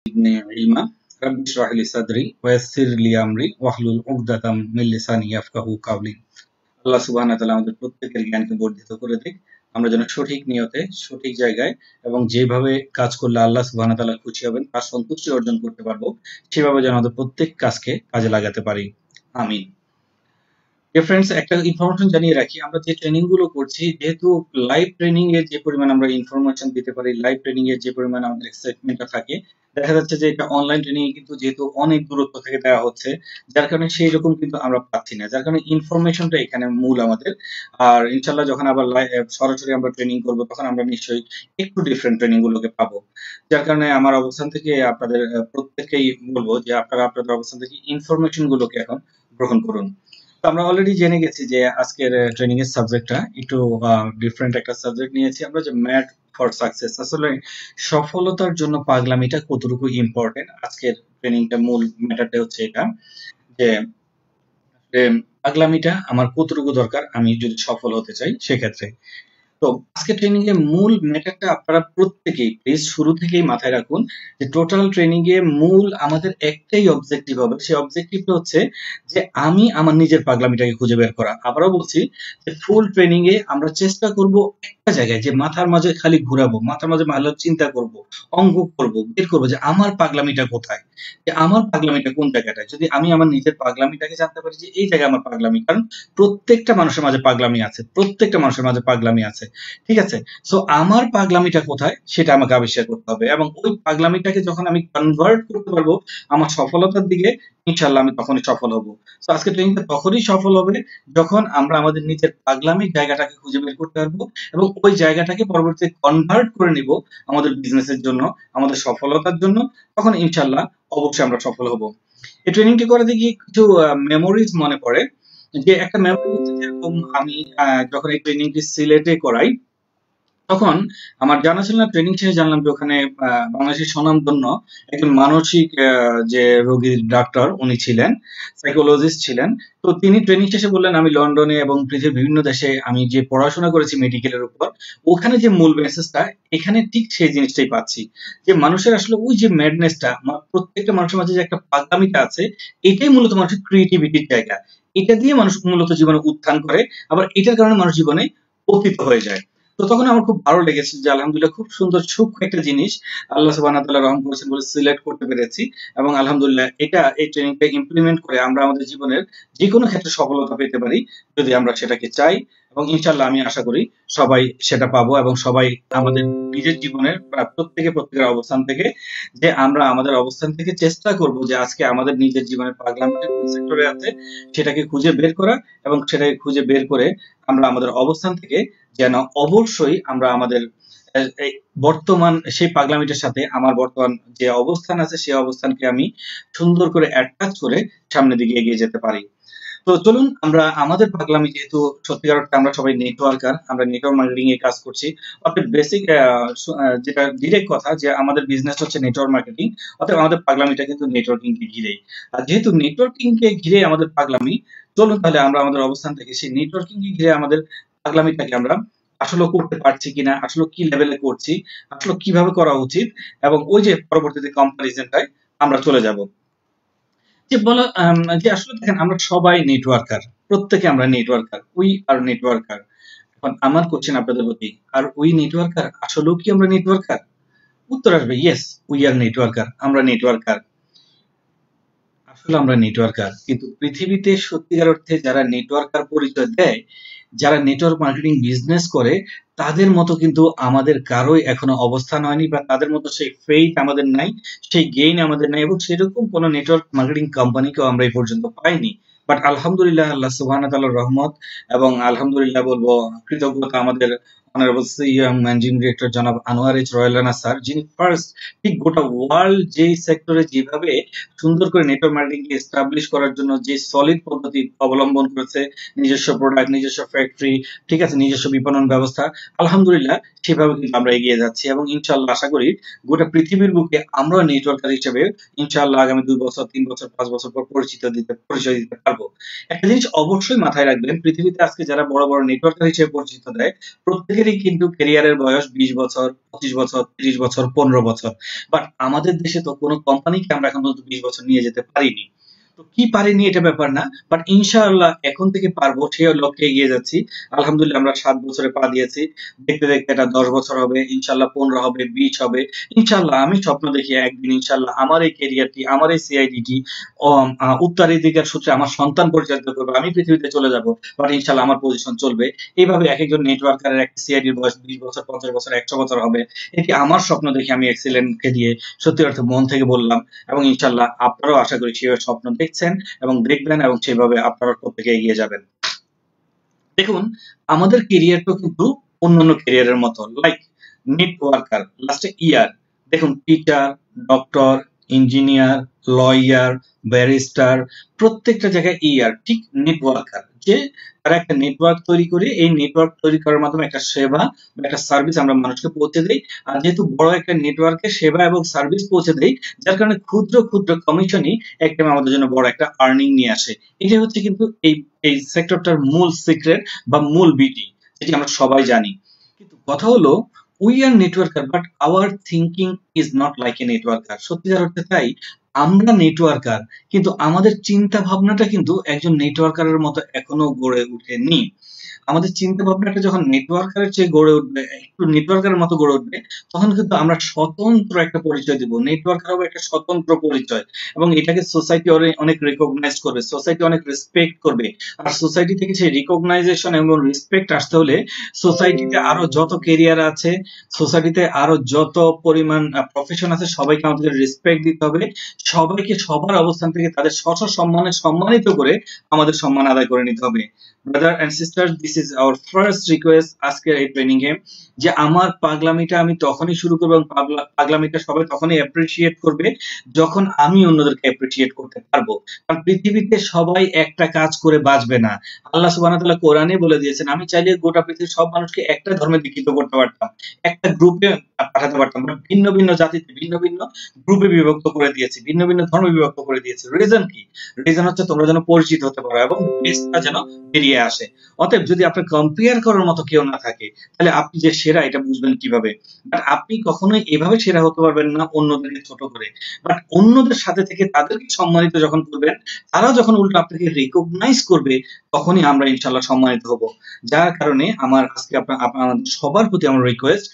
زدني علما رب اشرح لي صدري ويسر لي امري واحلل عقدة من লিসানি ইয়াফকাহু কাওলি। আল্লাহ সুবহানাহু ওয়া তাআলা আমাদের প্রত্যেকের জ্ঞানকে বর্ধিত করে দিক। আমরা যেন সঠিক নিয়তে সঠিক জায়গায় এবং যেভাবে কাজ করলে আল্লাহ সুবহানাহু ওয়া তাআলা খুশি হবেন তার সন্তুষ্টি অর্জন করতে পারবো সেভাবে যেন আমাদের প্রত্যেক কাজকে কাজে লাগাতে পারি। আমিন। ডিয়ার ফ্রেন্ডস, একটা ইনফরমেশন জানিয়ে রাখি, আমরা যে ট্রেনিং গুলো করছি, যেহেতু লাইভ ট্রেনিং এর যে পরিমাণ আমরা ইনফরমেশন দিতে পারি, লাইভ ট্রেনিং এর যে পরিমাণ আমাদের এক্সাইটমেন্টটা থাকে, দেখা যাচ্ছে যে এটা অনলাইন ট্রেনিং এ কিন্তু যেহেতু অনেক দূরত্ব থেকে দেওয়া হচ্ছে, যার কারণে সেই রকম কিন্তু আমরা পাচ্ছি না, যার কারণে ইনফরমেশনটা এখানে মূল আমাদের। আর ইনশাল্লাহ যখন আবার সরাসরি আমরা ট্রেনিং করব তখন আমরা নিশ্চয়ই একটু ডিফারেন্ট ট্রেনিং গুলোকে পাবো। যার কারণে আমার অবস্থান থেকে আপনাদের প্রত্যেককেই বলবো যে আপনারা আপনাদের অবস্থান থেকে ইনফরমেশন গুলোকে এখন গ্রহণ করুন। তো আমরা অলরেডি জেনে গেছি যে আজকের ট্রেনিং এর সাবজেক্টটা একটু ডিফারেন্ট একটা সাবজেক্ট নিয়েছি আমরা, যে ম্যাড ফর সাকসেস। আসলে সফলতার জন্য পাগলামিটা কতটুকু ইম্পর্টেন্ট, আজকের ট্রেনিংটা মূল ম্যাটারটা হচ্ছে এটা, যে পাগলামিটা আমার কতটুকু দরকার আমি যদি সফল হতে চাই সেক্ষেত্রে। তো আজকে ট্রেনিং এর মূল ম্যাটারটা আপনারা প্রত্যেকেই প্লিজ শুরু থেকেই মাথায় রাখুন, যে টোটাল ট্রেনিং এ মূল আমাদের একটাই অবজেক্টিভ হবে। সেই অবজেক্টিভটা হচ্ছে যে আমি আমার নিজের পাগলামিটাকে খুঁজে বের করা। আবারও বলছি যে ফুল ট্রেনিং এ আমরা চেষ্টা করব একটা জায়গায়, যে মাথার মাঝে খালি ঘুরাবো, মাথার মাঝে ভালো চিন্তা করব, অঙ্ক করব, বের করব যে আমার পাগলামিটা কোথায়, যে আমার পাগলামিটা কোন জায়গাটায়। যদি আমি আমার নিজের পাগলামিটাকে জানতে পারি যে এই জায়গায় আমার পাগলামি, কারণ প্রত্যেকটা মানুষের মাঝে পাগলামি আছে, প্রত্যেকটা মানুষের মাঝে পাগলামি আছে, ঠিক আছে? সো আমার পাগলামিটা কোথায় সেটা আমাকে আবিষ্কার করতে হবে, এবং ওই পাগলামিটাকে যখন আমি কনভার্ট করতে পারবো আমার সফলতার দিকে, ইনশাআল্লাহ আমি তখনই সফল হব। সো আজকে ট্রেনিংটা তখনই সফল হবে যখন আমরা আমাদের নিজের পাগলামির জায়গাটাকে খুঁজে বের করতে পারবো এবং ওই জায়গাটাকে পরবর্তীতে কনভার্ট করে নিব আমাদের বিজনেসের জন্য, আমাদের সফলতার জন্য, তখন ইনশাআল্লাহ অবশ্যই আমরা সফল হব। এই ট্রেনিংটি করাতে গিয়ে কিছু মেমোরিজ মনে পড়ে, যে একটা মেমোরি হচ্ছে যেরকম আমি যখন এই ট্রেনিংটি সিলেটে করাই তখন আমার জানা ছিল না, ট্রেনিং শেষে জানলাম যে ওখানে বাংলাদেশের স্বনামধন্য একজন মানসিক যে রোগীর ডাক্তার উনি ছিলেন, সাইকোলজিস্ট ছিলেন। তো তিনি ট্রেনিং শেষে বললেন আমি লন্ডনে এবং পৃথিবীর বিভিন্ন দেশে আমি যে পড়াশোনা করেছি মেডিকেলের উপর, ওখানে যে মূল মেসেজটা এখানে ঠিক সেই জিনিসটাই পাচ্ছি, যে মানুষের আসলে ওই যে ম্যাডনেসটা, প্রত্যেকটা মানুষের মাঝে যে একটা পাগলামিটা আছে, এটাই মূলত মানুষের ক্রিয়েটিভিটির জায়গা। এটা দিয়ে মানুষ মূলত জীবনে উত্থান করে, আবার এটার কারণে মানুষ জীবনে পতিত হয়ে যায়। তো তখন আমার খুব ভালো লেগেছে যে আলহামদুলিল্লাহ খুব সুন্দর সূক্ষ্ম একটা জিনিস আল্লাহ সুবহানাহু ওয়া তাআলা রহম করেছেন বলে সিলেক্ট করতে পেরেছি, এবং আলহামদুলিল্লাহ এটা এই ট্রেনিংটা ইমপ্লিমেন্ট করে আমরা আমাদের জীবনের যে কোনো ক্ষেত্রে সফলতা পেতে পারি যদি আমরা সেটাকে চাই, এবং ইনশাআল্লাহ আমি আশা করি সবাই সেটা পাবো, এবং সবাই আমাদের নিজের জীবনের প্রত্যেকের অবস্থান থেকে, যে আমরা আমাদের অবস্থান থেকে চেষ্টা করব যে আজকে আমাদের নিজের জীবনের পাগলামিটা কোন সেক্টরে আছে সেটাকে খুঁজে বের করা, এবং সেটাকে খুঁজে বের করে আমরা আমাদের অবস্থান থেকে যেন অবশ্যই আমরা আমাদের এই বর্তমান সেই পাগলামিটার সাথে আমার বর্তমান যে অবস্থান আছে সেই অবস্থানকে আমি সুন্দর করে অ্যাটাচ করে সামনের দিকে এগিয়ে যেতে পারি। তো চলুন আমরা আমাদের পাগলামি, যেহেতু সত্যিকার অর্থে আমরা সবাই নেটওয়ার্কার, আমরা নেটওয়ার্ক মার্কেটিং এ কাজ করছি, অর্থাৎ বেসিক যেটা ডিরেক্ট কথা যে আমাদের বিজনেস হচ্ছে নেটওয়ার্ক মার্কেটিং, অর্থাৎ আমাদের পাগলামিটা কিন্তু নেটওয়ার্কিং কে ঘিরেই। আর যেহেতু নেটওয়ার্কিং কে ঘিরে আমাদের পাগলামি, চলুন তাহলে আমরা আমাদের অবস্থান থেকে সেই নেটওয়ার্কিং কে ঘিরে আমাদের পাগলামিটাকে আমরা আসলে করতে পারছি কিনা, আসলে কি লেভেলে করছি, আসলে কিভাবে করা উচিত, এবং ওই যে পরবর্তীতে কম্পারিজনটায় আমরা চলে যাব। যে বলা যে আসলে দেখেন আমরা সবাই নেটওয়ার্কার, প্রত্যেকে আমরা নেটওয়ার্কার, উই আর নেটওয়ার্কার। এখন আমার কোশ্চেন আপনাদের প্রতি, আর উই নেটওয়ার্কার, আসলেও কি আমরা নেটওয়ার্কার? উত্তর আসবে ইয়েস, উই আর নেটওয়ার্কার, আমরা নেটওয়ার্কার, আসলে আমরা নেটওয়ার্কার। কিন্তু পৃথিবীতে সত্যিকার অর্থে যারা নেটওয়ার্কার পরিচয় দেয়, যারা নেটওয়ার্ক মার্কেটিং বিজনেস করে, তাদের মতো কিন্তু আমাদের কারোই এখনো অবস্থান হয়নি, বা তাদের মতো সেই ফেইথ আমাদের নাই, সেই গেইন আমাদের নাই, এবং সেরকম কোনো নেটওয়ার্ক মার্কেটিং কোম্পানিকেও আমরা এই পর্যন্ত পাইনি। বাট আলহামদুলিল্লাহ আল্লাহ সুবহানাহু ওয়া তাআলার রহমত, এবং আলহামদুলিল্লাহ বলবো কৃতজ্ঞতা আমাদের অনারেবল সিইও এবং ম্যানেজিং ডিরেক্টর জনাব Anwar H royal Rana sir, যিনি ফার্স্ট ঠিক গোটা ওয়ার্ল্ড যেই সেক্টরে যেভাবে সুন্দর করে নেটওয়ার্ক মার্কেটিং কে এস্টাবলিশ করার জন্য যে সলিড পদ্ধতি অবলম্বন করেছে, নিজস্ব প্রোডাক্ট, নিজস্ব ফ্যাক্টরি, ঠিক আছে, নিজস্ব বিপণন ব্যবস্থা, আলহামদুলিল্লাহ সেভাবে কিন্তু আমরা এগিয়ে যাচ্ছি, এবং ইনশাআল্লাহ আশা করি গোটা পৃথিবীর বুকে আমরা নেটওয়ার্কার হিসেবে ইনশাআল্লাহ আগামী 2 বছর 3 বছর 5 বছর পর পরিচয় দিতে পারবো। একটা জিনিস অবশ্যই মাথায় রাখবেন, পৃথিবীতে আজকে যারা বড় বড় নেটওয়ার্কার হিসেবে পরিচিত দেয় প্রত্যেকে প্রত্যেকেরই কিন্তু ক্যারিয়ারের বয়স 20 বছর, 25 বছর, 30 বছর, 15 বছর। বাট আমাদের দেশে তো কোনো কোম্পানিকে আমরা এখন পর্যন্ত 20 বছর নিয়ে যেতে পারিনি। তো কি পারিনি এটা ব্যাপার না, বাট ইনশাআল্লাহ এখন থেকে পারবো, সেই লক্ষ্যে এগিয়ে যাচ্ছি। আলহামদুলিল্লাহ আমরা 7 বছরে পা দিয়েছি, দেখতে দেখতে এটা 10 বছর হবে, ইনশাআল্লাহ 15 হবে, 20 হবে। ইনশাআল্লাহ আমি স্বপ্ন দেখি একদিন ইনশাআল্লাহ আমার এই ক্যারিয়ারটি, আমার এই সিআইডিটি উত্তরাধিকার সূত্রে আমার সন্তান পরিচালিত করবে, আমি পৃথিবীতে চলে যাব, বাট ইনশাআল্লাহ আমার পজিশন চলবে। এইভাবে এক একজন নেটওয়ার্কারের একটা সিআইডির বয়স 20 বছর, 50 বছর, 100 বছর হবে। এটি আমার স্বপ্ন দেখি আমি এক্সিলেন্টকে দিয়ে সত্যি অর্থে মন থেকে বললাম, এবং ইনশাআল্লাহ আপনারাও আশা করি সেভাবে স্বপ্ন দেখছেন এবং দেখবেন, এবং সেভাবে আপনারা প্রত্যেকে এগিয়ে যাবেন। দেখুন, আমাদের ক্যারিয়ারটা কিন্তু অন্যান্য ক্যারিয়ারের মতো, লাইক নেটওয়ার্কার লাস্টে ইয়ার, দেখুন teacher, doctor, engineer, lawyer, barrister, প্রত্যেকটা জায়গায় ইয়ার, ঠিক নেটওয়ার্কার, যে তারা একটা নেটওয়ার্ক তৈরি করে এই নেটওয়ার্ক তৈরি করার মাধ্যমে একটা সেবা বা একটা সার্ভিস আমরা মানুষকে পৌঁছে দেই। আর যেহেতু বড় একটা নেটওয়ার্কে সেবা এবং সার্ভিস পৌঁছে দেই, যার কারণে ক্ষুদ্র ক্ষুদ্র কমিশনই একটা আমাদের জন্য বড় একটা আর্নিং নিয়ে আসে। এটাই হচ্ছে কিন্তু এই সেক্টরটার মূল সিক্রেট বা মূল বিটি, যেটি আমরা সবাই জানি। কিন্তু কথা হলো, we are networker but hour thinking is not like a networker. সত্যিকার অর্থে তাই আমরা নেটওয়ার্কার, কিন্তু আমাদের চিন্তা ভাবনাটা কিন্তু একজন নেটওয়ার্কারের মতো এখনো গড়ে ওঠেনি। আমাদের চিন্তা ভাবনাটা যখন নেটওয়ার্কারের চেয়ে গড়ে উঠবে, একটু নেটওয়ার্কারের মতো গড়ে উঠবে, তখন কিন্তু আমরা স্বতন্ত্র একটা পরিচয় দিব। নেটওয়ার্কার হবে একটা স্বতন্ত্র পরিচয়, এবং এটাকে সোসাইটি অনেক রিকগনাইজ করবে, সোসাইটি অনেক রেসপেক্ট করবে। আর সোসাইটি থেকে সেই রিকগনাইজেশন এবং রেসপেক্ট আসতে হলে সোসাইটিতে আরো যত কেরিয়ার আছে, সোসাইটিতে আরো যত পরিমাণ প্রফেশন আছে, সবাইকে আমাদের রেসপেক্ট দিতে হবে। সবাইকে সবার অবস্থান থেকে তাদের স্ব সম্মানে সম্মানিত করে আমাদের সম্মান আদায় করে নিতে হবে। Brother and sister, this is our first request আজকের এই ট্রেনিং এ, যে আমার পাগলামিটা আমি তখনই শুরু করবো, এবং পাগলামিটা সবাই তখনই অ্যাপ্রিসিয়েট করবে যখন আমি অন্যদেরকে অ্যাপ্রিসিয়েট করতে পারবো। কারণ পৃথিবীতে সবাই একটা কাজ করে বাঁচবে না। আল্লাহ সুবহানাহু ওয়া তাআলা কোরআনে বলে দিয়েছেন, আমি চাইলে গোটা পৃথিবীর সব মানুষকে একটা ধর্মে দীক্ষিত করতে পারতাম, একটা গ্রুপে পাঠাতে পারতাম, ভিন্ন ভিন্ন জাতিতে ভিন্ন ভিন্ন গ্রুপে বিভক্ত করে দিয়েছি, ভিন্ন ভিন্ন ধর্মে বিভক্ত করে দিয়েছি। রিজন কি? রিজন হচ্ছে তোমরা যেন পরিচিত হতে পারো এবং বেস্টটা যেন বেরিয়ে আসে। অতএব যদি আপনার কম্পেয়ার করার মতো কেউ না থাকে, তাহলে আপনি যে সেরা এটা বুঝবেন কিভাবে? বাট আপনি কখনোই এভাবে সেরা হতে পারবেন না অন্যদেরকে ছোট করে। বাট অন্যদের সাথে থেকে তাদেরকে সম্মানিত যখন করবেন, তারা যখন উল্টো আপনাকে রিকগনাইজ করবে, তখনই আমরা ইনশাআল্লাহ সম্মানিত হব। যার কারণে আমার আজকে আপনাদের সবার প্রতি আমার রিকোয়েস্ট,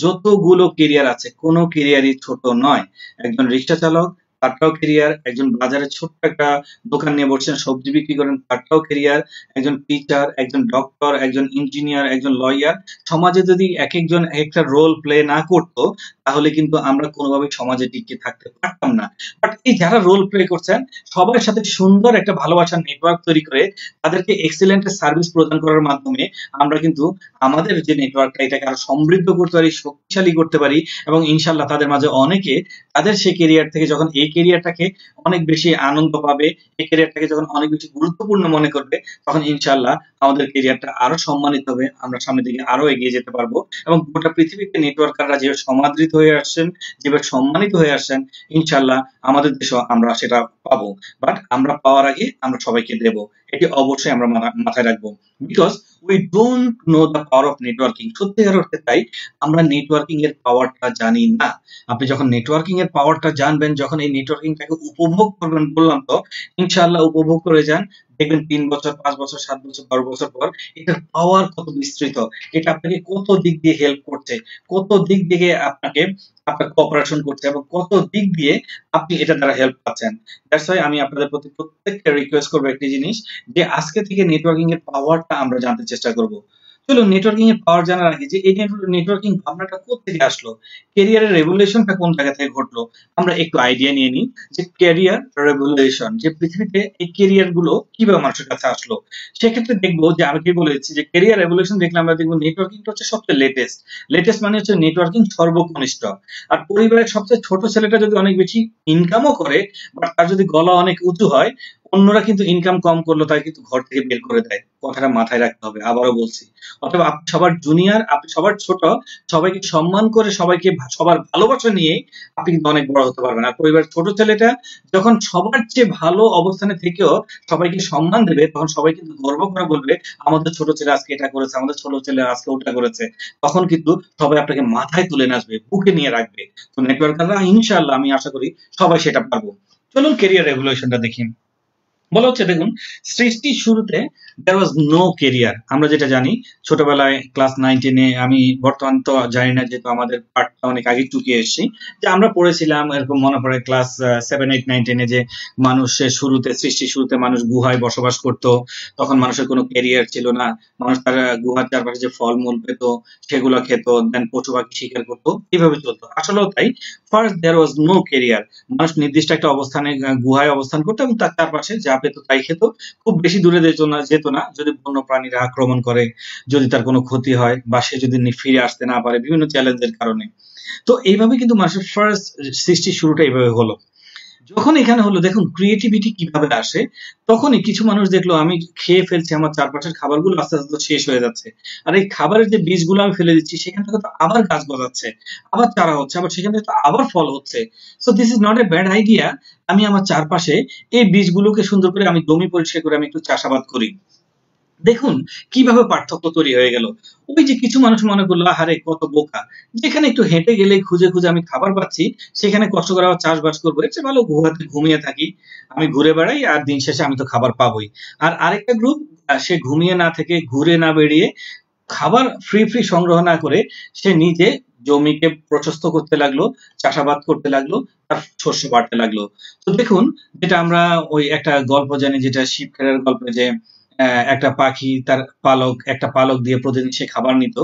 যতগুলো কেরিয়ার আছে কোনো কেরিয়ারই ছোট নয়। একজন রিক্সা চালক, তারটাও কেরিয়ার। একজন বাজারে ছোট্ট একটা দোকান নিয়ে বসছেন, সবজি বিক্রি করেন, তারটাও কেরিয়ার। একজন টিচার, একজন ডক্টর, একজন ইঞ্জিনিয়ার, একজন লয়ার। সমাজে যদি এক একজন একটা রোল প্লে না করতো, তাহলে কিন্তু আমরা কোনোভাবেই সমাজে টিকে থাকতে পারতাম না। বাট এই যারা রোল প্লে করছেন, সবার সাথে সুন্দর একটা ভালোবাসার নেটওয়ার্ক তৈরি করে তাদেরকে এক্সিলেন্ট সার্ভিস প্রদান করার মাধ্যমে আমরা কিন্তু আমাদের যে নেটওয়ার্কটা, এটাকে আরো সমৃদ্ধ করতে পারি, শক্তিশালী করতে পারি, এবং ইনশাআল্লাহ তাদের মাঝে অনেকে তাদের সেই কেরিয়ার থেকে যখন এই কেরিয়ারটাকে অনেক বেশি আনন্দ পাবে, এই কেরিয়ারটাকে যখন অনেক বেশি গুরুত্বপূর্ণ মনে করবে, তখন ইনশাআল্লাহ আমাদের কেরিয়ারটা আরো সম্মানিত হবে, আমরা সামনের দিকে আরো এগিয়ে যেতে পারবো। এবং গোটা পৃথিবীতে নেটওয়ার্কাররা যেভাবে সমাদৃত হয়ে আসছেন, যেভাবে সম্মানিত হয়ে আসছেন, ইনশাআল্লাহ আমাদের দেশেও আমরা সেটা পাবো। বাট আমরা পাওয়ার আগে আমরা সবাইকে দেব, এটি অবশ্যই আমরা মাথায় রাখবো। Because we don't know the power of networking. সত্যিকার অর্থে তাই আমরা নেটওয়ার্কিং এর পাওয়ারটা জানি না। আপনি যখন নেটওয়ার্কিং এর পাওয়ারটা জানবেন, যখন এই নেটওয়ার্কিংটাকে উপভোগ করবেন, বললাম তো ইনশাআল্লাহ উপভোগ করে যান, দেখবেন 3 বছর, 5 বছর, 7 বছর, 10 বছর পর এটার পাওয়ার কত বিস্তৃত, এটা আপনাকে কত দিক দিয়ে হেল্প করছে, কত দিক দিয়ে আপনাকে আপনার কোঅপারেশন করছে, এবং কত দিক দিয়ে আপনি এটা দ্বারা হেল্প পাচ্ছেন। দ্যাটস ওয়াই আমি আপনাদের প্রতি প্রত্যেকটা রিকোয়েস্ট করবো একটি জিনিস, যে আজকে থেকে নেটওয়ার্কিং এর পাওয়ারটা আমরা জানতে চেষ্টা করব। চলুন নেটওয়ার্কিং এর পাওয়ার জানার আগে, যে এই নেটওয়ার্কিং ভাবনাটা কোথা থেকে আসলো, ক্যারিয়ারের রেভলিউশনটা কোন জায়গা থেকে ঘটলো, আমরা একটু আইডিয়া নিয়ে নিই। যে ক্যারিয়ার রেভলিউশন, যে পৃথিবীতে এই ক্যারিয়ার গুলো কিভাবে মানুষের কাছে আসলো, সেক্ষেত্রে দেখবো যে আমি কি বলেছি, যে ক্যারিয়ার রেভলিউশন দেখলে আমরা দেখবো নেটওয়ার্কিংটা হচ্ছে সবচেয়ে লেটেস্ট মানে হচ্ছে নেটওয়ার্কিং সর্বকনিষ্ঠ। আর পরিবারের সবচেয়ে ছোট ছেলেটা যদি অনেক বেশি ইনকামও করে, বাট তার যদি গলা অনেক উঁচু হয়, অন্যরা কিন্তু ইনকাম কম করলো তাই কিন্তু ঘর থেকে বের করে দেয়। কথাটা মাথায় রাখতে হবে, আবারও বলছি। অথবা আপনি সবার জুনিয়র, আপনি সবার ছোট, সবাইকে সম্মান করে সবাইকে সবার ভালোবাসা নিয়ে আপনি কিন্তু অনেক বড় হতে পারবেন। আর পরিবারের ছোট ছেলেটা যখন সবার চেয়ে ভালো অবস্থানে থেকেও সবাইকে সম্মান দেবে, তখন সবাই কিন্তু গর্ব করে বলবে আমাদের ছোট ছেলে আজকে এটা করেছে, আমাদের ছোট ছেলে আজকে ওটা করেছে। তখন কিন্তু সবাই আপনাকে মাথায় তুলে নাচবে, বুকে নিয়ে রাখবে। তো নেটওয়ার্কাররা ইনশাআল্লাহ, আমি আশা করি সবাই সেটা পারবো। চলুন ক্যারিয়ার রেভলিউশনটা দেখি। বলা হচ্ছে, দেখুন, সৃষ্টির শুরুতে দেয়ার ওয়াজ নো কেরিয়ার। আমরা যেটা জানি ছোটবেলায় ক্লাস 9-10-এ, আমি বর্তমান তো জানি না যেহেতু আমাদের পাঠটা অনেক আগে চুকিয়ে এসেছি, যে আমরা পড়েছিলাম এরকম মনে পড়ে ক্লাস 7, 8, 9, 10-এ যে মানুষের শুরুতে, সৃষ্টির শুরুতে মানুষ গুহায় বসবাস করত। তখন মানুষের কোনো কেরিয়ার ছিল না। মানুষ তার গুহার চারপাশে যে ফলমূল পেত সেগুলো খেত, দেন পশু পাখি শিকার করতো, এইভাবে চলতো। আসলেও তাই, first there was no career. মানুষ নির্দিষ্ট একটা অবস্থানে গুহায় অবস্থান করতো এবং তার চারপাশে যা পেত তাই খেত। খুব বেশি দূরে যেত না যদি বন্য প্রাণীরা আক্রমণ করে, যদি তার কোনো ক্ষতি হয়, বা সে যদি ফিরে আসতে না পারে বিভিন্ন চ্যালেঞ্জের কারণে। তো এইভাবে কিন্তু মানুষের ফার্স্ট সৃষ্টির শুরুটা এইভাবে হলো। যখন এখানে হলো, দেখুন ক্রিয়েটিভিটি কিভাবে আসে। তখনই কিছু মানুষ দেখলো আমি খেয়ে ফেলছি, আমার চারপাশের খাবারগুলো আস্তে আস্তে শেষ হয়ে যাচ্ছে, আর এই খাবারের যে বীজগুলো আমি ফেলে দিচ্ছি সেখান থেকে তো আবার গাছ গজাচ্ছে, আবার চারা হচ্ছে, আবার সেখান থেকে তো আবার ফল হচ্ছে। So this is not a bad idea. আমি আমার চারপাশে এই বীজগুলোকে সুন্দর করে আমি জমি পরিষ্কার করে আমি একটু চাষাবাদ করি। দেখুন কিভাবে পার্থক্য তৈরি হয়ে গেল। ওই যে কিছু মানুষ মনে করলো আহারে কত বোকা, যেখানে একটু হেঁটে গেলে খুঁজে খুঁজে আমি খাবার পাচ্ছি, সেখানে কষ্ট করে আবার চাষবাস করবো, এর চেয়ে ভালো গুহাতে ঘুমিয়ে থাকি, আমি ঘুরে বেড়াই, আর দিন শেষে আমি তো খাবার পাবোই। আর আরেকটা গ্রুপ, সে ঘুমিয়ে না থেকে, ঘুরে না বেরিয়ে, খাবার ফ্রি সংগ্রহ না করে সে নিজে জমিকে প্রশস্ত করতে লাগলো, চাষাবাদ করতে লাগলো, তার শস্য বাড়তে লাগলো। তো দেখুন, যেটা আমরা ওই একটা গল্প জানি, যেটা শিব খেরার গল্পে, যে একটা পাখি তার একটা পালক দিয়ে প্রতিদিন সে খাবার নিত,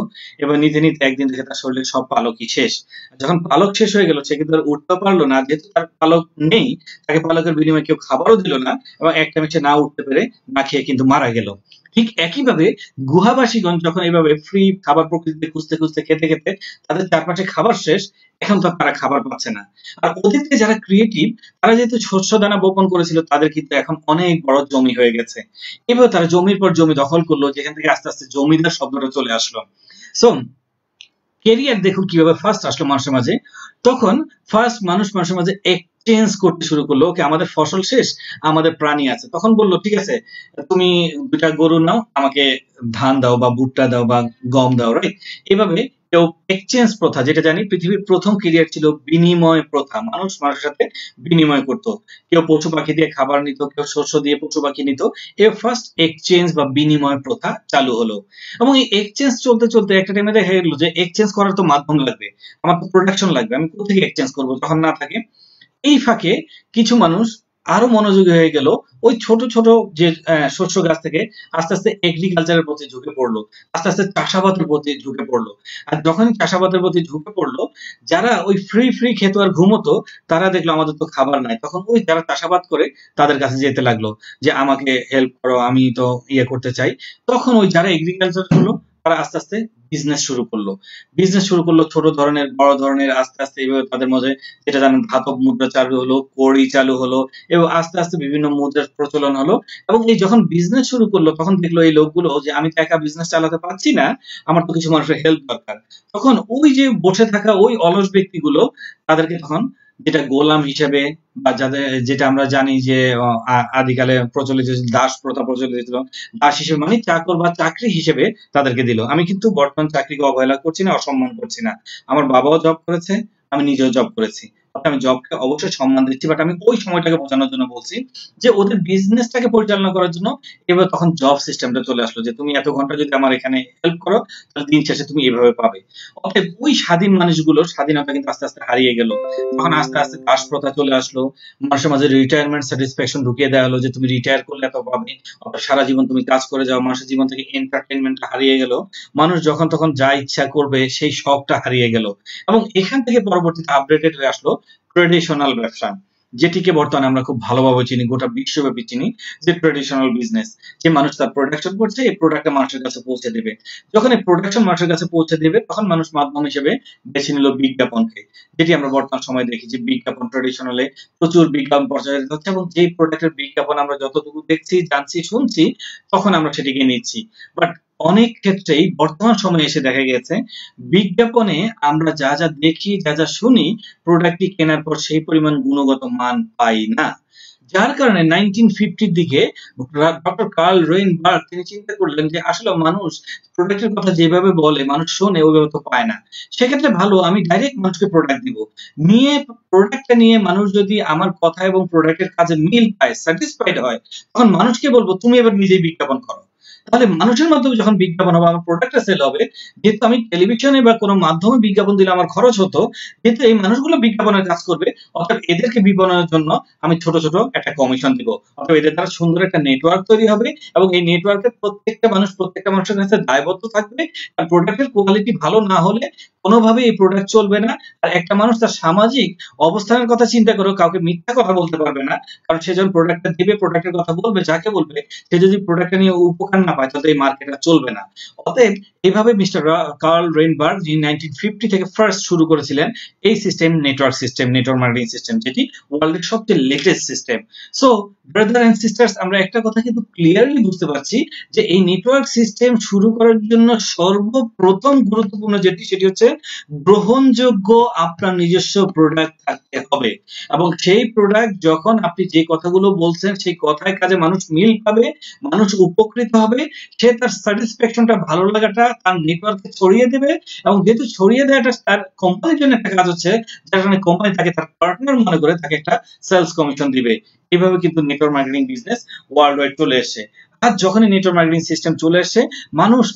এবং নিতে নিতে একদিন দেখে তার শরীরের সব পালকই শেষ। যখন পালক শেষ হয়ে গেল, সে কিন্তু আর উঠতেও পারলো না, যেহেতু তার পালক নেই, তাকে পালকের বিনিময়ে কেউ খাবারও দিল না, এবং একটা সে না উঠতে পেরে না খেয়ে কিন্তু মারা গেল। ঠিক একইভাবে গুহাবাসীগণ যখন এইভাবে ফ্রি খাবার প্রকৃতিতে খুঁজতে খুঁজতে খেতে খেতে তাদের চারপাশে খাবার শেষ, এখন তো তারা খাবার পাচ্ছে না। আর অতীতে যারা ক্রিয়েটিভ, তারা যেহেতু শস্য দানা বপন করেছিল, তাদের কিন্তু এখন অনেক বড় জমি হয়ে গেছে। এভাবে তারা জমির পর জমি দখল করলো, যেখান থেকে আস্তে আস্তে জমিদার শব্দটা চলে আসলো। সো কেরিয়ার দেখুন কিভাবে ফার্স্ট আসলো মানুষের মাঝে। তখন ফার্স্ট মানুষের মাঝে এক্সচেঞ্জ করতে শুরু করলো। ওকে, আমাদের ফসল শেষ, আমাদের প্রাণী আছে, তখন বললো ঠিক আছে, তুমি 2টা গরু নাও, আমাকে ধান দাও বা ভুট্টা দাও বা গম দাও, রাইট? এভাবে কেউ এক্সচেঞ্জ প্রথা, যেটা জানি পৃথিবীর প্রথম কেরিয়ার ছিল বিনিময় প্রথা, মানুষ মানুষের সাথে বিনিময় করত। কেউ পশু পাখি দিয়ে খাবার নিত, কেউ শস্য দিয়ে পশু পাখি নিত। এ ফার্স্ট এক্সচেঞ্জ বা বিনিময় প্রথা চালু হলো। এবং এই এক্সচেঞ্জ চলতে চলতে একটা টাইমে দেখা গেল যে এক্সচেঞ্জ করার তো মাধ্যম লাগবে, আমার তো প্রোডাকশন লাগবে, আমি কোথা থেকে এক্সচেঞ্জ করবো যখন না থাকে। এই ফাঁকে কিছু মানুষ আরো মনোযোগী হয়ে গেল, ওই ছোট ছোট যে শস্য গাছ থেকে আস্তে আস্তে এগ্রিকালচারের প্রতি ঝুঁকে পড়লো, আস্তে আস্তে চাষাবাদের প্রতি ঝুঁকে পড়লো। আর যখনই চাষাবাদের প্রতি ঝুঁকে পড়লো, যারা ওই ফ্রি খেত আর ঘুমোতো, তারা দেখলো আমাদের তো খাবার নাই, তখন ওই যারা চাষাবাদ করে তাদের কাছে যেতে লাগলো যে আমাকে হেল্প করো, আমি তো ইয়ে করতে চাই। তখন ওই যারা এগ্রিকালচার হলো, তারা আস্তে আস্তে বিজনেস শুরু করলো, ছোট ধরনের বড় ধরনের, আস্তে আস্তে এইভাবে তাদের মধ্যে, যেটা জানেন, ধাতব মুদ্রা চালু হলো, কড়ি চালু হলো, এবং আস্তে আস্তে বিভিন্ন মুদ্রার প্রচলন হলো। এবং এই যখন বিজনেস শুরু করলো, তখন দেখলো এই লোকগুলো যে আমি তো একা বিজনেস চালাতে পারছি না, আমার তো কিছু মানুষের হেল্প দরকার। তখন ওই যে বসে থাকা ওই অলস ব্যক্তিগুলো, তাদেরকে তখন, যেটা গোলাম হিসেবে, বা যাদের, যেটা আমরা জানি যে আদিকালে প্রচলিত দাস প্রথা প্রচলিত ছিল, দাস হিসেবে মানে চাকর বা চাকরি হিসেবে তাদেরকে দিল। আমি কিন্তু বর্তমান চাকরিকে অবহেলা করছি না, অসম্মান করছি না। আমার বাবাও জব করেছে, আমি নিজেও জব করেছি, আমি জবকে অবশ্যই সম্মান দিচ্ছি, বাট আমি ওই সময়টাকে বোঝানোর জন্য বলছি যে ওদের বিজনেসটাকে পরিচালনা করার জন্য এবার তখন জব সিস্টেমটা চলে আসলো, যে তুমি এত ঘন্টা যদি আমার এখানে হেল্প করো, তাহলে দিন শেষে তুমি এভাবে পাবে। অতএব ওই স্বাধীন মানুষগুলোর স্বাধীনতা কিন্তু আস্তে আস্তে হারিয়ে গেল। তখন আস্তে আস্তে দাস প্রথা চলে আসলো, মানুষের মাঝে রিটায়ারমেন্ট স্যাটিসফ্যাকশন ঢুকিয়ে দেওয়া হলো, যে তুমি রিটায়ার করলে এত পাবে, অর্থাৎ সারা জীবন তুমি কাজ করে যাও। মানুষের জীবন থেকে এন্টারটেনমেন্টটা হারিয়ে গেল, মানুষ যখন তখন যা ইচ্ছা করবে সেই শখটা হারিয়ে গেল। এবং এখান থেকে পরবর্তীতে আপডেটেড হয়ে আসলো ট্রেডিশনাল ব্যবসা। যেটিকে বর্তমানে আমরা খুব ভালোভাবে চিনি, গোটা বিশ্বব্যাপী চিনি, যে ট্রেডিশনাল বিজনেস। যে মানুষ তার প্রোডাকশন করছে, এই প্রোডাক্টটা মানুষের কাছে পৌঁছে দেবে। যখন এই প্রোডাকশন মানুষের কাছে পৌঁছে দেবে, তখন মানুষ মাধ্যম হিসেবে বেছে নিল বিজ্ঞাপনকে, যেটি আমরা বর্তমান সময়ে দেখি যে বিজ্ঞাপন ট্রেডিশনালে প্রচুর বিজ্ঞাপন প্রচারিত হচ্ছে, এবং যে প্রোডাক্টের বিজ্ঞাপন আমরা যতটুকু দেখছি, জানছি, শুনছি, তখন আমরা সেটিকে নিচ্ছি। বাট অনেক ক্ষেত্রেই বর্তমান সময়ে এসে দেখা গেছে বিজ্ঞাপনে আমরা যা যা দেখি, যা যা শুনি, প্রোডাক্টটি কেনার পর সেই পরিমাণ গুণগত মান পাই না। যার কারণে 1950 দিকে ডক্টর কার্ল রেইনবার্গ তিনি চিন্তা করলেন যে আসলে মানুষ প্রোডাক্টের কথা যেভাবে বলে, মানুষ শোনে, ওইভাবে তো পায় না। সেক্ষেত্রে ভালো আমি ডাইরেক্ট মানুষকে প্রোডাক্ট দিব, নিয়ে প্রোডাক্টটা নিয়ে মানুষ যদি আমার কথা এবং প্রোডাক্টের কাজে মিল পায়, স্যাটিসফাইড হয়, তখন মানুষকে বলবো তুমি এবার নিজেই বিজ্ঞাপন করো। তাহলে মানুষের মাধ্যমে যখন বিজ্ঞাপন হবে, আমার প্রোডাক্টটা সেল হবে। যেহেতু আমি টেলিভিশনে বা কোনো মাধ্যমে বিজ্ঞাপন দিলে আমার খরচ হতো, যেহেতু এই মানুষগুলো বিজ্ঞাপনের কাজ করবে, অর্থাৎ এদেরকে বিপণনের জন্য আমি ছোট ছোট একটা কমিশন দিব। অর্থাৎ এদের দ্বারা সুন্দর একটা নেটওয়ার্ক তৈরি হবে, এবং এই নেটওয়ার্কে প্রত্যেকটা মানুষের কাছে দায়বদ্ধ থাকবে। আর প্রোডাক্টের কোয়ালিটি ভালো না হলে কোনোভাবে এই প্রোডাক্ট চলবে না। আর একটা মানুষ তার সামাজিক অবস্থানের কথা চিন্তা করে কাউকে মিথ্যা কথা বলতে পারবে না, কারণ সে যখন প্রোডাক্টটা দিবে, প্রোডাক্টের কথা বলবে, যাকে বলবে, সে যদি প্রোডাক্টটা নিয়ে উপকার না পায়, তাহলে এই মার্কেটটা চলবে না। অতএব এইভাবে মিস্টার কার্ল রেইনবার্গ, যিনি 1950 থেকে ফার্স্ট শুরু করেছিলেন এই সিস্টেম, নেটওয়ার্ক মার্কেটিং সিস্টেম, যেটি ওয়ার্ল্ডের সবচেয়ে latest system. So brother and sisters, আমরা একটা কথা কিন্তু ক্লিয়ারলি বুঝতে পারছি যে এই নেটওয়ার্ক সিস্টেম শুরু করার জন্য সর্বপ্রথম গুরুত্বপূর্ণ যেটি, সেটি হচ্ছে গ্রহণযোগ্য আপনার নিজস্ব প্রোডাক্ট থাকতে হবে। এবং সেই প্রোডাক্ট যখন আপনি যে কথাগুলো বলছেন, সেই কথায় কাজে মানুষ মিল পাবে, মানুষ উপকৃত হবে, সে তার স্যাটিসফ্যাকশনটা, ভালো লাগাটা তার নেটওয়ার্কে ছড়িয়ে দেবে। এবং যেহেতু ছড়িয়ে দেওয়াটা তার কোম্পানির জন্য একটা কাজ হচ্ছে, যার কারণে কোম্পানি তাকে তার পার্টনার মনে করে তাকে একটা সেলস কমিশন দিবে। এইভাবে কিন্তু network marketing business world wide চলে এসেছে। আর যখনই নেটওয়ার্ক মার্কেটিং সিস্টেম চলে আসছে, মানুষ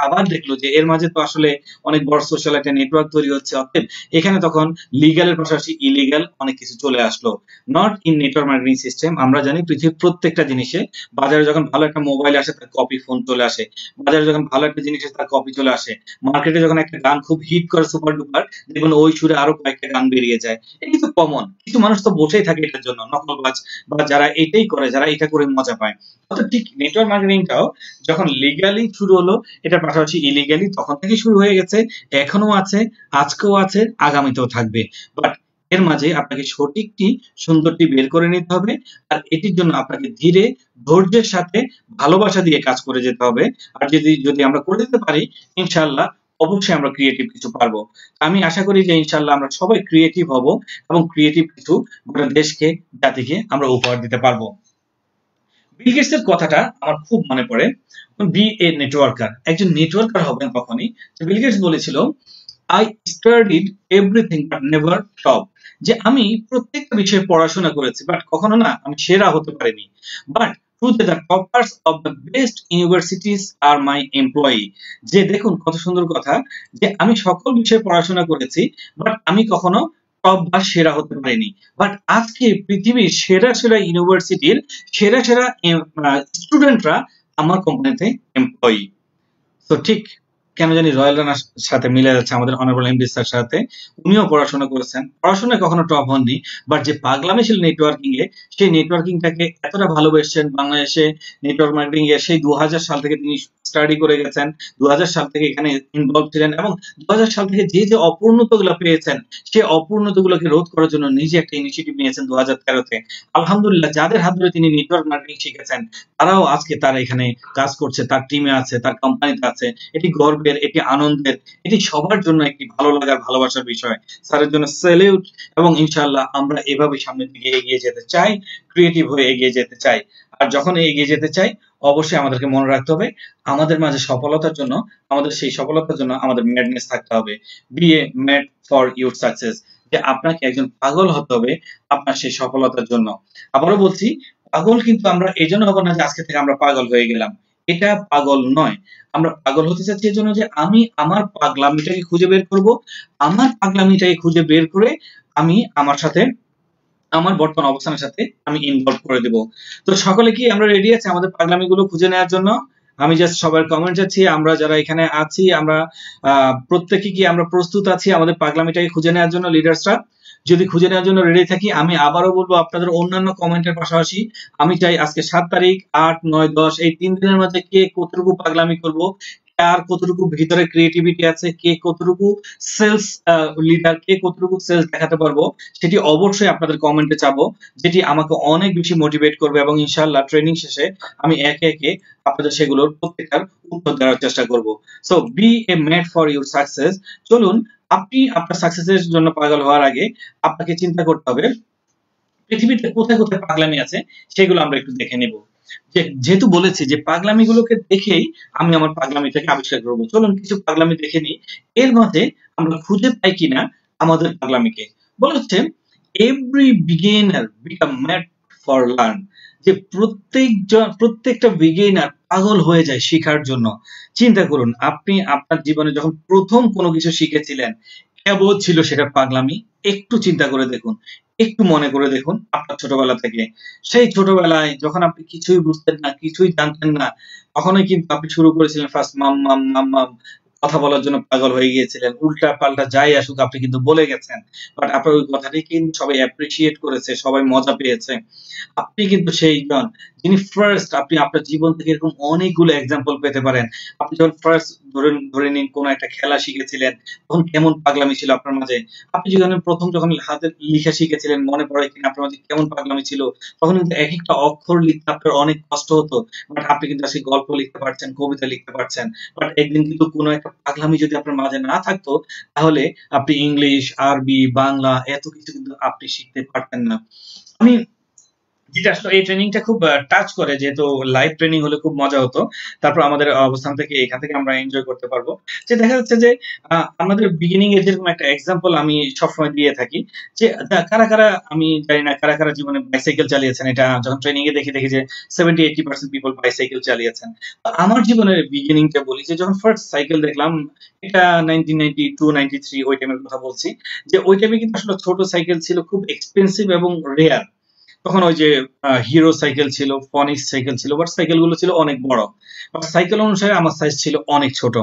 আবার দেখলো যে এর মাঝে তো আসলে অনেক বড় সোশ্যাল একটা নেটওয়ার্ক তৈরি হচ্ছে। অতএব এখানে তখন লিগ্যালের পাশাপাশি ইলিগ্যাল অনেক কিছু চলে আসলো। Not in network marketing system. আমরা জানি পৃথিবীর প্রত্যেকটা জিনিসে, বাজারে যখন ভালো একটা মোবাইল আসে, তার কপি ফোন চলে আসে। বাজারে যখন ভালো একটা জিনিস আসে, তার কপি চলে আসে। মার্কেটে যখন একটা গান খুব হিট করে, সুপার ডুপার, দেখবেন ওই সুরে আরো কয়েকটা গান বেরিয়ে যায়। এটা কিন্তু কমন। কিছু মানুষ তো বসেই থাকে এটার জন্য, নকলবাজ বা যারা এটাই করে, যারা এটা করে মজা পায়। অর্থাৎ ঠিক নেটওয়ার্ক মার্কেটিংটাও যখন লিগ্যালি শুরু হলো, এটার পাশাপাশি ইলিগ্যালি তখন থেকে শুরু হয়ে গেছে, এখনো আছে, আজকেও আছে, আগামীতেও থাকবে। বাট এর মাঝে আপনাকে সঠিকটি, সুন্দরটি বের করে নিতে হবে। আর এটির জন্য আপনাকে ধীরে, ধৈর্যের সাথে, ভালোবাসা দিয়ে কাজ করে যেতে হবে। আর যদি আমরা করে যেতে পারি, ইনশাআল্লাহ অবশ্যই আমরা ক্রিয়েটিভ কিছু পারবো। আমি আশা করি যে ইনশাআল্লাহ আমরা সবাই ক্রিয়েটিভ হব, এবং ক্রিয়েটিভ কিছু গোটা দেশকে, জাতিকে আমরা উপহার দিতে পারবো। বিল গেটস এর কথাটা আমার খুব মনে পড়ে। বি এ নেটওয়ার্কার, একজন নেটওয়ার্কার হবেন কখনই। বিল গেটস বলেছিল, I studied everything but never top, যে আমি প্রত্যেকটা বিষয়ে পড়াশোনা করেছি, বাট কখনো না আমি সেরা হতে পারিনি। But the toppers of the best universities are my employee, যে দেখুন কত সুন্দর কথা, যে আমি সকল বিষয়ে পড়াশোনা করেছি, বাট আমি কখনো টপ বা সেরা হতে পারিনি। বাট আজকে পৃথিবীর সেরা সেরা ইউনিভার্সিটির সেরা সেরা স্টুডেন্টরা আমার কোম্পানিতে এমপ্লয়ি। তো ঠিক কেন জানি রয়্যাল রানার সাথে মিলে যাচ্ছে আমাদের অনারেবল এমডি স্যার সাথে। উনিও পড়াশোনা করেছেন, পড়াশোনায় কখনো টপ হননি, বাট যে পাগলামি ছিল নেটওয়ার্কিং এ, সেই নেটওয়ার্কিংটাকে এতটা ভালোবেসেছেন। বাংলাদেশে নেটওয়ার্ক মার্কেটিং এ সেই 2000 সাল থেকে তিনি স্টাডি করে গেছেন, 2000 সাল থেকে এখানে ইনভলভ ছিলেন, এবং 2000 সাল থেকে যে যে অপূর্ণতাগুলো পেয়েছেন, সেই অপূর্ণতাগুলোকে রোধ করার জন্য নিজে একটা ইনিশিয়েটিভ নিয়েছেন 2013-তে। আলহামদুলিল্লাহ, যাদের হাত ধরে তিনি নেটওয়ার্ক মার্কেটিং শিখেছেন, তারাও আজকে তার এখানে কাজ করছে, তার টিমে আছে, তার কোম্পানিতে আছে। এটি গর্বের, এটি আনন্দের, এটি সবার জন্য একটি ভালো লাগার, ভালোবাসার বিষয়। স্যারের জন্য স্যালিউট। এবং ইনশাআল্লাহ আমরা এভাবে সামনের দিকে এগিয়ে যেতে চাই, ক্রিয়েটিভ হয়ে এগিয়ে যেতে চাই। আর যখন এগিয়ে যেতে চাই, অবশ্যই আমাদেরকে মনে রাখতে হবে, আমাদের মাঝে সফলতার জন্য, সেই সফলতার জন্য আমাদের ম্যাডনেস থাকতে হবে। Be a mad for your success, যে আপনাকে একজন পাগল হতে হবে আপনার সেই সফলতার জন্য। আবারও বলছি, পাগল কিন্তু আমরা এই জন্য হবো না যে আজকে থেকে আমরা পাগল হয়ে গেলাম, এটা পাগল নয়। আমরা পাগল হতে চাচ্ছি এই জন্য যে আমি আমার পাগলামিটাকে খুঁজে বের করব, আমার পাগলামিটাকে খুঁজে বের করে আমি আমার সাথে, আমার বর্তমান অবস্থানের সাথে আমি ইনভলভ করে দেব। তো সকলে কি আমরা রেডি আছি আমাদের পাগলামিগুলো খুঁজে নেওয়ার জন্য? আমি জাস্ট সবার কমেন্ট চাচ্ছি, আমরা যারা এখানে আছি আমরা প্রত্যেকে কি আমরা প্রস্তুত আছি আমাদের পাগলামিটাকে খুঁজে নেওয়ার জন্য লিডার্সরা? যদি খুঁজে নেওয়ার জন্য রেডি থাকি, আমি আবারও বলবো আপনাদের অন্যান্য কমেন্টের পাশাপাশি আমি চাই আজকে 7 তারিখ, 8, 9, 10 এই 3 দিনের মধ্যে কে কতটুকু পাগলামি করব, কার কতটুকু ভিতরে ক্রিয়েটিভিটি আছে, কে কতটুকু সেলস লিডার, কে কতটুকু সেলস দেখাতে পারবো, সেটি অবশ্যই আপনাদের কমেন্টে চাবো, যেটি আমাকে অনেক বেশি মোটিভেট করবে এবং ইনশাআল্লাহ ট্রেনিং শেষে আমি একে একে আপনাদের সেগুলোর প্রত্যেকটার উত্তর দেওয়ার চেষ্টা করব। So be a mad for your success. চলুন, আপনি আপনার সাকসেসের জন্য পাগল হওয়ার আগে আপনাকে চিন্তা করতে হবে পৃথিবীতে কোথায় কোথায় পাগলামি আছে, সেগুলো আমরা একটু দেখে নেব। যেহেতু বলেছি যে পাগলামি গুলোকে দেখেই আমি আমার পাগলামিটাকে আবিষ্কার করবো, চলুন কিছু পাগলামি দেখে নিই, এর মধ্যে আমরা খুঁজে পাই কিনা আমাদের পাগলামিকে। বলা হচ্ছে every beginner become mad for learn, যে প্রত্যেকটা বিগিনার পাগল হয়ে যায় শেখার জন্য। চিন্তা করুন, আপনি আপনার জীবনে যখন প্রথম কোনো কিছু শিখেছিলেন, কেবল ছিল সেটা পাগলামি। একটু চিন্তা করে দেখুন, একটু মনে করে দেখুন আপনার ছোটবেলা থেকে। সেই ছোটবেলায় যখন আপনি কিছুই বুঝতেন না, কিছুই জানতেন না, তখনই কিন্তু আপনি শুরু করেছিলেন ফার্স্ট মাম মাম মাম মাম, কথা বলার জন্য পাগল হয়ে গিয়েছিলেন। উল্টা পাল্টা যাই আসুক আপনি কিন্তু বলে গেছেন, বাট আপনার ওই কথাটি কিন্তু সবাই অ্যাপ্রিসিয়েট করেছে, সবাই মজা পেয়েছে। আপনি কিন্তু সেই জন যিনি ফার্স্ট, আপনি আপনার জীবন থেকে এরকম অনেকগুলো এক্সাম্পল পেতে পারেন। আপনি যখন ফার্স্ট ধরে নিন কোনো একটা খেলা শিখেছিলেন, তখন কেমন পাগলামি ছিল আপনার মাঝে। আপনি যখন হাতে লিখা শিখেছিলেন, মনে পড়ে কিনা আপনার মাঝে কেমন পাগলামি ছিল। তখন কিন্তু এক একটা অক্ষর লিখতে আপনার অনেক কষ্ট হতো, বাট আপনি কিন্তু আজকে গল্প লিখতে পারছেন, কবিতা লিখতে পারছেন। বাট একদিন কিন্তু কোনো একটা পাগলামি যদি আপনার মাঝে না থাকতো, তাহলে আপনি ইংলিশ, আরবি, বাংলা এত কিছু কিন্তু আপনি শিখতে পারতেন না। আমি যেটা আসলে এই ট্রেনিংটা খুব টাচ করে, যেহেতু লাইভ ট্রেনিং হলে খুব মজা হতো, তারপর আমাদের অবস্থান থেকে এখান থেকে আমরা এনজয় করতে পারবো। যে দেখা যাচ্ছে যে আমাদের বিগিনিং এর যেরকম একটা এক্সাম্পল আমি সবসময় দিয়ে থাকি, যে কারা কারা, আমি জানি না কারা কারা জীবনে বাইসাইকেল চালিয়েছেন। এটা যখন ট্রেনিং এ দেখি যে 70-80% পিপল বাইসাইকেল চালিয়েছেন। তো আমার জীবনের বিগিনিংটা বলি, যে যখন ফার্স্ট সাইকেল দেখলাম, এটা 1992-93 ওই টাইমের কথা বলছি। যে ওই টাইমে কিন্তু আসলে ছোট সাইকেল ছিল, খুব এক্সপেন্সিভ এবং রেয়ার। তখন ওই যে হিরো সাইকেল ছিল, ফনিক্স সাইকেল ছিল, বাট সাইকেল গুলো ছিল অনেক বড়। বাট সাইকেল অনুসারে আমার সাইজ ছিল অনেক ছোট,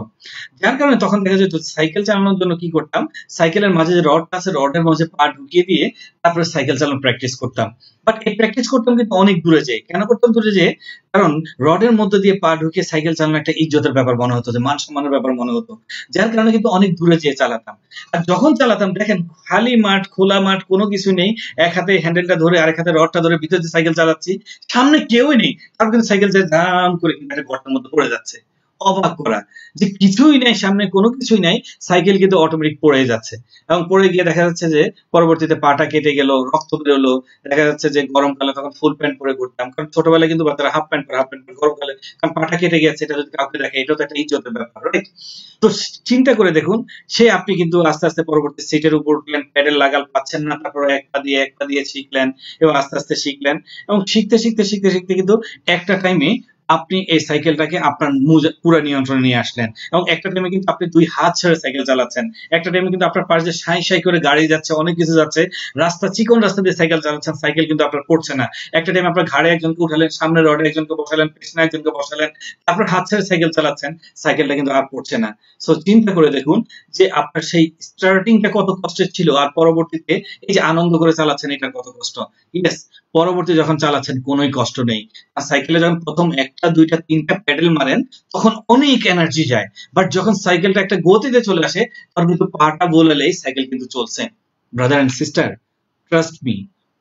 যার কারণে তখন দেখা যেত সাইকেল চালানোর জন্য কি করতাম, সাইকেলের মাঝে যে রডটা আছে, রডের মাঝে পা ঢুকিয়ে দিয়ে তারপরে সাইকেল চালানো প্র্যাকটিস করতাম। বাট এই প্র্যাকটিস করতাম কিন্তু অনেক দূরে যেয়ে। কেন করতাম দূরে যেয়ে? কারণ রডের মধ্যে দিয়ে পা ঢুকিয়ে সাইকেল চালানো একটা ইজ্জতের ব্যাপার মনে হতো, যে মান সম্মানের ব্যাপার মনে হতো, যার কারণে কিন্তু অনেক দূরে যেয়ে চালাতাম। আর যখন চালাতাম, দেখেন খালি মাঠ, খোলা মাঠ, কোনো কিছু নেই, এক হাতে হ্যান্ডেলটা ধরে আরেক হাতে রডটা ধরে ভিতরে যে সাইকেল চালাচ্ছি, সামনে কেউই নেই, তারপর কিন্তু সাইকেল দাম করে কিন্তু একটা গর্তের মধ্যে পড়ে যাচ্ছে। অবাক করা, যে কিছুই নাই, সামনে কোনো কিছুই নাই, সাইকেল কিন্তু অটোমেটিক পড়ে যাচ্ছে। এবং পড়ে গিয়ে দেখা যাচ্ছে যে পরবর্তীতে পাটা কেটে গেল, রক্ত বেরোলো। দেখা যাচ্ছে যে গরমকালে তখন ফুল প্যান্ট পরে ঘুরতাম, কারণ ছোটবেলায় কিন্তু বাচ্চারা হাফ প্যান্ট পরে গরমকালে, কারণ পাটা কেটে গেছে, এটা যদি কাউকে দেখে এটাও তো একটা ইজ্জতের ব্যাপার, রাইট? তো চিন্তা করে দেখুন, সে আপনি কিন্তু আস্তে আস্তে পরবর্তী সিটের উপর উঠলেন, প্যাডেল লাগাল পাচ্ছেন না, তারপরে এক পা দিয়ে শিখলেন, এবং আস্তে আস্তে শিখলেন, এবং শিখতে শিখতে শিখতে শিখতে কিন্তু একটা টাইমে আপনি এই সাইকেলটাকে আপনার পুরো নিয়ন্ত্রণে নিয়ে আসলেন। এবং একটা টাইমে কিন্তু আপনি 2 হাত ছেড়ে সাইকেল চালাচ্ছেন। একটা টাইমে কিন্তু আপনার পাশে সাই সাই করে গাড়ি যাচ্ছে, অনেক কিছু যাচ্ছে, রাস্তা চিকন রাস্তা দিয়ে সাইকেল চালাচ্ছেন, সাইকেল কিন্তু আপনার পড়ছে না। একটা টাইমে আপনার ঘাড়ে একজনকে উঠালেন, সামনে রডে একজনকে বসালেন, পেছনে একজনকে বসালেন, তারপর হাত ছেড়ে সাইকেল চালাচ্ছেন, সাইকেলটা কিন্তু আর পড়ছে না। সো চিন্তা করে দেখুন যে আপনার সেই স্টার্টিংটা কত কষ্টের ছিল, আর পরবর্তীতে এই যে আনন্দ করে চালাচ্ছেন, এটা কত কষ্ট। ইয়েস, পরবর্তী যখন চালাচ্ছেন কোনোই কষ্ট নেই। আর সাইকেলে যখন প্রথম 1টা 2টা 3টা প্যাডেল মারেন, তখন অনেক এনার্জি যায়, বাট যখন সাইকেলটা একটা গতিতে চলে আসে, তখন কিন্তু পাটা বলালেই সাইকেল কিন্তু চলছে। Brother and sister, trust me,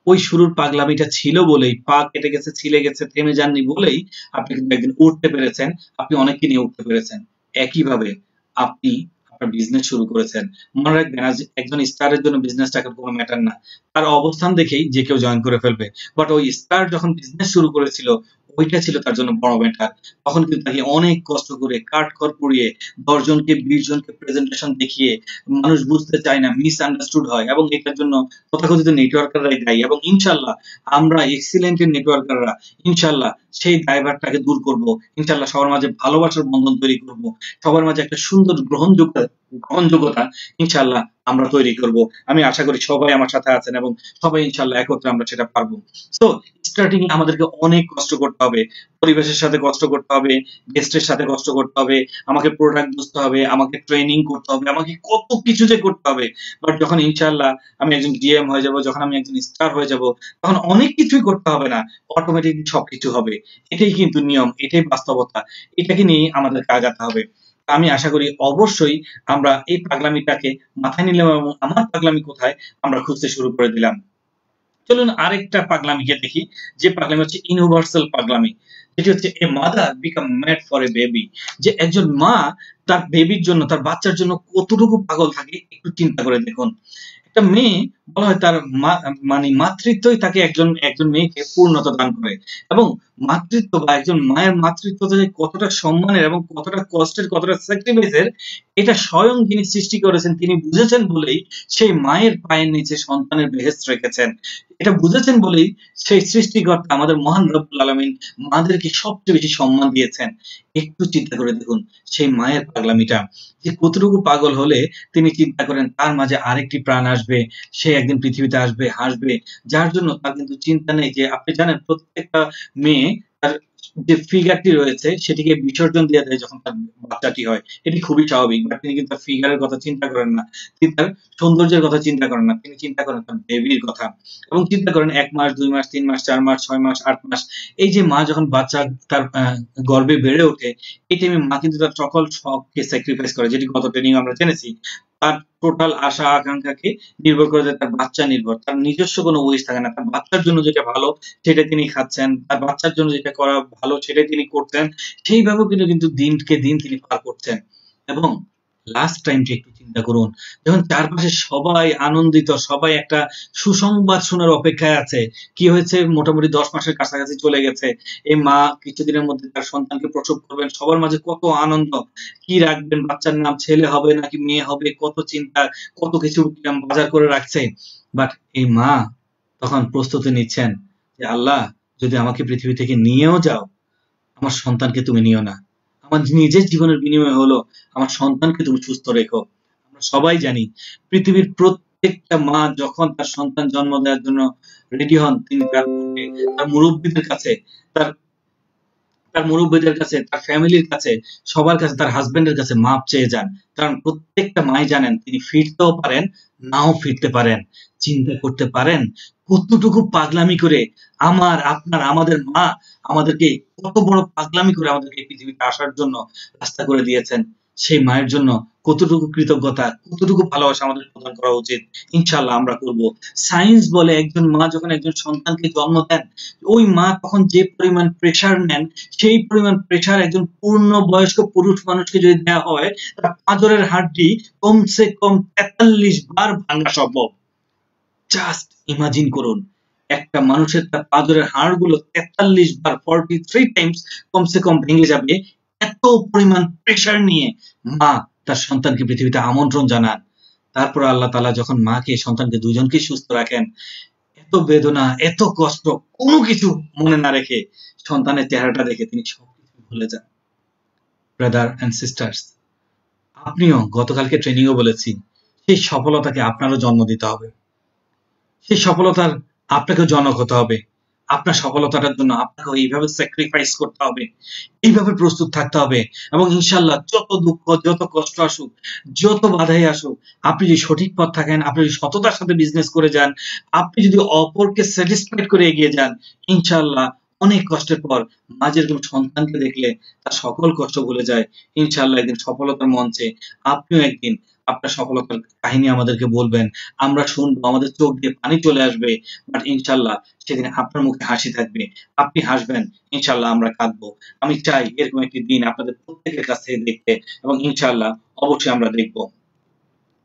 ওই শুরুর পাগলামিটা ছিল বলেই, পা কেটে গেছে, ছিলে গেছে, থেমে যাননি বলেই আপনি কিন্তু একদিন উঠতে পেরেছেন, আপনি অনেককে নিয়ে উঠতে পেরেছেন। একইভাবে আপনি আপনার বিজনেস শুরু করেছেন। মনে রাখবেন, আজ একজন স্টারের জন্য বিজনেসটা কোনো ম্যাটার না, তার অবস্থান দেখেই যে কেউ জয়েন করে ফেলবে। বাট ওই স্টার যখন বিজনেস শুরু করেছিল, ওইটা ছিল তার জন্য বড় ম্যাটার। তখন কিন্তু তাকে অনেক কষ্ট করে কাঠখড় পুড়িয়ে 10 জনকে 20 জনকে প্রেজেন্টেশন দেখিয়ে, মানুষ বুঝতে চায় না, মিস আন্ডারস্টুড হয়, এবং এটার জন্য তথাকথিত নেটওয়ার্কাররাই দায়ী। এবং ইনশাল্লাহ আমরা এক্সিলেন্ট নেটওয়ার্কাররা ইনশাল্লাহ সেই ড্রাইভারটাকে দূর করব। ইনশাল্লাহ সবার মাঝে ভালোবাসার বন্ধন তৈরি করব, সবার মাঝে একটা সুন্দর গ্রহণযোগ্যতা ইনশাল্লাহ আমরা তৈরি করব। আমি আশা করি সবাই আমার সাথে আছেন এবং সবাই ইনশাআল্লাহ একত্রে আমরা সেটা পারবো। সো স্টার্টিং এ আমাদেরকে অনেক কষ্ট করতে হবে, পরিবেশের সাথে কষ্ট করতে হবে, গেস্টের সাথে কষ্ট করতে হবে, আমাকে প্রোডাক্ট বুঝতে হবে, আমাকে ট্রেনিং করতে হবে, আমাকে কত কিছু যে করতে হবে। বাট যখন ইনশাআল্লাহ আমি একজন ডিএম হয়ে যাব, যখন আমি একজন স্টার হয়ে যাব, তখন অনেক কিছুই করতে হবে না, অটোমেটিক সবকিছু হবে। এটাই কিন্তু নিয়ম, এটাই বাস্তবতা, এটাকে নিয়ে আমাদেরকে আগাতে হবে। আমি আশা করি অবশ্যই আমরা এই পাগলামিটাকে মাথায় নিলাম এবং আমার পাগলামি কোথায় আমরা খুঁজতে শুরু করে দিলাম। চলুন আরেকটা পাগলামিকে দেখি, যে পাগলামি হচ্ছে ইউনিভার্সাল পাগলামি, যেটি হচ্ছে a mother become mad for a baby. যে একজন মা তার বেবির জন্য, তার বাচ্চার জন্য কতটুকু পাগল থাকে একটু চিন্তা করে দেখুন। একটা মেয়ে বলা হয় তার মানে মাতৃত্বই তাকে একজন মেয়েকে পূর্ণতা দান করে, এবং মাতৃত্ব বা একজন মায়ের মাতৃত্ব যে কতটা সম্মানের এবং কতটা কষ্টের, কতটা স্যাক্রিফাইসের, এটা স্বয়ং যিনি সৃষ্টি করেছেন তিনি বুঝেছেন বলেই সেই মায়ের পায়ের নিচে সন্তানের বেহেশত রেখেছেন। এটা বুঝেছেন বলেই সেই সৃষ্টিকর্তা আমাদের মহান রব্বুল আলামিন মাদেরকে সবচেয়ে বেশি সম্মান দিয়েছেন। একটু চিন্তা করে দেখুন সেই মায়ের পাগলামিটা, যে কতটুকু পাগল হলে তিনি চিন্তা করেন তার মাঝে আরেকটি প্রাণ আসবে, সে একদিন পৃথিবীতে আসবে, হাসবে, যার জন্য তার কিন্তু চিন্তা নেই যে, আপনি জানেন প্রত্যেকটা মেয়ে তার যে ফিগারটি রয়েছে সেটিকে বিসর্জন দিয়ে দেয় যখন তার বাচ্চাটি হয়, এটি খুবই স্বাভাবিক। বাট তিনি কিন্তু তার ফিগারের কথা চিন্তা করেন না, তিনি তার সৌন্দর্যের কথা চিন্তা করেন না, তিনি চিন্তা করেন তার বেবির কথা। এবং চিন্তা করেন 1 মাস, 2 মাস, 3 মাস, 4 মাস, 6 মাস, 8 মাস, এই যে মা যখন বাচ্চা তার গর্ভে বেড়ে ওঠে, এই টাইমে মা কিন্তু তার সকল শখকে স্যাক্রিফাইস করে, যেটি গত ট্রেনিং আমরা জেনেছি। তার টোটাল আশা আকাঙ্ক্ষাকে নির্ভর করে যে তার বাচ্চা নির্ভর, তার নিজস্ব কোনো উইশ থাকে না। তার বাচ্চার জন্য যেটা ভালো সেটা তিনি খাচ্ছেন, তার বাচ্চার জন্য যেটা করা ভালো সেটাই তিনি করছেন, সেইভাবেও কিন্তু দিনকে দিন তিনি পার করছেন। এবং লাস্ট টাইমটা একটু চিন্তা করুন, যখন চারপাশে সবাই আনন্দিত, সবাই একটা সুসংবাদ শোনার অপেক্ষায় আছে, কি হয়েছে, মোটামুটি 10 মাসের কাছাকাছি চলে গেছে, এই মা কিছুদিনের মধ্যে তার সন্তানকে প্রসব করবেন, সবার মাঝে কত আনন্দ, কি রাখবেন, বাচ্চার নাম ছেলে হবে নাকি মেয়ে হবে, কত চিন্তা, কত কিছু বাজার করে রাখছে। বাট এই মা তখন প্রস্তুতি নিচ্ছেন যে, আল্লাহ যদি আমাকে পৃথিবী থেকে নিয়েও যাও, আমার সন্তানকে তুমি নিও না, আমার নিজের জীবনের বিনিময় হলো আমার সন্তানকে তুমি সুস্থ রেখো। আমরা সবাই জানি পৃথিবীর প্রত্যেকটা মা যখন তার সন্তান জন্ম দেওয়ার জন্য রেডি হন, তিনি তার মুরব্বীদের কাছে, তার তার মুরব্বীদের কাছে, তার ফ্যামিলির কাছে, সবার কাছে, তার হাজবেন্ডের কাছে মাপ চেয়ে যান। কারণ প্রত্যেকটা মাই জানেন তিনি ফিরতেও পারেন, নাও ফিরতে পারেন। চিন্তা করতে পারেন কতটুকু পাগলামি করে আমাদের মা আমাদেরকে কত বড় পাগলামি করে আমাদেরকে পৃথিবীতে আসার জন্য রাস্তা করে দিয়েছেন। সেই মায়ের জন্য কতটুকু কৃতজ্ঞতা, কতটুকু ভালোবাসা আমাদের প্রদান করা উচিত, ইনশাআল্লাহ আমরা করব। সায়েন্স বলে একজন মা যখন একজন সন্তানকে জন্ম দেন, ওই মা তখন যে পরিমাণ প্রেসার নেন, সেই পরিমাণ প্রেসার একজন পূর্ণ বয়স্ক পুরুষ মানুষকে যদি দেওয়া হয়, তার পাঁজরের হাড়টি কমসে কম 43 বার ভাঙা সম্ভব। জাস্ট ইমাজিন করুন, একটা মানুষের তার পাঁজরের হাড়গুলো 43 বার 43 টাইমস কমসে কম ভেঙে যাবে, এত পরিমাণ প্রেসার নিয়ে মা তার সন্তানকে পৃথিবীতে আমন্ত্রণ জানান। তারপর আল্লাহ তাআলা যখন মাকে সন্তানকে দুজনকেই সুস্থ রাখেন, এত বেদনা, এত কষ্ট, কোনো কিছু মনে না রেখে সন্তানের চেহারাটা দেখে তিনি সবকিছু ভুলে যান। ব্রাদার এন্ড সিস্টার্স, আপনিও গতকালকে ট্রেনিংও বলেছি, সেই সফলতাকে আপনারও জন্ম দিতে হবে, সেই সফলতার আপনাকেও জনক হতে হবে। আপনার সফলতাটার জন্য আপনাকে এইভাবে স্যাক্রিফাইস করতে হবে, এইভাবে প্রস্তুত থাকতে হবে। এবং ইনশাআল্লাহ যত দুঃখ, যত কষ্ট আসুক, যত বাধাই আসুক, আপনি যদি সঠিক পথ থাকেন, আপনি যদি সততার সাথে বিজনেস করে যান, আপনি যদি অপরকে স্যাটিসফাইড করে এগিয়ে যান, ইনশাআল্লাহ অনেক কষ্টের পর মা যেরকম সন্তানকে দেখলে তার সকল কষ্ট ভুলে যায়, ইনশাআল্লাহ একদিন সফলতার মঞ্চে আপনিও একদিন আপনার সফলতার কাহিনী আমাদেরকে বলবেন, আমরা শুনবো, আমাদের চোখ দিয়ে পানি চলে আসবে। বাট ইনশাআল্লাহ সেদিন আপনার মুখে হাসি থাকবে, আপনি হাসবেন, ইনশাআল্লাহ আমরা কাঁদবো। আমি চাই এরকম একটি দিন আপনাদের প্রত্যেকের কাছ থেকে দেখতে, এবং ইনশাআল্লাহ অবশ্যই আমরা দেখবো।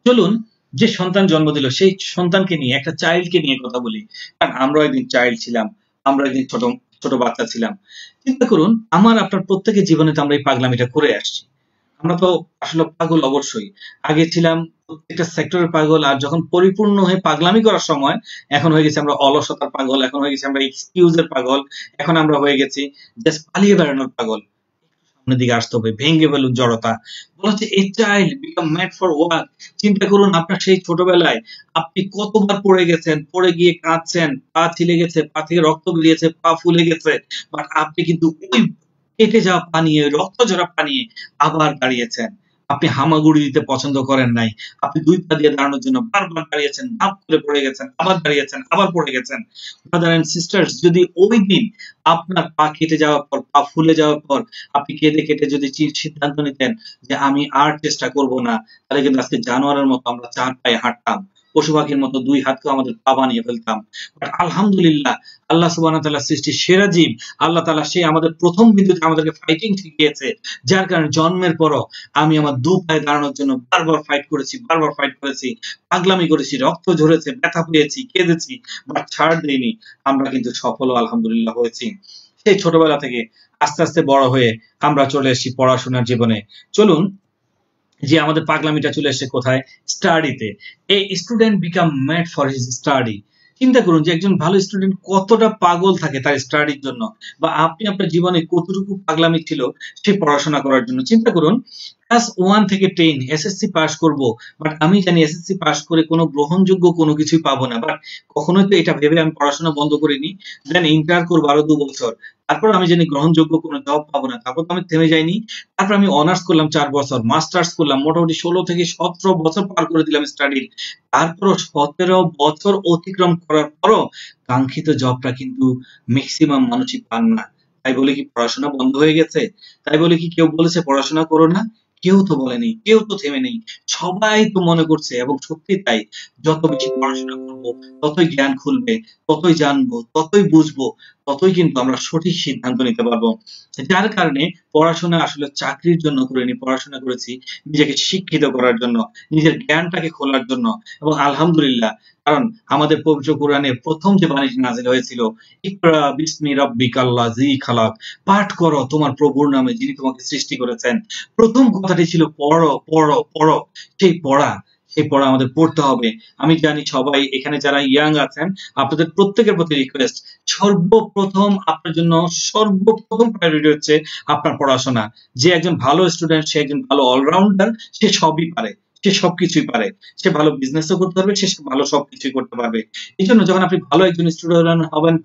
চলুন যে সন্তান জন্ম দিল সেই সন্তানকে নিয়ে, একটা চাইল্ডকে নিয়ে কথা বলি, কারণ আমরাও একদিন চাইল্ড ছিলাম, আমরা একদিন ছোট ছোট বাচ্চা ছিলাম। চিন্তা করুন, আমার আপনার প্রত্যেকের জীবনে তো আমরা এই পাগলামিটা করে আসছি। আমরা তো আসলে পাগল অবশ্যই, আগে ছিলাম প্রত্যেকটা সেক্টরের পাগল, আর যখন পরিপূর্ণ হয়ে পাগলামি করার সময় এখন হয়ে গেছি আমরা অলসতার পাগল, এখন হয়ে গেছি আমরা এক্সকিউজের পাগল, এখন আমরা হয়ে গেছি জাস্ট পালিয়ে বেড়ানোর পাগল। সামনের দিকে আসতে হবে, ভেঙে ফেলুন জড়তা। বলা হচ্ছে a child become mad for work. চিন্তা করুন আপনার সেই ছোটবেলায় আপনি কতবার পড়ে গেছেন, পড়ে গিয়ে কাঁদছেন, পা ছিলে গেছে, পা থেকে রক্ত বেরিয়েছে, পা ফুলে গেছে, বাট আপনি কিন্তু ওই কেটে যাওয়া পা নিয়ে, রক্ত ঝরা পা নিয়ে আবার দাঁড়িয়েছেন। আপনি হামাগুড়ি দিতে পছন্দ করেন নাই, আপনি 2 পা দিয়ে দাঁড়ানোর জন্য বারবার দাঁড়িয়েছেন, ধাপ করে পড়ে গেছেন, আবার দাঁড়িয়েছেন, আবার পড়ে গেছেন। ব্রাদার এন্ড সিস্টার্স, যদি ওই দিন আপনার পা কেটে যাওয়ার পর, পা ফুলে যাওয়ার পর আপনি কেঁদে কেটে যদি সিদ্ধান্ত নিতেন যে আমি আর চেষ্টা করব না, তাহলে কিন্তু আজকে জানোয়ারের মতো আমরা 4 পায়ে হাঁটতাম, পশু পাখির মতো 2 হাতকেও আমাদের পা বানিয়ে ফেলতাম। বাট আলহামদুলিল্লাহ, আল্লাহ সুবহানাহু ওয়া তাআলার সৃষ্টি সেরা জীব আল্লাহ তাআলা সেই আমাদের প্রথম বিন্দুতে আমাদেরকে ফাইটিং শিখিয়েছে, যার কারণে জন্মের পরও আমি আমার 2 পায়ে দাঁড়ানোর জন্য বারবার ফাইট করেছি, পাগলামি করেছি, রক্ত ঝরেছে, ব্যথা পেয়েছি, কেঁদেছি, বাট ছাড় দেইনি। আমরা কিন্তু সফল আলহামদুলিল্লাহ হয়েছি। সেই ছোটবেলা থেকে আস্তে আস্তে বড় হয়ে আমরা চলে এসেছি পড়াশোনার জীবনে। চলুন, যে আমাদের পাগলামিটা চলে এসেছে কোথায়? স্টাডিতে। A student become mad for his study. চিন্তা করুন যে একজন ভালো স্টুডেন্ট কতটা পাগল থাকে তার স্টাডির জন্য, বা আপনি আপনার জীবনে কতটুকু পাগলামি ছিল সে পড়াশোনা করার জন্য। চিন্তা করুন, ক্লাস 1 থেকে 10 এসএসসি পাস করব, বাট আমি জানি এসএসসি পাস করে কোনো গ্রহণযোগ্য কোনো কিছুই পাবো না, বাট কখনোই তো এটা ভেবে আমি পড়াশোনা বন্ধ করিনি। দেন ইন্টার করবো আরো 2 বছর, তারপর আমি জানি গ্রহণযোগ্য কোনো জব পাবো না, তারপর তো আমি থেমে যাইনি। তারপর আমি অনার্স করলাম 4 বছর, মাস্টার্স করলাম, মোটামুটি 16 থেকে 17 বছর পার করে দিলাম স্টাডির। তারপরও 17 বছর অতিক্রম করার পরও কাঙ্ক্ষিত জবটা কিন্তু ম্যাক্সিমাম মানুষই পান না। তাই বলে কি পড়াশোনা বন্ধ হয়ে গেছে? তাই বলে কি কেউ বলেছে পড়াশোনা করো না? কেউ তো বলেনি, কেউ তো থেমে নেই। সবাই তো মনে করছে, এবং সত্যি তাই, যত বেশি পড়াশোনা করব ততই জ্ঞান খুলবে, ততই জানবো, ততই বুঝবো, ততই কিন্তু আমরা সঠিক সিদ্ধান্ত নিতে পারবো। যার কারণে পড়াশোনা আসলে চাকরির জন্য করিনি, পড়াশোনা করেছি নিজেকে শিক্ষিত করার জন্য, নিজের জ্ঞানটাকে খোলার জন্য। এবং আলহামদুলিল্লাহ, কারণ আমাদের পবিত্র কোরআনে প্রথম যে বাণীটি নাযিল হয়েছিল, ইকরা বিসমি রাব্বিকাল্লাযী খালাক, পাঠ করো তোমার প্রভুর নামে যিনি তোমাকে সৃষ্টি করেছেন। প্রথম কথাটি ছিল পড়ো পড়ো পড়ো। সেই পড়া আমাদের পড়তে হবে। আমি জানি সবাই এখানে যারা ইয়াং আছেন, আপনাদের প্রত্যেকের প্রতি রিকোয়েস্ট, সর্বপ্রথম আপনার জন্য সর্বপ্রথম প্রায়োরিটি হচ্ছে আপনার পড়াশোনা। যে একজন ভালো স্টুডেন্ট, সে একজন ভালো অলরাউন্ডার, সে সবই পারে, সে সবকিছুই পারে, সে ভালো বিজনেসও করতে পারবে, সে ভালো সবকিছুই করতে পারবে। এই জন্য যখন আপনি ভালো একজন স্টুডেন্ট হবেন,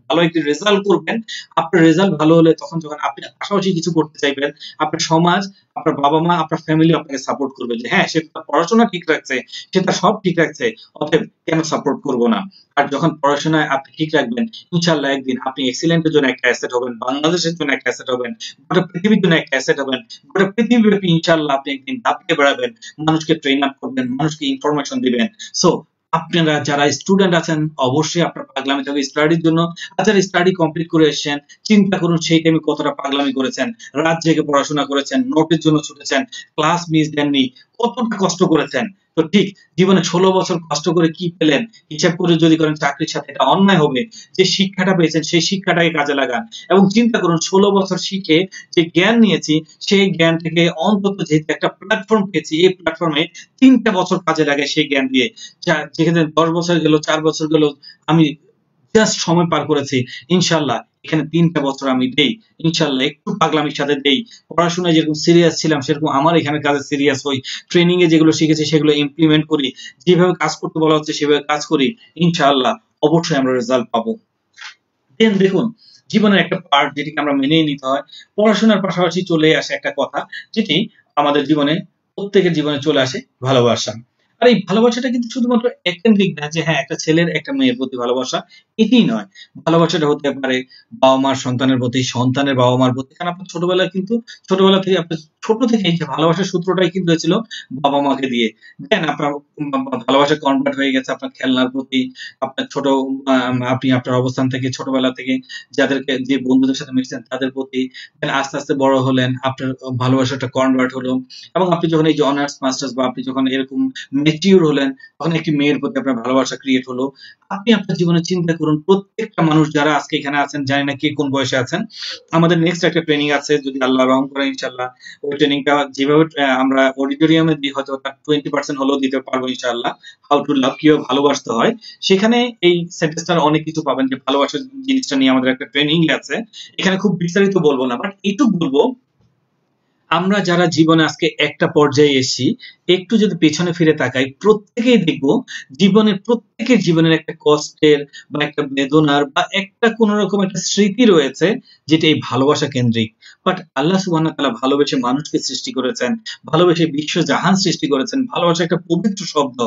ভালো একটি রেজাল্ট করবেন, আপনার রেজাল্ট ভালো হলে তখন যখন আপনি পাশাপাশি কিছু করতে চাইবেন, আপনার সমাজ, আপনার বাবা মা, আপনার ফ্যামিলি আপনাকে সাপোর্ট করবে যে হ্যাঁ, সে তার পড়াশোনা ঠিক রাখছে, সে তার সব ঠিক রাখছে, অতএব কেন সাপোর্ট করবো না। আর যখন পড়াশোনায় আপনি ঠিক রাখবেন, ইনশাআল্লাহ একদিন আপনি এক্সিলেন্টের জন্য একটা অ্যাসেট হবেন, বাংলাদেশের জন্য একটা অ্যাসেট হবেন, গোটা পৃথিবীর জন্য একটা অ্যাসেট হবেন। গোটা পৃথিবীব্যাপী ইনশাআল্লাহ আপনি একদিন দাপিয়ে বেড়াবেন, মানুষকে ট্রেন আপ করবেন, মানুষকে ইনফরমেশন দিবেন। সো আপনারা যারা স্টুডেন্ট আছেন, অবশ্যই আপনার পাগলামি থাকবে স্টাডির জন্য। আর যারা স্টাডি কমপ্লিট করে এসেছেন, চিন্তা করুন সেই টাইমে কতটা পাগলামি করেছেন, রাত জেগে পড়াশোনা করেছেন, নোটের জন্য ছুটেছেন, ক্লাস মিস দেননি, কতটা কষ্ট করেছেন। তো ঠিক জীবনে 16 বছর কষ্ট করে কি পেলেন হিসাব করে যদি করেন চাকরির সাথে, এটা অন্যায় হবে। যে শিক্ষাটা পেয়েছেন সেই শিক্ষাটাকে কাজে লাগান, এবং চিন্তা করুন 16 বছর শিখে যে জ্ঞান নিয়েছি, সেই জ্ঞান থেকে অন্তত যেহেতু একটা প্ল্যাটফর্ম পেয়েছি, এই প্ল্যাটফর্মে 3টা বছর কাজে লাগে সেই জ্ঞান দিয়ে। যেখানে 10 বছর গেল, 4 বছর গেল, আমি জাস্ট সময় পার করেছি, ইনশাআল্লাহ এখানে 3টা বছর আমি দেই, ইনশাআল্লাহ একটু পাগলামির সাথে দেই। পড়াশোনায় যেরকম সিরিয়াস ছিলাম সেরকম আমার এখানে কাজে সিরিয়াস হই, ট্রেনিং এ যেগুলো শিখেছি সেগুলো ইমপ্লিমেন্ট করি, যেভাবে কাজ করতে বলা হচ্ছে সেভাবে কাজ করি, ইনশাআল্লাহ অবশ্যই আমরা রেজাল্ট পাবো। দেন দেখুন, জীবনের একটা পার্ট যেটিকে আমরা মেনেই নিতে হয়, পড়াশোনার পাশাপাশি চলে আসে একটা কথা, যেটি আমাদের জীবনে, প্রত্যেকের জীবনে চলে আসে, ভালোবাসা। আর এই ভালোবাসাটা কিন্তু শুধুমাত্র একান্তিক না, যে হ্যাঁ একটা ছেলের একটা মেয়ের প্রতি ভালোবাসা, এটিই নয়। ভালোবাসাটা হতে পারে বাবা মার সন্তানের প্রতি, সন্তানের বাবা মার প্রতি। কারণ আপনার ছোটবেলা থেকে আপনার ছোট থেকেই যে ভালোবাসার সূত্রটাই কিন্তু হয়েছিল বাবা মাকে দিয়ে। দেন আপনার ভালোবাসা কনভার্ট হয়ে গেছে আপনার খেলনার প্রতি, আপনার আপনি আপনার অবস্থান থেকে ছোটবেলা থেকে যাদেরকে, যে বন্ধুদের সাথে মিশছেন তাদের প্রতি। দেন আস্তে আস্তে বড় হলেন, আপনার ভালোবাসাটা কনভার্ট হলো, এবং আপনি যখন এই যে অনার্স মাস্টার্স বা আপনি যখন এরকম ম্যাচিউর হলেন, তখন একটি মেয়ের প্রতি আপনার ভালোবাসা ক্রিয়েট হলো। আপনি আপনার জীবনে চিন্তা করুন, প্রত্যেকটা মানুষ যারা আজকে এখানে আছেন, জানি না কে কোন বয়সে আছেন, আমাদের নেক্সট একটা ট্রেনিং আছে যদি আল্লাহ রহম করে ইনশাআল্লাহ। ওই ট্রেনিংটা যেভাবে আমরা অডিটোরিয়ামে দিই, হয়তো তার 20% হলেও দিতে পারবো ইনশাআল্লাহ। হাউ টু লাভ, কিভাবে ভালোবাসতে হয়, সেখানে এই সেন্টেন্সটার অনেক কিছু পাবেন, যে ভালোবাসার জিনিসটা নিয়ে আমাদের একটা ট্রেনিং আছে। এখানে খুব বিস্তারিত বলবো না, বাট এইটুকু বলবো আমরা যারা জীবনে আজকে একটা পর্যায়ে এসেছি, একটু যদি পেছনে ফিরে তাকাই, প্রত্যেকেই দেখব প্রত্যেকের জীবনের একটা কষ্টের বা একটা বেদনার বা একটা কোন রকম একটা স্মৃতি রয়েছে, যেটা এই ভালোবাসা কেন্দ্রিক। বাট আল্লাহ সুবহানাহু ওয়া তাআলা ভালোবেসে মানুষকে সৃষ্টি করেছেন, ভালোবেসে বিশ্ব জাহান সৃষ্টি করেছেন, ভালোবাসা একটা পবিত্র শব্দ।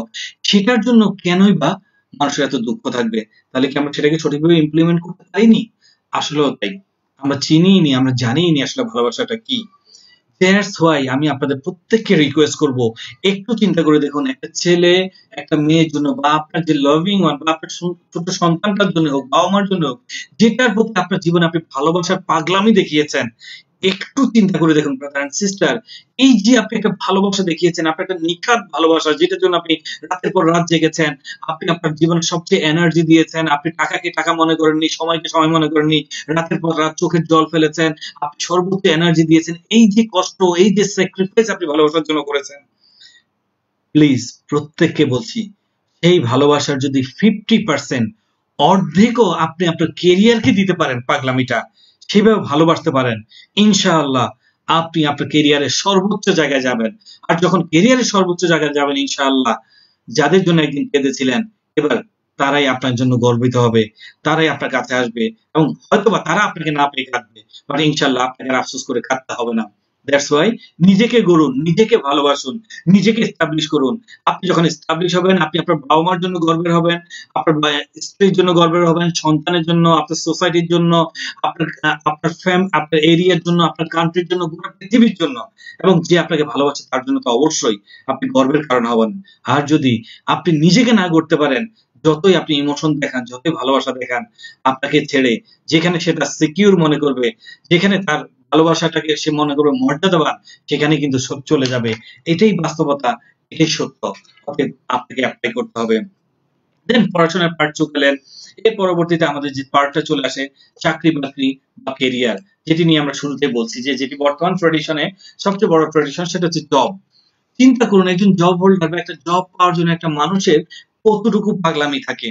সেটার জন্য কেনই বা মানুষের এত দুঃখ থাকবে? তাহলে কি আমরা সেটাকে সঠিকভাবে ইমপ্লিমেন্ট করতে পারিনি? আসলেও তাই। আমরা চিনিই নি, আমরা জানিই নি আসলে ভালোবাসাটা কি। দ্যাটস হোয়াই আমি আপনাদের প্রত্যেককে রিকোয়েস্ট করব, একটু চিন্তা করে দেখুন, একটা ছেলে একটা মেয়ের জন্য বা আপনার যে লাভিং ওয়ান বা আপনার ছোট সন্তানটার জন্য হোক, বাবা মার জন্য হোক, যেটার প্রতি আপনার জীবনে আপনি ভালোবাসার পাগলামি দেখিয়েছেন, একটু চিন্তা করে দেখুন ব্রাদার এন্ড সিস্টার, এই যে আপনি একটা ভালোবাসা দেখিয়েছেন, আপনার একটা নিখাত ভালোবাসা, যেটার জন্য আপনি রাতের পর রাত জেগেছেন, আপনি আপনার জীবনের সবচেয়ে এনার্জি দিয়েছেন, আপনি টাকাকে টাকা মনে করেননি, সময়কে সময় মনে করেননি, রাতের পর রাত চোখের জল ফেলেছেন, আপনি সর্বোচ্চ এনার্জি দিয়েছেন, এই যে কষ্ট, এই যে স্যাক্রিফাইস আপনি ভালোবাসার জন্য করেছেন, প্লিজ প্রত্যেককে বলছি, সেই ভালোবাসার যদি 50% অর্ধেকও আপনি আপনার কেরিয়ারকে দিতে পারেন, পাগলামিটা সেভাবে ভালোবাসতে পারেন, ইনশাআল্লাহ আপনি আপনার কেরিয়ারের সর্বোচ্চ জায়গায় যাবেন। আর যখন কেরিয়ারের সর্বোচ্চ জায়গায় যাবেন ইনশাআল্লাহ, যাদের জন্য একদিন কেঁদেছিলেন, এবার তারাই আপনার জন্য গর্বিত হবে, তারাই আপনার কাছে আসবে, এবং হয়তোবা তারা আপনাকে না পেয়ে কাঁদবে, বাট ইনশাআল্লাহ আপনাকে আর আফসোস করে কাঁদতে হবে না। দ্যাটস ওয়াই নিজেকে গড়ুন, নিজেকে ভালোবাসুন, নিজেকে এস্টাবলিশ করুন। আপনি যখন এস্টাবলিশ হবেন, আপনি আপনার বাবা মার জন্য গর্বের হবেন, আপনার স্ত্রীর জন্য গর্বের হবেন, সন্তানের জন্য, আপনার সোসাইটির জন্য, আপনার আপনার এরিয়ার জন্য, আপনার কান্ট্রির জন্য, গোটা পৃথিবীর জন্য, এবং যে আপনাকে ভালোবাসে তার জন্য তো অবশ্যই আপনি গর্বের কারণ হবেন। আর যদি আপনি নিজেকে না গড়তে পারেন, যতই আপনি ইমোশন দেখান, যতই ভালোবাসা দেখান, আপনাকে ছেড়ে যেখানে সেটা সিকিউর মনে করবে, যেখানে তার ভালোবাসাটাকে সে মনে করবে মর্যাদাবান, সেখানে কিন্তু সব চলে যাবে। এটাই বাস্তবতা, এটাই সত্য। অতএব আপনাকে অ্যাপ্লাই করতে হবে। দেন পড়াশোনার পার্ট চুকালেন, এর পরবর্তীতে আমাদের যে পার্টটা চলে আসে চাকরি বাকরি বা কেরিয়ার, যেটি নিয়ে আমরা শুরুতে বলছি যে যেটি বর্তমান ট্রেডিশনে সবচেয়ে বড় ট্রেডিশন, সেটা হচ্ছে জব। চিন্তা করুন, একজন জব হোল্ডার বা একটা জব পাওয়ার জন্য একটা মানুষের কতটুকু পাগলামি থাকে।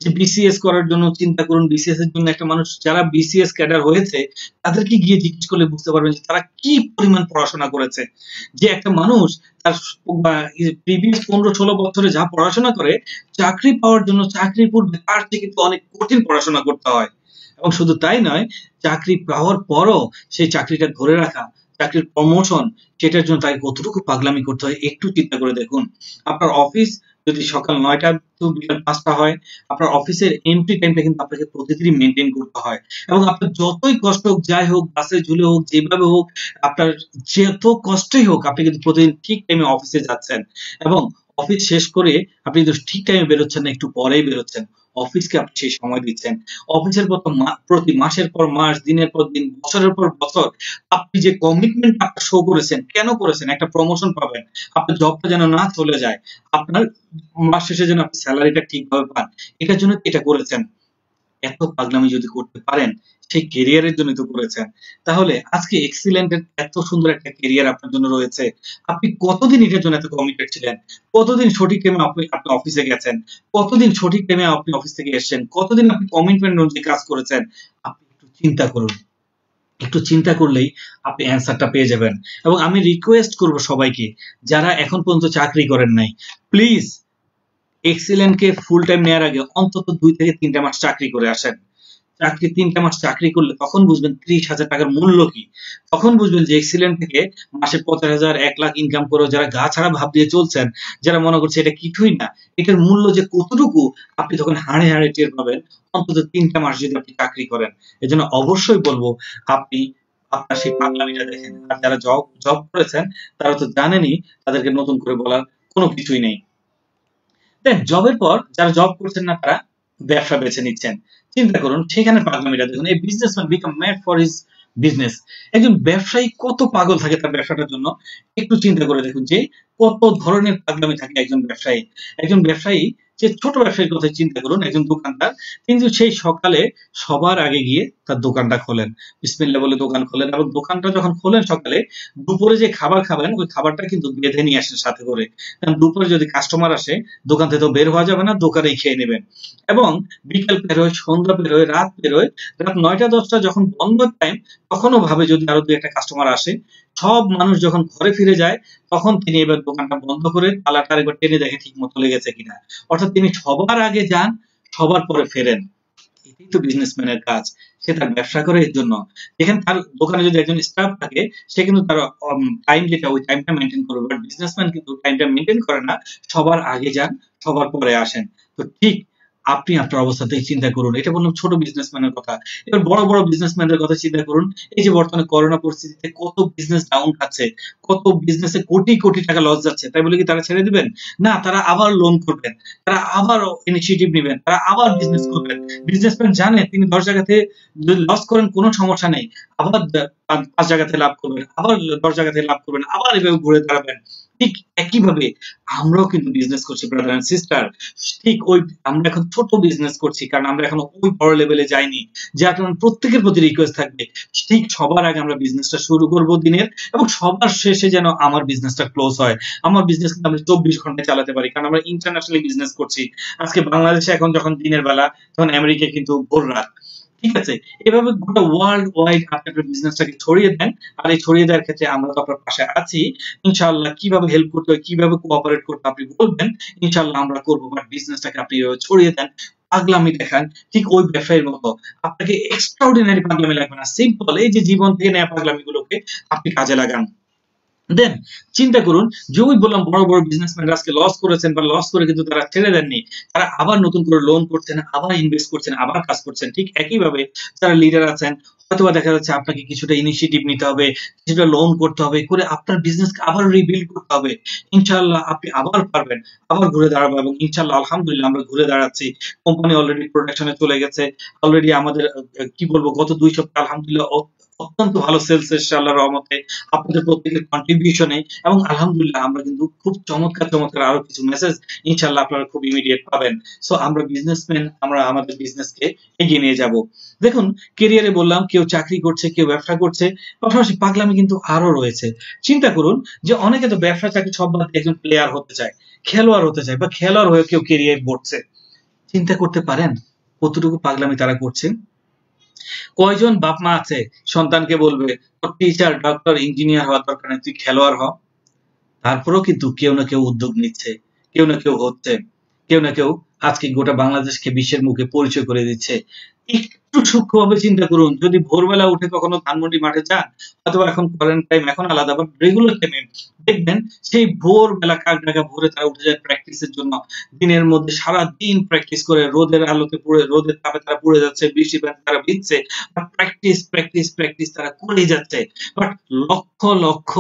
যে বিসিএস করার জন্য চিন্তা করুন, বিসিএস এর জন্য একটা মানুষ, যারা বিসিএস ক্যাডার হয়েছে তাদেরকে গিয়ে জিজ্ঞেস করলে বুঝতে পারবেন যে তারা কি পরিমাণ পড়াশোনা করেছে। যে একটা মানুষ তার প্রিভিয়াস 15-16 বছরে যা পড়াশোনা করে, চাকরি পাওয়ার জন্য চাকরির পূর্বে তার থেকে কিন্তু অনেক কঠিন পড়াশোনা করতে হয়। এবং শুধু তাই নয়, চাকরি পাওয়ার পরও সেই চাকরিটা ধরে রাখা, চাকরির প্রমোশন, সেটার জন্য তাকে কতটুকু পাগলামি করতে হয় একটু চিন্তা করে দেখুন। আপনার অফিস যদি সকাল 9টা টু বিকাল 5টা হয়, আপনার অফিসের এন্ট্রি টাইমটা কিন্তু আপনাকে প্রতিদিনই মেনটেন করতে হয়, এবং আপনার যতই কষ্ট হোক, যাই হোক, বাসে ঝুলে হোক, যেভাবে হোক, আপনার যত কষ্টই হোক, আপনি কিন্তু প্রতিদিন ঠিক টাইমে অফিসে যাচ্ছেন, এবং অফিস শেষ করে আপনি কিন্তু ঠিক টাইমে বেরোচ্ছেন না, একটু পরেই বেরোচ্ছেন। অফিসকে আপনি সেই সময় দিচ্ছেন। অফিসের প্রতি মাসের পর মাস, দিনের পর দিন, বছরের পর বছর আপনি যে কমিটমেন্ট আপনার শো করেছেন, কেন করেছেন? একটা প্রমোশন পাবেন, আপনার জবটা যেন না চলে যায়, আপনার মাস শেষে যেন আপনি স্যালারিটা ঠিকভাবে পান, এটার জন্য এটা করেছেন। এত পাগলামি যদি করতে পারেন, সেই কেরিয়ারের জন্য তো করেছেন, তাহলে আজকে এক্সিলেন্ট এর এত সুন্দর একটা কেরিয়ার আপনার জন্য রয়েছে। আপনি কতদিন এটার জন্য এত কমিটেড ছিলেন? কতদিন সঠিক টাইমে আপনি অফিসে গেছেন? কতদিন সঠিক টাইমে আপনি অফিস থেকে এসেছেন? কতদিন আপনি কমিটমেন্ট অনুযায়ী কাজ করেছেন? আপনি একটু চিন্তা করুন। একটু চিন্তা করলেই আপনি অ্যান্সারটা পেয়ে যাবেন। এবং আমি রিকোয়েস্ট করব সবাইকে, যারা এখন পর্যন্ত চাকরি করেন নাই, প্লিজ এক্সিলেন্টকে ফুল টাইম নেওয়ার আগে অন্তত 2 থেকে 3টা মাস চাকরি করে আসেন। 3টা মাস চাকরি করলে তখন বুঝবেন 30,000 টাকার মূল্য কি। তখন বুঝবেন যে এক্সিলেন্ট থেকে মাসে 50,000, 1 লাখ ইনকাম করেও যারা গা ছাড়া ভাব দিয়ে চলছেন, যারা মনে করছে এটা কিছুই না, এটার মূল্য যে কতটুকু আপনি তখন হাড়ে হাড়ে টের পাবেন, অন্তত 3টা মাস যদি আপনি চাকরি করেন। এজন্য অবশ্যই বলবো, আপনি আপনার সেই পাগলামিটা দেখেন। আর যারা জব করেছেন তারা তো জানেনই, তাদেরকে নতুন করে বলার কোনো কিছুই নেই। দেন জবের পর যারা জব করছেন না, তারা ব্যবসা বেছে নিচ্ছেন। চিন্তা করুন সেখানে পাগলামিটা দেখুন। এই businessman become mad for his business. একজন ব্যবসায়ী কত পাগল থাকে তার ব্যবসাটার জন্য, একটু চিন্তা করে দেখুন যে কত ধরনের পাগলামি থাকে একজন ব্যবসায়ী। একজন ব্যবসায়ী, যে ছোট ব্যবসায়ীর কথা চিন্তা করুন, একজন দোকানদার, কিন্তু সেই সকালে সবার আগে গিয়ে তার দোকানটা খোলেন, বিসমিল্লাহ বলে দোকান খোলেন, এবং দোকানটা যখন খোলেন সকালে, দুপুরে যে খাবার খাবেন ওই খাবারটা কিন্তু বেঁধে নিয়ে আসেন সাথে করে, কারণ দুপুরে যদি কাস্টমার আসে, দোকান থেকে তো বের হওয়া যাবে না, দোকানেই খেয়ে নেবেন। এবং বিকেল পেরোয়, সন্ধ্যা পেরোয়, রাত পেরোয়, রাত 9টা 10টা যখন বন্ধ টাইম, তখনও ভাবে যদি আরো 2-1টা কাস্টমার আসে, সব মানুষ যখন ঘরে ফিরে যায় তখন তিনি এবার দোকানটা বন্ধ করে তালাটা আরেকবার টেনে দেখে ঠিক মতো লেগেছে কিনা। অর্থাৎ তিনি সবার আগে যান, সবার পরে ফেরেন। এটাই তো বিজনেসম্যানের কাজ। সে তার ব্যবসা করে এর জন্য। যেখানে তার দোকানে যদি একজন স্টাফ থাকে সে কিন্তু তার টাইম যেটা ওই টাইমটা মেনটেন করবে, বাট বিজনেসম্যান কিন্তু টাইমটা মেনটেন করে না, সবার আগে যান, সবার পরে আসেন। তো ঠিক আপনি আপনার অবস্থা থেকে চিন্তা করুন। এটা বললাম ছোট বিজনেসম্যানের কথা। এবার বড় বড় বিজনেসম্যানদের কথা চিন্তা করুন। এই যে বর্তমানে করোনা পরিস্থিতিতে কত বিজনেস ডাউন খাচ্ছে, কত বিজনেসে কোটি কোটি টাকা লস যাচ্ছে, তাই বলে কি তারা ছেড়ে দিবেন? না, তারা আবার লোন করবেন, তারা আবার ইনিশিয়েটিভ নেবেন, তারা আবার বিজনেস করবেন। বিজনেসম্যান জানে তিনি 10 জায়গাতে যদি লস করেন কোনো সমস্যা নেই, আবার 5 জায়গাতে লাভ করবেন, আবার 10 জায়গাতে লাভ করবেন, আবার এভাবে ঘুরে দাঁড়াবেন। ঠিক একইভাবে আমরাও কিন্তু বিজনেস করছি ব্রাদার এন্ড সিস্টার। ঠিক ওই আমরা এখন ছোট বিজনেস করছি কারণ আমরা এখনো ওই বড় লেভেলে যাইনি, যার কারণে প্রত্যেকের প্রতি রিকোয়েস্ট থাকবে ঠিক সবার আগে আমরা বিজনেসটা শুরু করব দিনের, এবং সবার শেষে যেন আমার বিজনেসটা ক্লোজ হয়। আমার বিজনেস কিন্তু আমরা 24 ঘন্টায় চালাতে পারি কারণ আমরা ইন্টারন্যাশনালি বিজনেস করছি। আজকে বাংলাদেশে এখন যখন দিনের বেলা, তখন আমেরিকায় কিন্তু ভোর রাত। ঠিক আছে, এভাবে গোটা ওয়ার্ল্ড ওয়াইড আপনি আপনার বিজনেসটাকে ছড়িয়ে দেন। আর এই ছড়িয়ে দেওয়ার ক্ষেত্রে আমরা তো আপনার পাশে আছি। ইনশাআল্লাহ কিভাবে হেল্প করতে হয়, কিভাবে কোঅপারেট করতে আপনি বলবেন, ইনশাআল্লাহ আমরা করবো। বাট বিজনেসটাকে আপনি এভাবে ছড়িয়ে দেন, পাগলামি দেখান, ঠিক ওই ব্যবসায়ীর মতো। আপনাকে এক্সট্রাঅর্ডিনারি পাগলামি লাগবে না, সিম্পল এই যে জীবন থেকে নেওয়া পাগলামি গুলোকে আপনি কাজে লাগান। দেন চিন্তা করুন যে ওই বললাম বড় বড় বিজনেসম্যানরা আজকে লস করেছেন, বা লস করে কিন্তু তারা ছেড়ে দেননি, তারা আবার নতুন করে লোন করছেন, আবার ইনভেস্ট করছেন, আবার কাজ করছেন। ঠিক একইভাবে যারা লিডার আছেন, হয়তোবা দেখা যাচ্ছে আপনাকে কিছুটা ইনিশিয়েটিভ নিতে হবে, কিছুটা লোন করতে হবে, করে আপনার বিজনেসকে আবার রিবিল্ড করতে হবে। ইনশাআল্লাহ আপনি আবার পারবেন, আবার ঘুরে দাঁড়াবো, এবং ইনশাআল্লাহ আলহামদুলিল্লাহ আমরা ঘুরে দাঁড়াচ্ছি। কোম্পানি অলরেডি প্রোডাকশনে চলে গেছে, অলরেডি আমাদের কি বলবো গত 2 সপ্তাহ আলহামদুলিল্লাহ অত্যন্ত ভালো সেলস এসেছে আল্লাহর রহমতে, আপনাদের প্রত্যেকের কন্ট্রিবিউশনে। এবং আলহামদুলিল্লাহ আমরা কিন্তু খুব চমৎকার চমৎকার আরো কিছু মেসেজ ইনশাআল্লাহ আপনারা খুব ইমিডিয়েট পাবেন। সো আমরা বিজনেসম্যান, আমরা আমাদের বিজনেসকে এগিয়ে নিয়ে যাব। দেখুন, ক্যারিয়ারে বললাম কেউ চাকরি করছে, কেউ ব্যবসা করছে, পাশাপাশি পাগলামি কিন্তু আরো রয়েছে। চিন্তা করুন যে অনেকে তো ব্যবসা চাকরি সব বাদ দিয়ে একজন প্লেয়ার হতে চায়, খেলোয়াড় হতে চায়, বা খেলোয়াড় হয়ে কেউ ক্যারিয়ার গড়ছে। চিন্তা করতে পারেন কতটুকু পাগলামি তারা করছে? কয়জন বাপ মা আছে সন্তানকে বলবে তোর টিচার, ডক্টর, ইঞ্জিনিয়ার হওয়ার দরকার নেই, তুই খেলোয়াড় হ। তারপরেও কিন্তু কেউ না কেউ উদ্যোগ নিচ্ছে, কেউ না কেউ হচ্ছে, কেউ না কেউ আজকে গোটা বাংলাদেশকে বিশ্বের মুখে পরিচয় করে দিচ্ছে। একটু সূক্ষ্মভাবে চিন্তা করুন, যদি ভোরবেলা উঠে কখনো ধানমন্ডি মাঠে যান, অথবা এখন করেন টাইম এখন আলাদা, বাট রেগুলার টাইমে দেখবেন সেই ভোরবেলা কাক ডাকা ভোরে তারা উঠে যায় প্র্যাকটিসের জন্য। দিনের মধ্যে সারা দিন প্র্যাকটিস করে, রোদের আলোতে পুড়ে, রোদের তাপে তারা পুড়ে যাচ্ছে, বৃষ্টি পানিতে তারা ভিজছে, প্র্যাকটিস প্র্যাকটিস প্র্যাকটিস তারা করেই যাচ্ছে। বাট লক্ষ লক্ষ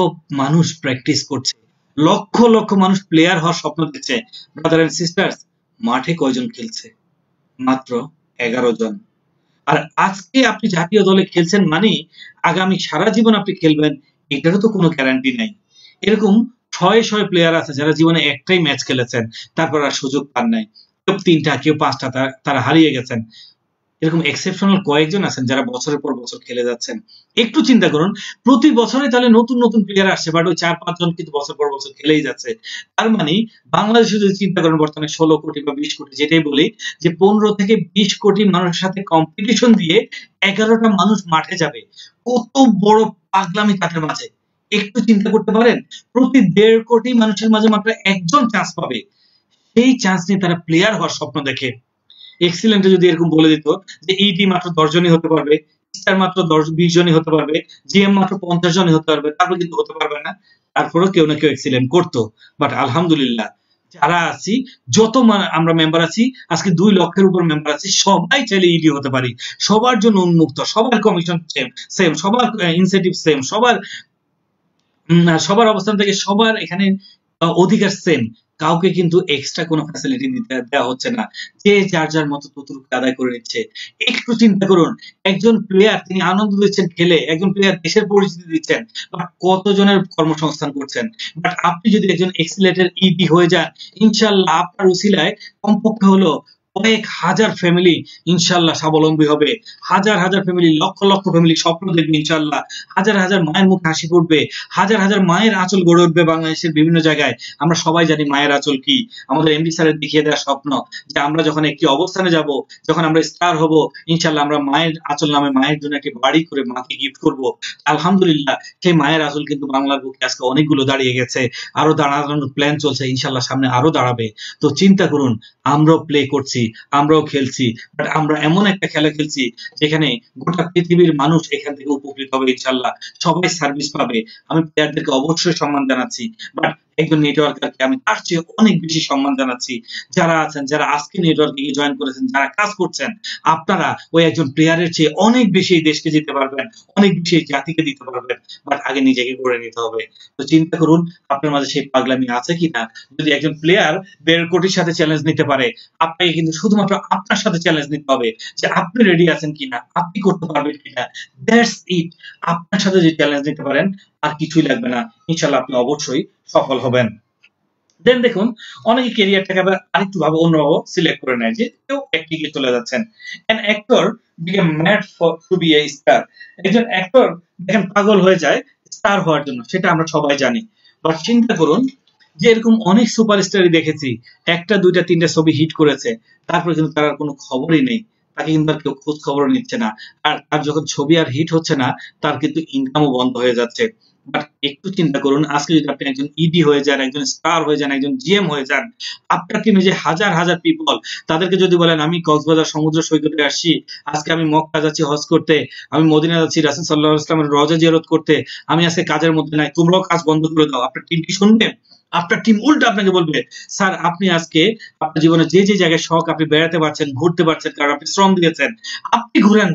মানুষ প্র্যাকটিস করছে, লক্ষ লক্ষ মানুষ প্লেয়ার হওয়ার স্বপ্ন দেখছে। ব্রাদার এন্ড সিস্টার্স, মাঠে কয়জন খেলছে? মাত্র 11 জন। আর আজকে আপনি জাতীয় দলে খেলছেন মানে আগামী সারা জীবন আপনি খেলবেন, এটারও তো কোনো গ্যারান্টি নাই। এরকম শয়ে শয়ে প্লেয়ার আছে যারা জীবনে একটাই ম্যাচ খেলেছেন, তারপর আর সুযোগ পান নাই। কেউ 3টা, কেউ 5টা, তারা হারিয়ে গেছেন। এরকম এক্সেপশনাল কয়েকজন আছেন যারা বছরের পর বছর খেলে যাচ্ছেন। একটু চিন্তা করুন, প্রতি বছরে তাহলে নতুন নতুন প্লেয়ার আসছে, বাট ওই 4-5 জন কিন্তু বছর পর বছর খেলেই যাচ্ছে। তার মানে বাংলাদেশে যদি চিন্তা করেন বর্তমানে 16 কোটি বা 20 কোটি, যেটাই বলি যে 15 থেকে 20 কোটি মানুষের সাথে কম্পিটিশন দিয়ে 11টা মানুষ মাঠে যাবে। কত বড় পাগলামি তাদের মাঝে! একটু চিন্তা করতে পারেন, প্রতি 1.5 কোটি মানুষের মাঝে মাত্র একজন চান্স পাবে। সেই চান্স নিয়ে তারা প্লেয়ার হওয়ার স্বপ্ন দেখে। এক্সিলেন্টে যদি এরকম বলে দিত যে ইডি মাত্র 10 জনই হতে পারবে, স্টার মাত্র 20 জনই হতে পারবে, জিএম মাত্র 50 জনই হতে পারবে, তারপর কিন্তু হতে পারবে না। তারপরেও কেউ না কেউ এক্সিলেন্ট করতো। বাট আলহামদুলিল্লাহ যারা আছি, যত আমরা মেম্বার আছি, আজকে 2 লক্ষের উপর মেম্বার আছি, সবাই চাইলে ইডি হতে পারি। সবার জন্য উন্মুক্ত, সবার কমিশন সেম, সবার ইনসেন্টিভ সেম, সবার সবার অবস্থান থেকে সবার এখানে অধিকার সেম। কাউকে কিন্তু এক্সট্রা কোনো ফ্যাসিলিটি দেওয়া হচ্ছে না, যে যার যার মতো ততটুকু আদায় করে নিচ্ছে। একটু চিন্তা করুন, একজন প্লেয়ার তিনি আনন্দ দিচ্ছেন খেলে, একজন প্লেয়ার দেশের পরিচিতি দিচ্ছেন, বাট কতজনের কর্মসংস্থান করছেন। বাট আপনি যদি একজন এক্সিলেটের ইডি হয়ে যান, ইনশাআল্লাহ আপনার উসিলায় কমপক্ষে হলো কয়েক হাজার ফ্যামিলি ইনশাল্লাহ স্বাবলম্বী হবে, হাজার হাজার ফ্যামিলি, লক্ষ লক্ষ ফ্যামিলি স্বপ্ন দেখবে ইনশাল্লাহ, হাজার হাজার মায়ের মুখে হাসি ফুটবে, হাজার হাজার মায়ের আঁচল গড়ে উঠবে বাংলাদেশের বিভিন্ন জায়গায়। আমরা সবাই জানি মায়ের আঁচল কি, আমাদের এমডি স্যারের দেখিয়ে দেওয়া স্বপ্ন যে আমরা যখন একটি অবস্থানে যাব, যখন আমরা স্টার হব, ইনশাল্লাহ আমরা মায়ের আঁচল নামে মায়ের জন্য একটি বাড়ি করে মাকে গিফট করব। আলহামদুলিল্লাহ সেই মায়ের আঁচল কিন্তু বাংলার বুকে আজকে অনেকগুলো দাঁড়িয়ে গেছে, আরো দাঁড়ানোর প্ল্যান চলছে, ইনশাল্লাহ সামনে আরো দাঁড়াবে। তো চিন্তা করুন, আমরাও প্লে করছি, আমরাও খেলছি, বাট আমরা এমন একটা খেলা খেলছি যেখানে গোটা পৃথিবীর মানুষ এখান থেকে উপকৃত হবে ইনশাল্লাহ, সবাই সার্ভিস পাবে। আমি প্লেয়ারদেরকে অবশ্যই সম্মান জানাচ্ছি, বাট একজন নেটওয়ার্কারকে আমি তার চেয়ে অনেক বেশি সম্মান জানাচ্ছি। যারা আছেন, যারা আজকে নেটওয়ার্কে জয়েন করেছেন, যারা কাজ করছেন, আপনারা ওই একজন প্লেয়ারের চেয়ে অনেক বেশি দেশকে দিতে পারবেন, অনেক বেশি জাতিকে দিতে পারবেন, বাট আগে নিজেকে গড়ে নিতে হবে। তো চিন্তা করুন আপনার মাঝে সেই পাগলামি আছে কিনা। যদি একজন প্লেয়ার 1.5 কোটির সাথে চ্যালেঞ্জ নিতে পারে, আপনাকে কিন্তু শুধুমাত্র আপনার সাথে চ্যালেঞ্জ নিতে হবে যে আপনি রেডি আছেন কিনা, আপনি করতে পারবেন কিনা, দ্যাটস ইট। আপনার সাথে যে চ্যালেঞ্জ নিতে পারেন, আর কিছুই লাগবে না, ইনশাল্লাহ আপনি অবশ্যই সফল হবেন। দেন দেখুন, অনেকে ক্যারিয়ারটাকে আবার আরেকটু ভাবে অন্যভাবে সিলেক্ট করে নেয়, যে কেউ অ্যাক্টিংয়ে চলে যাচ্ছেন। An actor become mad for to be a star. একজন অ্যাক্টর দেখেন পাগল হয়ে যায় স্টার হওয়ার জন্য, সেটা আমরা সবাই জানি। বাট চিন্তা করুন যে এরকম অনেক সুপারস্টারই দেখেছি, একটা দুইটা তিনটা ছবি হিট করেছে, তারপরে কিন্তু তার আর কোনো খবরই নেই, তাকে কিন্তু আর কেউ খোঁজ খবর নিচ্ছে না। আর তার যখন ছবি আর হিট হচ্ছে না, তার কিন্তু ইনকামও বন্ধ হয়ে যাচ্ছে। বাট একটু চিন্তা করুন, আজকে যদি আপনি একজন ইডি হয়ে যান, একজন স্টার হয়ে যান, একজন জিএম হয়ে যান, আপনার টিমে যে হাজার হাজার পিপল, তাদেরকে যদি বলেন আমি কক্সবাজার সমুদ্র সৈকতে আসছি, আজকে আমি মক্কা যাচ্ছি হজ করতে, আমি মদিনা যাচ্ছি রাসূল সাল্লাল্লাহু আলাইহি ওয়াসাল্লামের রওজা জিয়ারত করতে, আমি আজকে কাজের মধ্যে নাই, তোমরাও কাজ বন্ধ করে দাও, আপনার টিম কি শুনবে? আপনার টিম উল্টো আপনাকে বলবে, স্যার আপনি আজকে আপনার জীবনে যে যে জায়গায় শখ, আপনি বেড়াতে পারছেন, ঘুরতে পারছেন, কারণ আপনি শ্রম দিয়েছেন, আপনি ঘুরেন,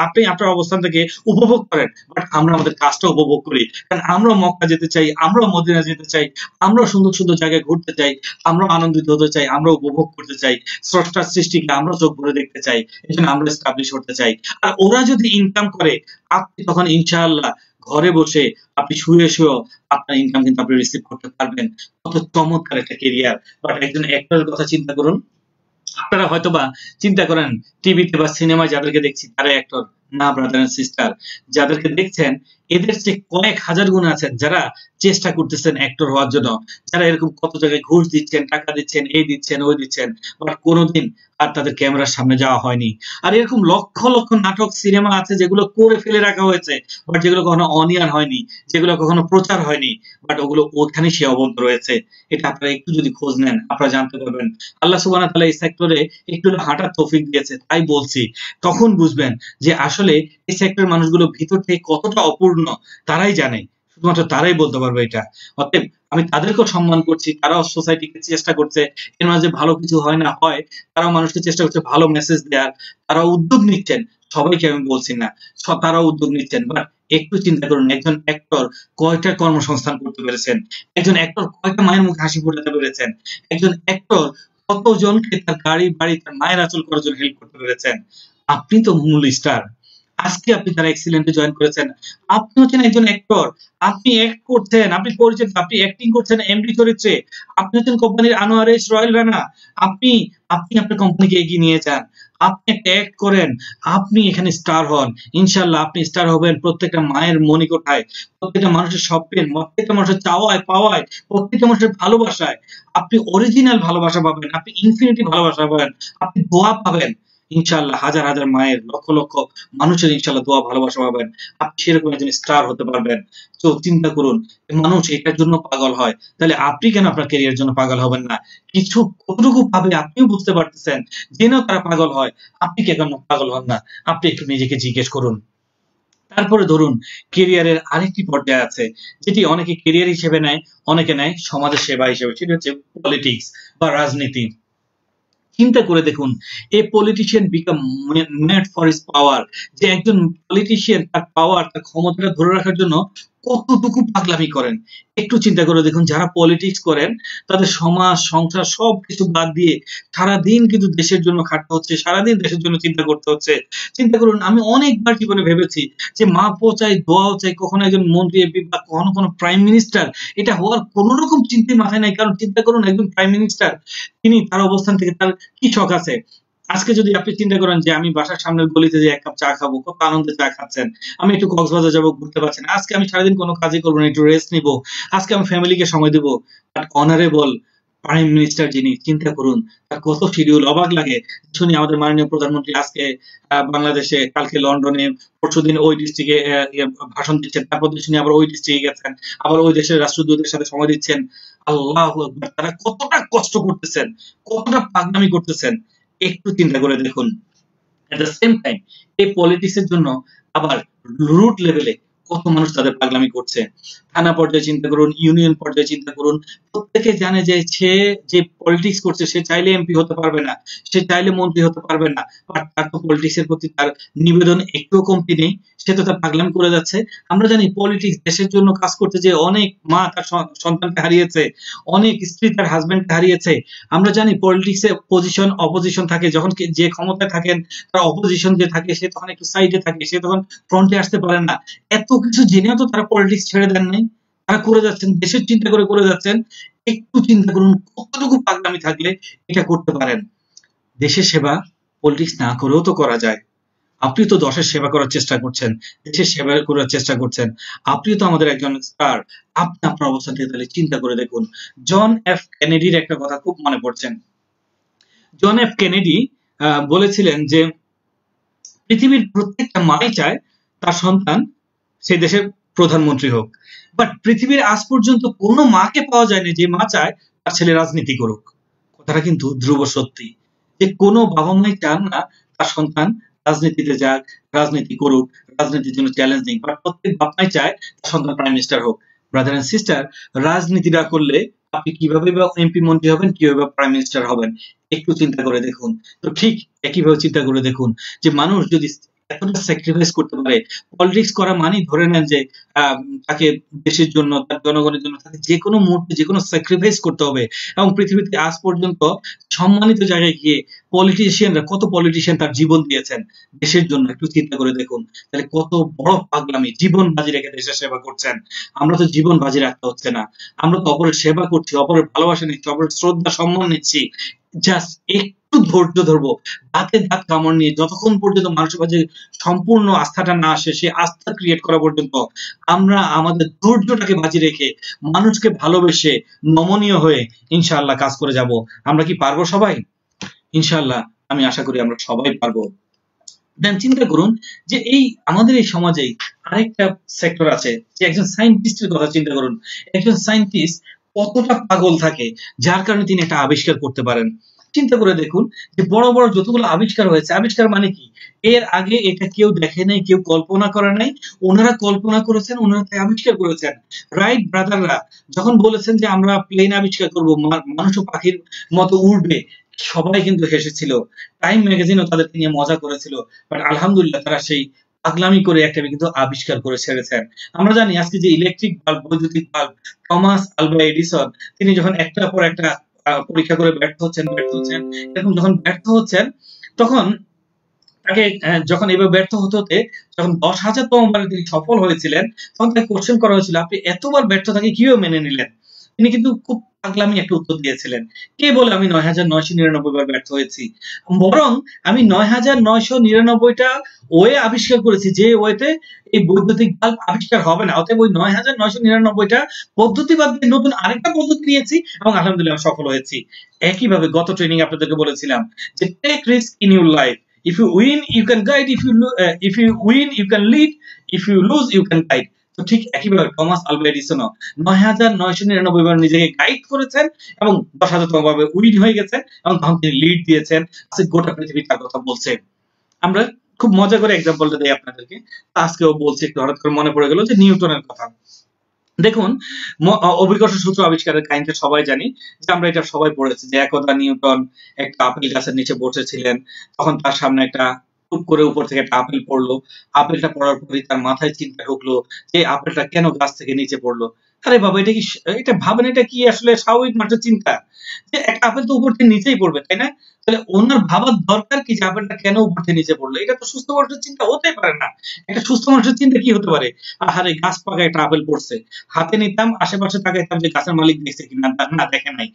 আপনি আপনার অবস্থান থেকে উপভোগ করেন। বাট আমরা আমাদের কাজটা উপভোগ করি, কারণ আমরাও মক্কা যেতে চাই, আমরাও মদিনা যেতে চাই, আমরাও সুন্দর সুন্দর জায়গায় ঘুরতে চাই, আমরাও আনন্দিত হতে চাই, আমরা উপভোগ করতে চাই, স্রষ্টার সৃষ্টিকে আমরা চোখ ভরে দেখতে চাই, এই জন্য আমরা এস্টাবলিশ হতে চাই। আর ওরা যদি ইনকাম করে, আপনি তখন ইনশাআল্লাহ ঘরে বসে, আপনি শুয়ে শুয়েও আপনার ইনকাম কিন্তু আপনি রিসিভ করতে পারবেন। কত চমৎকার একটা কেরিয়ার। বাট একজন অ্যাক্টরের কথা চিন্তা করুন, আপনারা হয়তোবা চিন্তা করেন টিভিতে বা সিনেমায় যাদেরকে দেখছি তারা অ্যাক্টর, না ব্রাদার এন্ড সিস্টার, যাদেরকে দেখছেন এদের চেয়ে কয়েক হাজার গুণ আছেন যারা চেষ্টা করতেছেন অ্যাক্টর হওয়ার জন্য, যারা এরকম কত জায়গায় ঘুষ দিচ্ছেন, টাকা দিচ্ছেন, এই দিচ্ছেন, ওই দিচ্ছেন, বাট কোনোদিন আর তাদের ক্যামেরার সামনে যাওয়া হয়নি। আর এরকম লক্ষ লক্ষ নাটক, সিনেমা আছে যেগুলো করে ফেলে রাখা হয়েছে, বাট যেগুলো কখনো অনিয়ার হয়নি, যেগুলো কখনো প্রচার হয়নি, বাট ওগুলো ওখানে সীমাবদ্ধ রয়েছে। এটা আপনারা একটু যদি খোঁজ নেন, আপনারা জানতে পারবেন। আল্লাহ সুবহানাহু ওয়া তাআলা এই সেক্টরে একটু হাঁটার তৌফিক দিয়েছে, তাই বলছি। তখন বুঝবেন যে আসলে এই সেক্টরের মানুষগুলো ভিতর থেকে কতটা অপূর্ণ, তারাই জানে, শুধুমাত্র তারাই বলতে পারবে এটা। অতএব আমি তাদেরকেও সম্মান করছি, তারাও সোসাইটিকে চেষ্টা করছে, এর মাঝে ভালো কিছু হয় না হয়, তারাও মানুষকে চেষ্টা করছে ভালো মেসেজ দেওয়ার, তারা উদ্যোগ নিচ্ছেন, সবাইকে আমি বলছি না, তারাও উদ্যোগ নিচ্ছেন। বাট একটু চিন্তা করুন, একজন অ্যাক্টর কয়টা কর্মসংস্থান করতে পেরেছেন, একজন অ্যাক্টর কয়টা মায়ের মুখে হাসি ফোটাতে পেরেছেন, একজন অ্যাক্টর কতজনকে তার গাড়ি বাড়ি, তার মায়ের আঁচল করার জন্য হেল্প করতে পেরেছেন। আপনি তো মূল স্টার। আজকে আপনি যারা এক্সিলেন্টে জয়েন করেছেন, আপনি হচ্ছেন একজন অ্যাক্টর, আপনি অ্যাক্ট করছেন, আপনি পরিচিত, আপনি অ্যাক্টিং করছেন এমডি চরিত্রে, আপনি হচ্ছেন কোম্পানির আনোয়ার এস রয়্যাল রানা। আপনি আপনি আপনার কোম্পানিকে এগিয়ে নিয়ে যান, আপনি একটা অ্যাক্ট করেন, আপনি এখানে স্টার হন, ইনশাল্লাহ আপনি স্টার হবেন প্রত্যেকটা মায়ের মনিকোঠায়, প্রত্যেকটা মানুষের স্বপ্নের, প্রত্যেকটা মানুষের চাওয়ায় পাওয়ায়, প্রত্যেকটা মানুষের ভালোবাসায় আপনি অরিজিনাল ভালোবাসা পাবেন, আপনি ইনফিনিটি ভালোবাসা পাবেন, আপনি দোয়া পাবেন ইনশাআল্লাহ, হাজার হাজার মায়ের, লক্ষ লক্ষ মানুষের ইনশাআল্লাহ দোয়া ভালোবাসা পাবেন, আপনি সেরকম একজন স্টার হতে পারবেন। তো চিন্তা করুন, মানুষ এটার জন্য পাগল হয়, তাহলে আপনি কেন আপনার ক্যারিয়ার জন্য পাগল হবেন না? কিছু কতটুকু পাবে আপনিও বুঝতে পারতেছেন, জেনেও তারা পাগল হয়, আপনি কেন পাগল হন না? আপনি একটু নিজেকে জিজ্ঞেস করুন। তারপরে ধরুন ক্যারিয়ারের আরেকটি পর্যায়ে আছে, যেটি অনেকে ক্যারিয়ার হিসেবে নেয়, অনেকে নেয় সমাজের সেবা হিসেবে, সেটা হচ্ছে পলিটিক্স বা রাজনীতি। চিন্তা করে দেখুন, এ politician become mad for his পাওয়ার, যে একজন পলিটিশিয়ান তার পাওয়ার, তার ক্ষমতাটা ধরে রাখার জন্য কতটুকু পাগলামি করেন একটু চিন্তা করে দেখুন। যারা পলিটিক্স করেন তাদের সমাজ সংসার সবকিছু বাদ দিয়ে সারাদিন কিন্তু দেশের জন্য খাটতে হচ্ছে, সারাদিন দেশের জন্য চিন্তা করতে হচ্ছে। চিন্তা করুন, আমি অনেকবার জীবনে ভেবেছি যে মাপও চাই, দোয়াও চাই, কখনো একজন মন্ত্রী এমপি বা কখনো কোনো প্রাইম মিনিস্টার এটা হওয়ার কোনো রকম চিন্তা মাথায় নাই। কারণ চিন্তা করুন, একজন প্রাইম মিনিস্টার তিনি তার অবস্থান থেকে তার কি শখ আছে। আজকে যদি আপনি চিন্তা করেন যে আমি বাসার সামনের গলিতে যে এক কাপ চা খাবো, কত আনন্দে চা খাচ্ছেন, আমি একটু কক্সবাজার যাবো, ঘুরতে পারছেন, আজকে আমি সারাদিন কোনো কাজই করবো না, একটু রেস্ট নিবো, আজকে আমি ফ্যামিলিকে সময় দেবো। বাট অনারেবল প্রাইম মিনিস্টার যিনি, চিন্তা করুন তার কত শিডিউল। অবাক লাগে শুনি আমাদের মাননীয় প্রধানমন্ত্রী আজকে বাংলাদেশে, কালকে লন্ডনে, পরশুদিন ওই ডিস্ট্রিক্টে ভাষণ দিচ্ছেন, তারপর শুনি আবার ওই ডিস্ট্রিক্টে গেছেন, আবার ওই দেশের রাষ্ট্রদূতের সাথে সময় দিচ্ছেন। আল্লাহু আকবার, তারা কতটা কষ্ট করতেছেন, কতটা পাগলামি করতেছেন একটু চিন্তা করে দেখুন। এট দ্য সেম টাইম এই পলিটিক্স এর জন্য আবার রুট লেভেলে কত মানুষ তাদের পাগলামি করছে। থানা পর্যায়ে চিন্তা করুন, ইউনিয়ন পর্যায়ে চিন্তা করুন, প্রত্যেকে জানে যে সে যে পলিটিক্স করছে সে চাইলে এমপি হতে পারবে না, সে চাইলে মন্ত্রী হতে পারবে না, বাট তার তো পলিটিক্স এর প্রতি তার নিবেদন একটুও কমতি নেই, সে তো তার পাগলামি করে যাচ্ছে। আমরা জানি পলিটিক্স দেশের জন্য কাজ করতে যে অনেক মা তার সন্তানকে হারিয়েছে, অনেক স্ত্রী তার হাজবেন্ডকে হারিয়েছে। আমরা জানি পলিটিক্সে পজিশন অপোজিশন থাকে, যখন যে ক্ষমতায় থাকেন তার অপোজিশন যে থাকে সে তখন একটু সাইডে থাকে, সে তখন ফ্রন্টে আসতে পারেন না। এত কিছু জেনেও তো তারা পলিটিক্স ছেড়ে দেন নাই, তারা করে যাচ্ছেন, দেশের চিন্তা করে যাচ্ছেন। একটু চিন্তা করুন কতটুকু পাগলামি থাকলে এটা করতে পারেন। দেশের সেবা পলিটিক্স না করেও তো করা যায়। আপনি তো দেশের সেবা করার চেষ্টা করছেন, দেশের সেবা করার চেষ্টা করছেন, আপনি তো আমাদের একজন স্টার। আপনি আপনার অবস্থান থেকে তাহলে চিন্তা করে দেখুন। জন এফ কেনেডির একটা কথা খুব মনে পড়ছেন। জন এফ কেনেডি বলেছিলেন যে পৃথিবীর প্রত্যেকটা মাই চায় তার সন্তান সেই দেশের প্রধানমন্ত্রী হোক, বাট পৃথিবীর আজ পর্যন্ত কোনো মাকে পাওয়া যায়নি যে মা চায় তার ছেলে রাজনীতি করুক। কথাটা কিন্তু ধ্রুব সত্যি, যে কোনো বাবা মাই চান না তার সন্তান রাজনীতিতে যাক, রাজনীতি করুক, রাজনীতির জন্য চ্যালেঞ্জ নিক, বাট প্রত্যেক বাপ মাই চায় তার সন্তান প্রাইম মিনিস্টার হোক। ব্রাদার এন্ড সিস্টার, রাজনীতি না করলে আপনি কিভাবে বা এমপি মন্ত্রী হবেন, কিভাবে বা প্রাইম মিনিস্টার হবেন একটু চিন্তা করে দেখুন। তো ঠিক একইভাবে চিন্তা করে দেখুন যে মানুষ যদি এতটা স্যাক্রিফাইস করতে পারে, পলিটিক্স করা মানেই ধরে নেন যে তাকে দেশের জন্য, তার জনগণের জন্য তাকে যে কোনো মুহূর্তে যে কোনো স্যাক্রিফাইস করতে হবে। এবং পৃথিবীতে আজ পর্যন্ত সম্মানিত জায়গায় গিয়ে পলিটিশিয়ানরা, কত পলিটিশিয়ান তার জীবন দিয়েছেন দেশের জন্য, একটু চিন্তা করে দেখুন তাহলে কত বড় পাগলামি। জীবন বাজি রেখে দেশের সেবা করছেন, আমরা তো জীবন বাজি রাখতে হচ্ছে না, আমরা তো অপরের সেবা করছি, অপরের ভালোবাসা নিচ্ছি, অপরের শ্রদ্ধা সম্মান নিচ্ছি। জাস্ট একটু ধৈর্য ধরবো, দাঁতে দাঁত কামড় নিয়ে যতক্ষণ পর্যন্ত মানুষের কাছে সম্পূর্ণ আস্থাটা না আসে, সে আস্থা ক্রিয়েট করা পর্যন্ত আমরা আমাদের ধৈর্যটাকে বাজি রেখে মানুষকে ভালোবেসে নমনীয় হয়ে ইনশাআল্লাহ কাজ করে যাব। আমরা কি পারবো সবাই? ইনশাআল্লাহ আমি আশা করি আমরা সবাই পারবো। দেন চিন্তা করুন যে এই আমাদের এই সমাজে আরেকটা সেক্টর আছে, যে একজন সায়েন্টিস্টের কথা চিন্তা করুন। একজন সায়েন্টিস্ট কতটা পাগল থাকে যার কারণে তিনি একটা আবিষ্কার করতে পারেন। চিন্তা করে দেখুন যে বড় বড় যতগুলো আবিষ্কার হয়েছে, আবিষ্কার মানে কি? এর আগে এটা কেউ দেখে নাই, কেউ কল্পনা করে নাই, ওনারা কল্পনা করেছেন, ওনারা তাই আবিষ্কার করেছেন। রাইট ব্রাদাররা যখন বলেছেন যে আমরা প্লেন আবিষ্কার করব, মানুষ ও পাখির মতো উড়বে, সবাই কিন্তু হেসেছিল, টাইম ম্যাগাজিনও তাদেরকে নিয়ে মজা করেছিল। বাট আলহামদুলিল্লাহ তারা সেই পাগলামি করে একটা কিন্তু আবিষ্কার করে ছেড়েছেন। আমরা জানি আজকে যে ইলেকট্রিক বাল্ব, বৈদ্যুতিক বাল্ব, টমাস আলভা এডিসন তিনি যখন একটার পর একটা পরীক্ষা করে ব্যর্থ হচ্ছেন, এরকম যখন ব্যর্থ হচ্ছেন তখন তাকে যখন এভাবে ব্যর্থ হতে হতে যখন 10,000তম বারে তিনি সফল হয়েছিলেন, তখন তাকে কোশ্চেন করা হয়েছিল আপনি এতবার ব্যর্থতাকে কিভাবে মেনে নিলেন? তিনি কিন্তু খুব পাগলামি একটা উত্তর দিয়েছিলেন। কে বলে আমি 9,999 বার ব্যর্থ হয়েছি? বরং আমি 9,999টা ওয়ে আবিষ্কার করেছি যে ওয়েতে এই বৈদ্যুতিক বাল্ব আবিষ্কার হবে না। অতএব ওই 9,999টা পদ্ধতি বাদ দিয়ে নতুন আরেকটা পদ্ধতি নিয়েছি এবং আলহামদুলিল্লাহ আমি সফল হয়েছি। একইভাবে গত ট্রেনিং আপনাদেরকে বলেছিলাম যে take risk in your life. If you win, you can guide. If you win, you can lead. If you lose, you can guide. তো ঠিক একইভাবে টমাস আলভা এডিসনও 9,999 বার নিজেকে গাইড করেছেন এবং 10,000তম ভাবে উইন হয়ে গেছেন এবং তখন তিনি লিড দিয়েছেন। আজকে গোটা পৃথিবী তার কথা বলছে। আমরা খুব মজা করে এক্সাম্পলটা দেই আপনাদেরকে, আজকেও বলছি, একটু হঠাৎ করে মনে পড়ে গেল যে নিউটনের কথা। দেখুন অভিকর্ষ সূত্র আবিষ্কারের কাহিনীটা সবাই জানি, যে আমরা এটা সবাই পড়েছি যে একদা নিউটন একটা আপেল গাছের নিচে বসেছিলেন, তখন তার সামনে একটা টুপ করে উপর থেকে একটা আপেল পড়লো, আপেলটা পড়ার পরেই তার মাথায় চিন্তা ঢুকলো যে আপেলটা কেন গাছ থেকে নিচে পড়লো। আরে বাবা, এটা কি, এটা ভাবেন, এটা কি আসলে স্বাভাবিক মানুষের চিন্তা যে একটা আপেল তো উপর থেকে নিচেই পড়বে, তাই না? তাহলে ওনার ভাবার দরকার কি যে আপেলটা কেন উপর থেকে নিচে পড়লো? এটা তো সুস্থ মানুষের চিন্তা হতেই পারে না। একটা সুস্থ মানুষের চিন্তা কি হতে পারে? আহারে, গাছ পাকা একটা আপেল পড়ছে, হাতে নিতাম, আশেপাশে তাকাইতাম যে গাছের মালিক দেখছে কিনা, না দেখে নাই,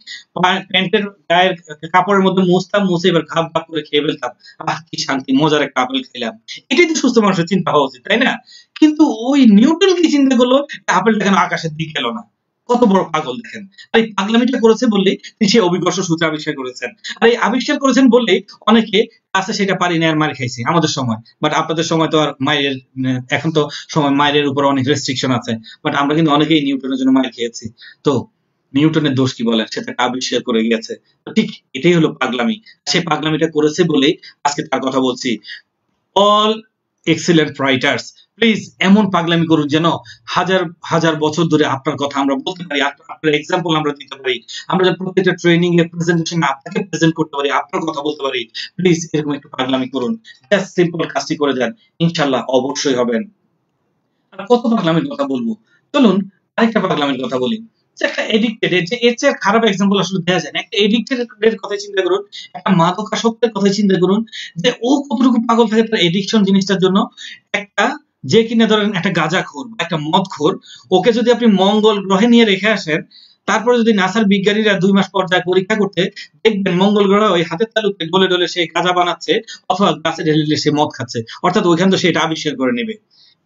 প্যান্টের গায়ের কাপড়ের মধ্যে মুছতাম, মুছে এবার ঘাপ ঘাপ করে খেয়ে ফেলতাম, আহ কি শান্তি, মজার একটা আপেল খেলাম। এটাই তো সুস্থ মানুষের চিন্তা হওয়া উচিত, তাই না? কিন্তু ওই নিউটন কি চিন্তা করলো, আপেলটা কেন আকাশের দিকে গেল না? কত বড় পাগল দেখেন। আর এই পাগলামিটা করেছে বললেই তিনি সেই অভিকর্ষ সূত্র আবিষ্কার করেছেন। আর এই আবিষ্কার করেছেন বললেই অনেকে আছে সেটা পারি না আর মার খাইছে আমাদের সময়। বাট আপনাদের সময় তো আর মায়ের, এখন তো সময় মায়ের উপর অনেক রেস্ট্রিকশন আছে, বাট আমরা কিন্তু অনেকেই নিউটনের জন্য মার খেয়েছি। তো নিউটনের দোষ কি বলেন, সেটা আবিষ্কার করে গেছে। তো ঠিক এটাই হলো পাগলামি। সে পাগলামিটা করেছে বলেই আজকে তার কথা বলছি। অল এক্সিলেন্ট রাইটার্স, প্লিজ এমন পাগলামি করুন যেন হাজার হাজার বছর ধরে আপনার কথা আমরা বলতে পারি, আপনার এক্সাম্পল আমরা দিতে পারি, আমরা যেন প্রত্যেকটা ট্রেনিং এর প্রেজেন্টেশন আপনাকে প্রেজেন্ট করতে পারি, আপনার কথা বলতে পারি। প্লিজ এরকম একটু পাগলামি করুন, জাস্ট সিম্পল কাজটি করে যান, ইনশাআল্লাহ অবশ্যই হবেন। আর কত পাগলামির কথা বলবো, চলুন আরেকটা পাগলামির কথা বলি। যে একটা এডিক্টেড, যে এর চেয়ে খারাপ এক্সাম্পল আসলে দেওয়া যায় না। একটা এডিক্টেড এর কথা চিন্তা করুন, একটা মাদকাসক্তের কথা চিন্তা করুন, যে ও কতটুকু পাগল থাকে তার এডিকশন জিনিসটার জন্য। একটা, যে কিনা ধরেন একটা গাঁজাখোর বা একটা মদখোর, ওকে যদি আপনি মঙ্গল গ্রহে নিয়ে রেখে আসেন, তারপরে যদি নাসার বিজ্ঞানীরা 2 মাস পর যায় পরীক্ষা করতে, দেখবেন মঙ্গল গ্রহে ওই হাতের তালুতে ডলে ডলে সে গাঁজা বানাচ্ছে অথবা গাছে ঢেলে সে মদ খাচ্ছে, অর্থাৎ ওইখান তো সে এটা আবিষ্কার করে নেবে।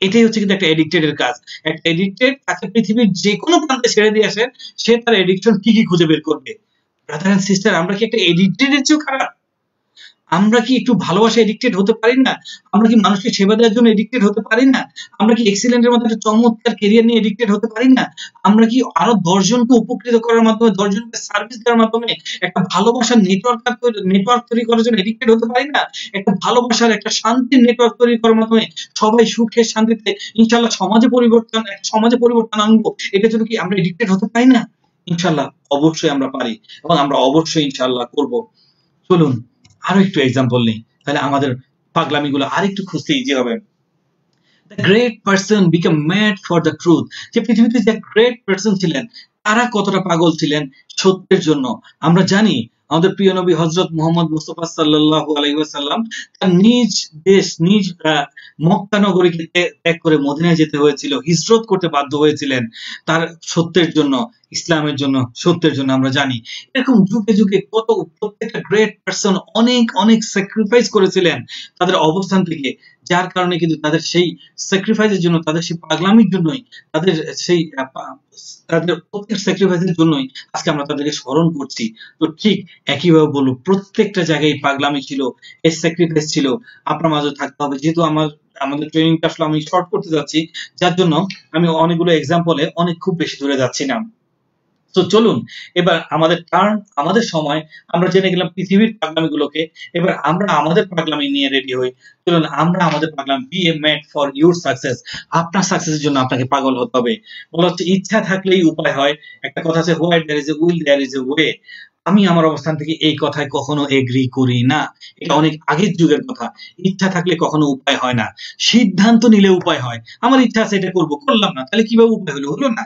এটাই হচ্ছে কিন্তু একটা এডিক্টেড এর কাজ। একটা এডিক্টেড তাকে পৃথিবীর যে কোনো প্রান্তে ছেড়ে দিয়ে আসে, সে তার এডিকশন কি কি খুঁজে বের করবে। ব্রাদার এন্ড সিস্টার, আমরা কি একটা এডিক্টেড এর চেয়েও খারাপ? আমরা কি একটু ভালোবাসা এডিক্টেড হতে পারি না? আমরা কি মানুষকে সেবা দেওয়ার জন্য এডিক্টেড হতে পারি না? আমরা কি এক্সিলেন্টের মতো একটা চমৎকার ক্যারিয়ার নিয়ে এডিক্টেড হতে পারি না? আমরা কি আরো 10 জনকে উপকৃত করার মাধ্যমে, 10 জনকে সার্ভিস দেওয়ার মাধ্যমে একটা ভালোবাসার নেটওয়ার্ক তৈরি করার জন্য এডিক্টেড হতে পারি না? একটা ভালোবাসার, একটা শান্তির নেটওয়ার্ক তৈরি করার মাধ্যমে সবাই সুখে শান্তিতে ইনশাআল্লাহ সমাজে পরিবর্তন আনবো, এটার জন্য কি আমরা এডিক্টেড হতে পারি না? ইনশাআল্লাহ অবশ্যই আমরা পারি, এবং আমরা অবশ্যই ইনশাআল্লাহ করব। চলুন আরো একটু এক্সাম্পল নেই, তাহলে আমাদের পাগলামিগুলো আরেকটু খুঁজতে ইজি হবে। The great person become mad for the truth, যে পৃথিবীতে যে গ্রেট পারসন ছিলেন তারা কতটা পাগল ছিলেন সত্যের জন্য। আমরা জানি আমাদের প্রিয় নবী হযরত মুহাম্মদ মুস্তাফা সাল্লাল্লাহু আলাইহি ওয়াসাল্লাম তার নিজ দেশ, নিজ মক্কা নগরীকে ত্যাগ করে মদিনায় যেতে হয়েছিল, হিজরত করতে বাধ্য হয়েছিলেন তার সত্যের জন্য, ইসলামের জন্য, সত্যের জন্য। আমরা জানি এরকম যুগে যুগে কত প্রত্যেকটা গ্রেট পারসন অনেক অনেক স্যাক্রিফাইস করেছিলেন তাদের অবস্থান থেকে, যার কারণে কিন্তু তাদের সেই স্যাক্রিফাইসের জন্য, তাদের সেই পাগলামির জন্যই, তাদের সেই তাদের প্রত্যেক স্যাক্রিফাইসের জন্যই আজকে আমরা তাদেরকে স্মরণ করছি। তো ঠিক একইভাবে বলবো, প্রত্যেকটা জায়গায় পাগলামি ছিল, এর স্যাক্রিফাইস ছিল, আপনার মাঝে থাকতে হবে। যেহেতু আমাদের ট্রেনিংটা আসলে আমি শর্ট করতে যাচ্ছি, যার জন্য আমি অনেকগুলো এক্সাম্পলে অনেক খুব বেশি দূরে যাচ্ছি না। তো চলুন এবার আমাদের টার্ন, আমাদের সময় আমরা জেনে গেলাম পৃথিবীর পাগলামিগুলোকে, এবার আমরা আমাদের পাগলামি নিয়ে রেডি হই। চলুন আমরা আমাদের পাগলামি, be a mad for your success, আপনার সাকসেসের জন্য আপনাকে পাগল হতে হবে। বলা হচ্ছে ইচ্ছা থাকলেই উপায় হয়। একটা কথা আছে, where there is a will there is a way. আমি আমার অবস্থান থেকে এই কথায় কখনো এগ্রি করি না, এটা অনেক আগের যুগের কথা। ইচ্ছা থাকলে কখনো উপায় হয় না, সিদ্ধান্ত নিলে উপায় হয়। আমার ইচ্ছা আছে এটা করবো, করলাম না, তাহলে কিভাবে উপায় হলো? হলো না।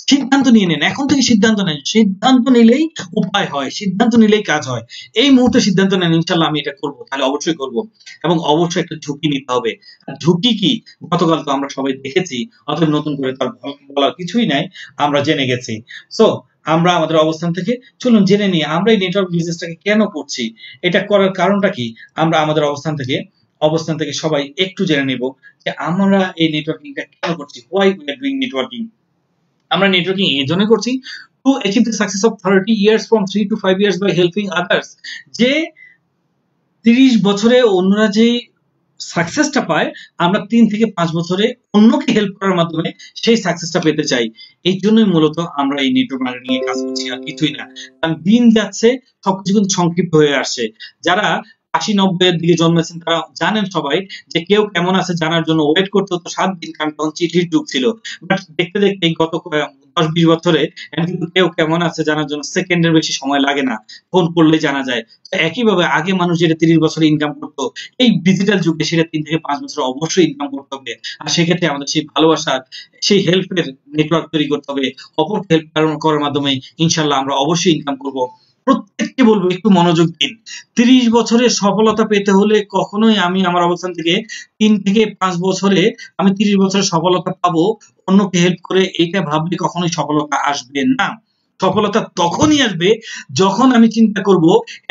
সিদ্ধান্ত নিয়ে নেন, এখন থেকে সিদ্ধান্ত নেন, সিদ্ধান্ত নিলেই উপায় হয়, সিদ্ধান্ত নিলেই কাজ হয়। এই মুহূর্তে সিদ্ধান্ত নেন ইনশাআল্লাহ আমি এটা করবো, তাহলে অবশ্যই করবো, এবং অবশ্যই একটা ঝুঁকি নিতে হবে। আর ঝুঁকি কি, গতকাল তো আমরা সবাই দেখেছি, অতএব নতুন করে তার বলার কিছুই নাই, আমরা জেনে গেছি। সো আমরা আমাদের অবস্থান থেকে চলুন জেনে নিই আমরা এই নেটওয়ার্ক বিজনেসটাকে কেন করছি, এটা করার কারণটা কি। আমরা আমাদের অবস্থান থেকে সবাই একটু জেনে নিব যে আমরা এই নেটওয়ার্কিংটা কেন করছি, why we are doing networking. আমরা নেটওয়ার্কিং এই জন্য করছি to achieve the success of 30 years from 3 to 5 years by helping others. যে 30 বছরে অন্যরা যে সাকসেসটা পায়, আমরা 3 থেকে 5 বছরে অন্যকে হেল্প করার মাধ্যমে সেই সাকসেসটা পেতে চাই। এই জন্যই মূলত আমরা এই নেটওয়ার্ক মার্কেটিং এ কাজ করছি, আর কিছুই না। কারণ দিন যাচ্ছে, সবকিছু কিন্তু সংক্ষিপ্ত হয়ে আসছে। যারা 80-90 এর দিকে জন্মেছেন তারা জানেন সবাই যে কেউ কেমন আছে জানার জন্য ওয়েট করতে হতো 7 দিন, কারণ তখন চিঠির যুগ ছিল। বাট দেখতে দেখতে গত 10-20 বছরে কিন্তু কেউ কেমন আছে জানার জন্য সেকেন্ডের বেশি সময় লাগে না, ফোন করলে জানা যায়। তো একইভাবে আগে মানুষ যেটা 30 বছরে ইনকাম করতো, এই ডিজিটাল যুগে সেটা 3 থেকে 5 বছরে অবশ্যই ইনকাম করতে হবে। আর সেক্ষেত্রে আমাদের সেই ভালোবাসার, সেই হেল্পের নেটওয়ার্ক তৈরি করতে হবে। অপরকে হেল্প করার মাধ্যমে ইনশাল্লাহ আমরা অবশ্যই ইনকাম করব। প্রত্যেককে বলবো একটু মনোযোগ দিন। 30 বছরের সফলতা পেতে হলে কখনোই আমি আমার অবস্থান থেকে 3 থেকে 5 বছরে আমি 30 বছরের সফলতা পাবো অন্যকে হেল্প করে, এটা ভাবলে কখনোই সফলতা আসবে না। সফলতা তখনই আসবে যখন আমি চিন্তা করব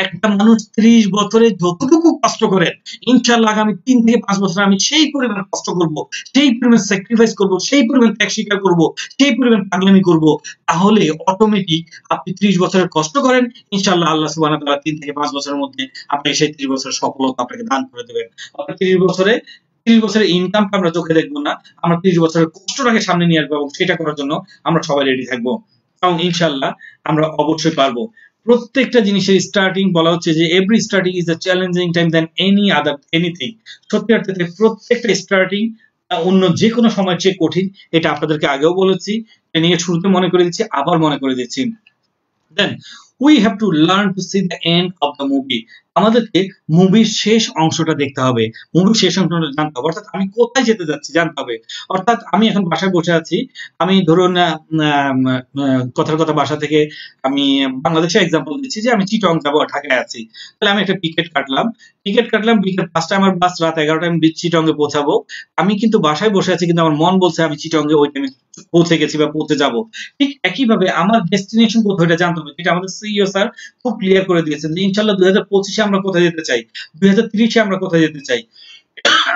একটা মানুষ 30 বছরে যতটুকু কষ্ট করে ইনশাআল্লাহ আগামী 3 থেকে 5 বছরে আমি সেই পরিমাণ কষ্ট করব, সেই পরিমাণ স্যাক্রিফাইস করব, সেই পরিমাণ ত্যাগ স্বীকার করব, সেই পরিমাণ পাগলামি করব। তাহলে অটোমেটিক আপনি 30 বছরের কষ্ট করেন, ইনশাআল্লাহ আল্লাহ সুবহানাহু ওয়া তাআলা 3 থেকে 5 বছরের মধ্যে আপনাকে সেই 30 বছরের সফলতা আপনাকে দান করে দেবেন। আপনার 30 বছরের ইনকামটা আমরা চোখে দেখবো না, আমরা 30 বছরের কষ্টটাকে সামনে নিয়ে আসবো এবং সেটা করার জন্য আমরা সবাই রেডি থাকবো এবং ইনশাআল্লাহ আমরা অবশ্যই পারবো। প্রত্যেকটা জিনিসের স্টার্টিং বলা হচ্ছে যে every starting is a challenging time than any other anything. সত্যি অর্থে প্রত্যেকটা স্টার্টিং অন্য যে কোনো সময়ের চেয়ে কঠিন, এটা আপনাদেরকে আগেও বলেছি, ট্রেনিং এর শুরুতে মনে করে দিচ্ছি, আবার মনে করে দিচ্ছি। দেন we have to learn to see the end of the movie. আমাদেরকে মুভির শেষ অংশটা দেখতে হবে, মুভির শেষ অংশটা জানতে হবে, অর্থাৎ আমি কোথায় যেতে যাচ্ছি জানতে হবে। অর্থাৎ আমি এখন বাসায় বসে আছি, আমি ধরুন কথার কথা বাসা থেকে আমি বাংলাদেশে এক্সাম্পল দিচ্ছি যে আমি চিটং যাবো, ঢাকায় আছি, তাহলে আমি একটা টিকিট কাটলাম বিকেল 5টায় আমার বাস, রাত 11টায় আমি চিটং এ পৌঁছাবো। আমি কিন্তু বাসায় বসে আছি কিন্তু আমার মন বলছে আমি চিটং এ ওই টাইমে পৌঁছে গেছি বা পৌঁছে যাব। ঠিক একইভাবে আমার ডেস্টিনেশন কোথায় এটা জানতে হবে, যেটা আমাদের সিইও স্যার খুব ক্লিয়ার করে দিয়েছেন যে ইনশাআল্লাহ 2025 আমরা কোথায় যেতে চাই, 2030 আমরা কোথায় যেতে চাই।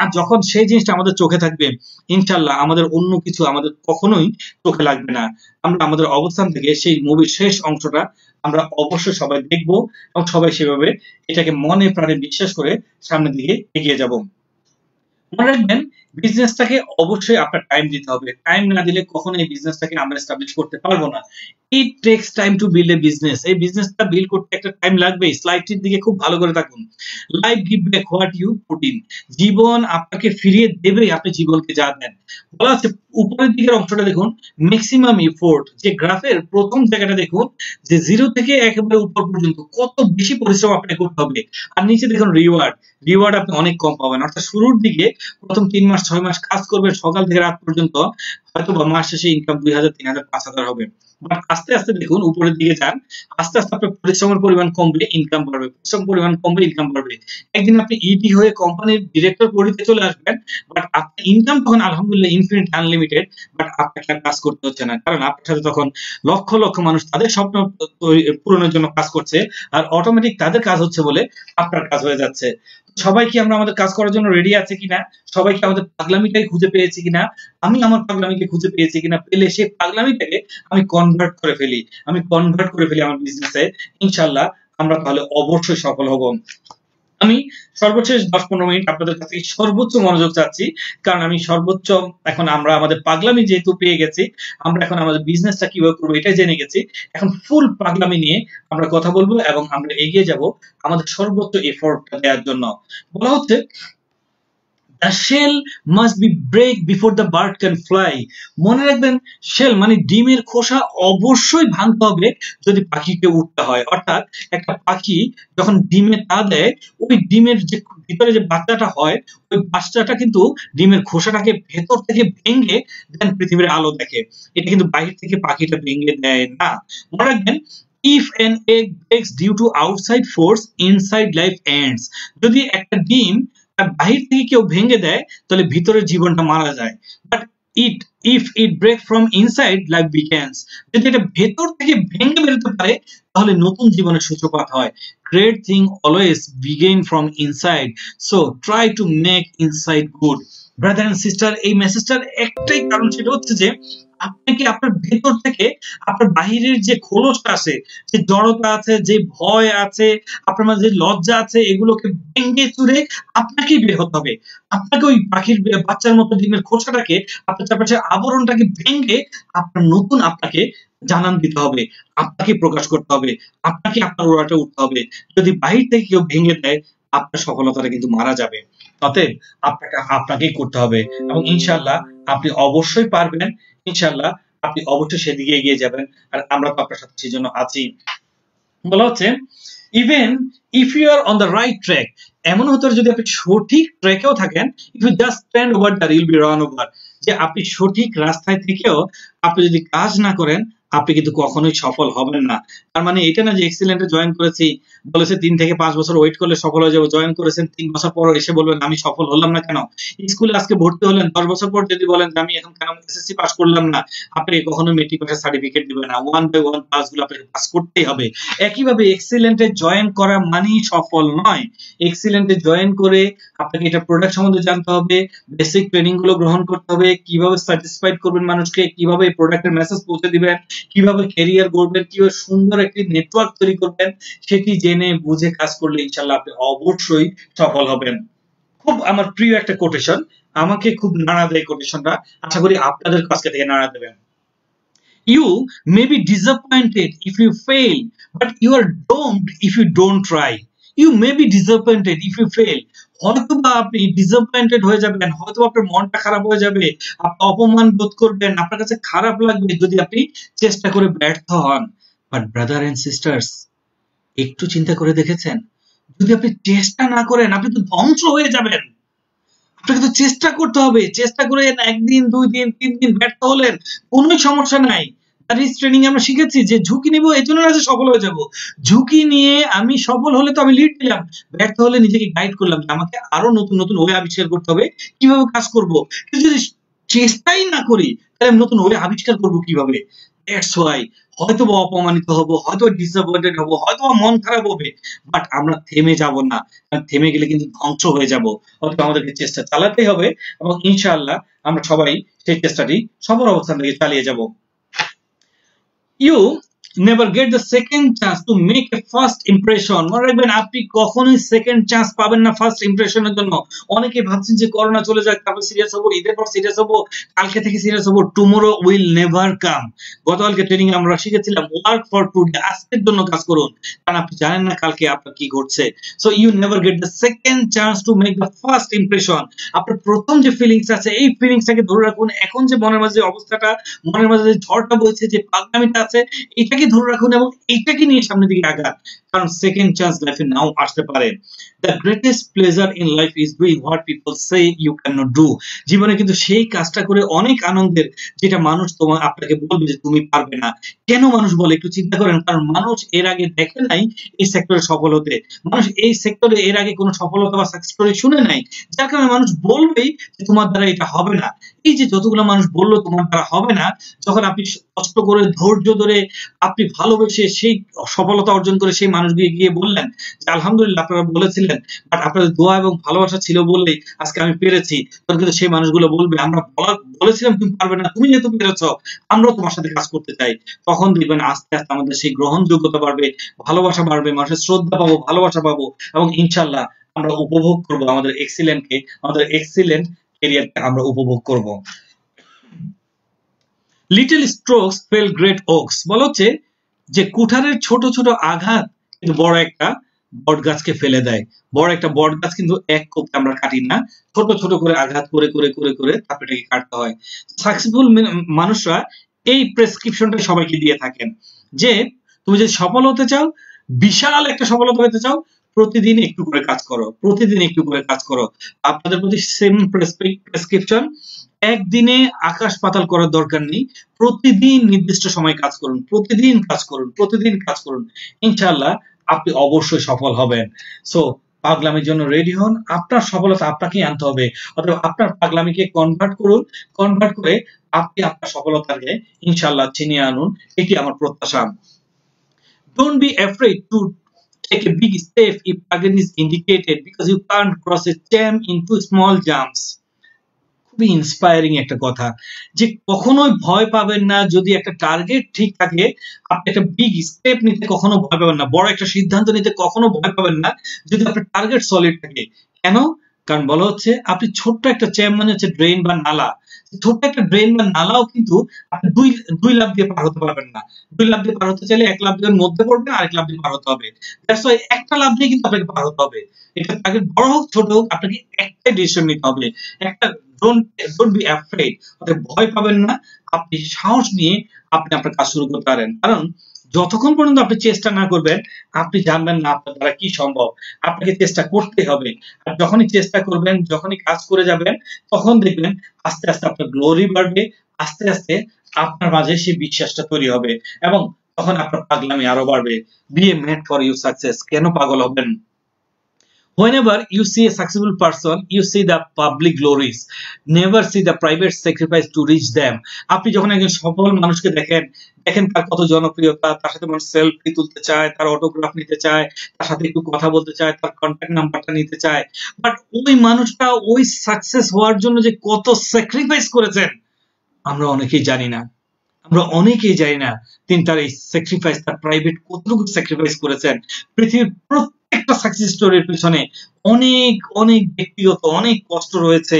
আর যখন সেই জিনিসটা আমাদের চোখে থাকবে ইনশাআল্লাহ আমাদের অন্য কিছু আমাদের কখনোই চোখে লাগবে না। আমরা আমাদের অবস্থান থেকে সেই মুভির শেষ অংশটা আমরা অবশ্যই সবাই দেখবো এবং সবাই সেভাবে এটাকে মনে প্রাণে বিশ্বাস করে সামনের দিকে এগিয়ে যাব। মনে রাখবেন বিজনেসটাকে অবশ্যই আপনার টাইম দিতে হবে, টাইম না দিলে কখনো এই বিজনেসটাকে আমরা এস্টাবলিশ করতে পারবো না। ইট tax time to build a business. এই বিজনেসটা বিল্ড করতে একটা টাইম লাগবে। স্লাইডটির দিকে খুব ভালো করে থাকুন। Life give back what you put in. জীবন আপনাকে ফিরিয়ে দেবে আপনি জীবনকে যা দেন। বলা আছে উপরের দিকের অংশটা দেখুন, ম্যাক্সিমাম এফোর্ট, যে গ্রাফের প্রথম জায়গাটা দেখুন যে 0 থেকে একেবারে উপর পর্যন্ত কত বেশি পরিশ্রম আপনাকে করতে হবে, আর নিচে দেখুন রিওয়ার্ড আপনি অনেক কম পাবেন। অর্থাৎ শুরুর দিকে প্রথম 3 মাস 6 মাস কাজ করবেন সকাল থেকে রাত পর্যন্ত, হয়তো মাস শেষে ইনকাম 2000 3000 5000 হবে। বাট আস্তে আস্তে দেখুন উপরের দিকে যান, আস্তে আস্তে আপনার পরিশ্রমের পরিমাণ কমবে ইনকাম বাড়বে, পরিশ্রম পরিমাণ কমবে ইনকাম বাড়বে। একদিন আপনি ইডি হয়ে কোম্পানির ডিরেক্টর পদে চলে আসবেন, বাট আপনার ইনকাম তখন আলহামদুলিল্লাহ ইনফিনিট আনলিমিটেড, বাট আপনাকে কাজ করতে হচ্ছে না, কারণ আপনার সাথে তখন লক্ষ লক্ষ মানুষ তাদের স্বপ্ন পূরণের জন্য কাজ করছে, আর অটোমেটিক তাদের কাজ হচ্ছে বলে আপনার কাজ হয়ে যাচ্ছে। সবাই কি আমরা আমাদের কাজ করার জন্য রেডি আছে কিনা? সবাই কি আমাদের পাগলামিটাই খুঁজে পেয়েছি কিনা? আমি আমার পাগলামিকে খুঁজে পেয়েছি কিনা? পেলে সেই পাগলামিটাকে আমি কনভার্ট করে ফেলি আমার বিজনেসে, ইনশাআল্লাহ আমরা তাহলে অবশ্যই সফল হব। আমি সর্বশেষ 10-15 মিনিট আপনাদের কাছে সর্বোচ্চ মনোযোগ চাচ্ছি, কারণ আমি সর্বোচ্চ এখন আমরা আমাদের পাগলামি যেহেতু পেয়ে গেছি, আমরা এখন আমাদের বিজনেসটা কিভাবে করবো এটা জেনে গেছি, এখন ফুল পাগলামি নিয়ে আমরা কথা বলবো এবং আমরা এগিয়ে যাব আমাদের সর্বোচ্চ এফোর্ট দেওয়ার জন্য। বলা হচ্ছে the shell must be break before the bird can fly. মনে রাখবেন শেল মানে ডিমের খোসা অবশ্যই ভাঙতে হবে যদি পাখিকে উঠতে হয়। অর্থাৎ একটা পাখি যখন ডিমে তা দেয়, ওই ডিমের যে ভিতরে যে বাচ্চাটা হয়, ওই বাচ্চাটা কিন্তু ডিমের খোসাটাকে ভেতর থেকে ভেঙে দেন পৃথিবীর আলো দেখে। এটা কিন্তু বাইরে থেকে পাখিটা ভেঙে দেয় না। মনে রাখবেন if an egg breaks due to outside force, inside life ends. যদি একটা ডিম বাহির থেকে কেউ ভেঙে দেয় তাহলে ভিতরের জীবনটা মারা যায়, but if it break from inside, life begins. যদি এটা ভেতর থেকে ভেঙে বেরোতে পারে তাহলে নতুন জীবনের সূত্রপাত হয়। Great thing always begin from inside, so try to make inside good. Brother and sister, এই মেসেজটার একটাই কারণ, সেটা হচ্ছে যে আপনাকে আপনার ভেতর থেকে আপনার বাহিরের যে খোলসটা আছে, যে জড়তা আছে, যে ভয় আছে, আপনার মাঝে যে লজ্জা আছে, এগুলোকে ভেঙে চুরে আপনাকেই বের হতে হবে। আপনাকে ওই পাখির বাচ্চার মতো ডিমের খোসাটাকে, আপনার চারপাশের আবরণটাকে ভেঙে আপনার নতুন আপনাকে জানান দিতে হবে, আপনাকে প্রকাশ করতে হবে, আপনাকে আপনার ওড়াটা উঠতে হবে। যদি বাহির থেকে কেউ ভেঙে দেয় আপনার সফলতাটা কিন্তু মারা যাবে। অতএব আপনাকেই করতে হবে এবং ইনশাআল্লাহ আপনি অবশ্যই পারবেন। ইনশাআল্লাহ আপনি অবশ্যই সেদিকে এগিয়ে যাবেন, আর আমরা তো আপনার সাথে সেই জন্য আছি। বলা হচ্ছে even if you are on the right track, এমন হতে পারে যদি আপনি সঠিক ট্র্যাকেও থাকেন, if you just stand over that you'll be run over, যে আপনি সঠিক রাস্তায় থেকেও আপনি যদি কাজ না করেন আপনি কিন্তু কখনোই সফল হবেন না। তার মানে এটা না যে এক্সিলেন্টে জয়েন করেছি, বলেছে 3 থেকে 5 বছর ওয়েট করলে সফল হয়ে যাবো, জয়েন করেছেন 3 বছর পর এসে বলবেন আমি সফল হলাম না কেন। স্কুলে আজকে ভর্তি হলেন, 10 বছর পর যদি বলেন যে আমি এখন কেন এসএসসি পাস করলাম না, আপনাকে কখনো মেট্রিক পাসের সার্টিফিকেট দিবে না। 1 বাই 1 ক্লাসগুলো আপনাকে পাস করতেই হবে। একইভাবে এক্সিলেন্টে জয়েন করা মানেই সফল নয়। এক্সিলেন্টে জয়েন করে আপনাকে এটা প্রোডাক্ট সম্বন্ধে জানতে হবে, বেসিক ট্রেনিং গুলো গ্রহণ করতে হবে, কিভাবে স্যাটিসফাইড করবেন মানুষকে, কিভাবে এই প্রোডাক্টের মেসেজ পৌঁছে দিবেন, কিভাবে ক্যারিয়ার গড়বেন, কিভাবে সুন্দর একটি নেটওয়ার্ক তৈরি করবেন, সেটি জেনে বুঝে কাজ করলে ইনশাআল্লাহ আপনি অবশ্যই সফল হবেন। খুব আমার প্রিয় একটা কোটেশন, আমাকে খুব নাড়া দেয় কোটেশনটা, আশা করি আপনাদের কাছে থেকে নাড়া দেবেন। You may be disappointed if you fail, but you are doomed if you don't try. You may be disappointed if you fail. হয়তোবা আপনি ডিসঅ্যাপয়েন্টেড হয়ে যাবেন, হয়তো আপনার মনটা খারাপ হয়ে যাবে, আপনি অপমান বোধ করবেন, আপনার কাছে খারাপ লাগবে যদি আপনি চেষ্টা করে ব্যর্থ হন। বাট ব্রাদার এন্ড সিস্টার্স, একটু চিন্তা করে দেখেছেন, যদি আপনি চেষ্টা না করেন আপনি তো ধ্বংস হয়ে যাবেন। আপনাকে তো চেষ্টা করতে হবে, চেষ্টা করে একদিন 2 দিন 3 দিন ব্যর্থ হলেন কোনো সমস্যা নাই। দ্যাট ইজ ট্রেনিং আমরা শিখেছি যে ঝুঁকি নিব, এই জন্য না যে সফল হয়ে যাব, ঝুঁকি নিয়ে আমি সফল হলে তো আমি লিড দিলাম, ব্যর্থ হলে নিজেকে গাইড করলাম যে আমাকে আরো নতুন নতুন ওয়ে আবিষ্কার করতে হবে, কিভাবে কাজ করব। কিন্তু যদি চেষ্টাই না করি তাহলে আমি নতুন ওয়ে আবিষ্কার করব কিভাবে। দ্যাটস ওয়াই হয়তো বা অপমানিত হব, হয়তো ডিসঅ্যাপয়েন্টেড হব, হয়তো মন খারাপ হবে, বাট আমরা থেমে যাব না, কারণ থেমে গেলে কিন্তু ধ্বংস হয়ে যাব। অতএব আমাদেরকে চেষ্টা চালাতেই হবে এবং ইনশাআল্লাহ আমরা সবাই সেই চেষ্টাটি সবার অবস্থান থেকে চালিয়ে যাব। You never get the second chance to make a first impression. মনে রাখবেন আপনি কখনোই সেকেন্ড চান্স পাবেন না ফার্স্ট ইমপ্রেশনের জন্য। অনেকে ভাবছেন যে করোনা চলে যাক তারপর সিরিয়াস হবো, ঈদের পর সিরিয়াস হবো, কালকে থেকে সিরিয়াস হবো। Tomorrow will never come. গতকালকে ট্রেনিং আমরা শিখেছিলাম ওয়ার্ক ফর টুডে, আজকের জন্য কাজ করুন, কারণ আপনি জানেন না কালকে আপনার কি ঘটছে। So you never get the second chance to make the first impression. আপনার প্রথম যে ফিলিংস আছে এই ফিলিংসটাকে ধরে রাখুন। এখন যে মনের মাঝে অবস্থাটা, মনের মাঝে যে ঝড়টা বইছে, যে পাগলামিটা আছে, এটাকে ধরে রাখুন এবং এইটাকে নিয়ে সামনের দিকে আগান, কারণ সেকেন্ড চান্স লাইফে নাও আসতে পারে। The greatest pleasure in life is doing what people say you can not do. জীবনে কিন্তু সেই কাজটা করে অনেক আনন্দের যেটা মানুষ আপনাকে বলবে যে তুমি পারবে না। কেন মানুষ বলে একটু চিন্তা করেন, কারণ মানুষ এর আগে দেখে নাই এই সেক্টরে সফল হতে, মানুষ এই সেক্টরে এর আগে কোনো সফলতা বা সাকসেস স্টোরি শুনে নাই, যার কারণে মানুষ বলবেই যে তোমার দ্বারা এটা হবে না। এই যে যতগুলো মানুষ বললো তোমার দ্বারা হবে না, যখন আপনি কষ্ট করে ধৈর্য ধরে আপনি ভালোবেসে সেই সফলতা অর্জন করে সেই মানুষগুলো গিয়ে বললেন যে আলহামদুলিল্লাহ আপনারা বলেছিলেন, বাট আপনাদের দোয়া এবং ভালোবাসা ছিল বলেই আজকে আমি পেরেছি, তখন কিন্তু সেই মানুষগুলো বলবে আমরা বলেছিলাম তুমি পারবে না, তুমি যেহেতু পেরেছ আমরাও তোমার সাথে কাজ করতে চাই। তখন দেখবেন আস্তে আস্তে আমাদের সেই গ্রহণযোগ্যতা বাড়বে, ভালোবাসা বাড়বে, মানুষের শ্রদ্ধা পাবো, ভালোবাসা পাবো এবং ইনশাআল্লাহ আমরা উপভোগ করবো আমাদের এক্সিলেন্টকে, আমাদের এক্সিলেন্ট ক্যারিয়ারকে আমরা উপভোগ করব। Little strokes fell great oaks. বলা হচ্ছে যে কুঠারের ছোট ছোট আঘাত কিন্তু বড় একটা বট গাছকে ফেলে দেয়। বড় একটা বট গাছ কিন্তু এক কোপে আমরা কাটি না, ছোট ছোট করে আঘাত করে করে করে করে তারপরে এটাকে কাটতে হয়। সাকসেসফুল মানুষরা এই প্রেসক্রিপশনটা সবাইকে দিয়ে থাকেন যে তুমি যদি সফল হতে চাও, বিশাল একটা সফলতা পেতে চাও, প্রতিদিন একটু করে কাজ করো, প্রতিদিন একটু করে কাজ করো। আপনাদের প্রতি সেম প্রেসক্রিপশন, একদিনে আকাশ পাতাল করার দরকার নেই, প্রতিদিন নির্দিষ্ট সময় কাজ করুন, প্রতিদিন কাজ করুন, প্রতিদিন কাজ করুন, ইনশাআল্লাহ আপনি অবশ্যই সফল হবেন। সো পাগলামির জন্য রেডি হন, আপনার সফলতা আপনাকেই আনতে হবে। অথবা আপনার পাগলামিকে কনভার্ট করুন, কনভার্ট করে আপনি আপনার সফলতাকে ইনশাআল্লাহ ছিনিয়ে আনুন, এটি আমার প্রত্যাশা। Don't be afraid to take a big step if target is indicated, because you can't cross a jam into small jumps. খুবই ইন্সপায়ারিং একটা কথা, যে কখনোই ভয় পাবেন না যদি একটা টার্গেট ঠিক থাকে। আপনি একটা বিগ স্টেপ নিতে কখনো ভয় পাবেন না, বড় একটা সিদ্ধান্ত নিতে কখনো ভয় পাবেন না যদি আপনার টার্গেট সলিড থাকে। কেন? কারণ বলা হচ্ছে আপনি ছোট্ট একটা জ্যাম মানে হচ্ছে ড্রেন বা নালা, ছোট্ট একটা ড্রেন বা নালাও কিন্তু আপনি দুই লাফ দিয়ে পার হতে পারবেন না। 2 লাফ দিয়ে পার হতে চাইলে 1 লাফ দিয়ে মধ্যে পড়বে, আরেক লাফ দিয়ে পার হতে হবে। দ্যাটস ওয়াই একটা লাফ দিয়ে কিন্তু আপনাকে পার হতে হবে। এটা টার্গেট বড় হোক ছোট হোক আপনাকে একটাই ডিসিশন নিতে হবে, একটা ডোন্ট বি অ্যাফ্রেড, অর্থাৎ ভয় পাবেন না, আপনি সাহস নিয়ে আপনি আপনার কাজ শুরু করতে পারেন। কারণ যতক্ষণ পর্যন্ত আপনি চেষ্টা না করবেন আপনি জানবেন না আপনার দ্বারা কি সম্ভব। আপনাকে চেষ্টা করতে হবে, আর যখনই চেষ্টা করবেন, যখনই কাজ করে যাবেন, তখন দেখবেন আস্তে আস্তে আপনার গ্লোরি বাড়বে, আস্তে আস্তে আপনার মাঝে সেই বিশ্বাসটা তৈরি হবে, এবং তখন আপনার পাগলামি আরো বাড়বে। Be a mad for your success. কেন পাগল হবেন? Whenever you see a successful person, you see the public glories, never see the private sacrifice to reach them. আপনি যখন একজন সফল মানুষকে দেখেন, দেখেন তার কত জনপ্রিয়তা, তার সাথে মানুষ সেলফি তুলতে চায়, তার অটোগ্রাফ নিতে চায়, তার সাথে একটু কথা বলতে চায়, তার কন্ট্যাক্ট নাম্বারটা নিতে চায়, বাট ওই মানুষটা ওই সাকসেস হওয়ার জন্য যে কত স্যাক্রিফাইস করেছেন আমরা অনেকেই জানি না। তিনি তার এই স্যাক্রিফাইস, তার প্রাইভেট কতটুকু স্যাক্রিফাইস করেছেন। পৃথিবীর প্রত্যেকটা সাকসেস স্টোরির পিছনে অনেক অনেক ব্যক্তিগত অনেক কষ্ট রয়েছে,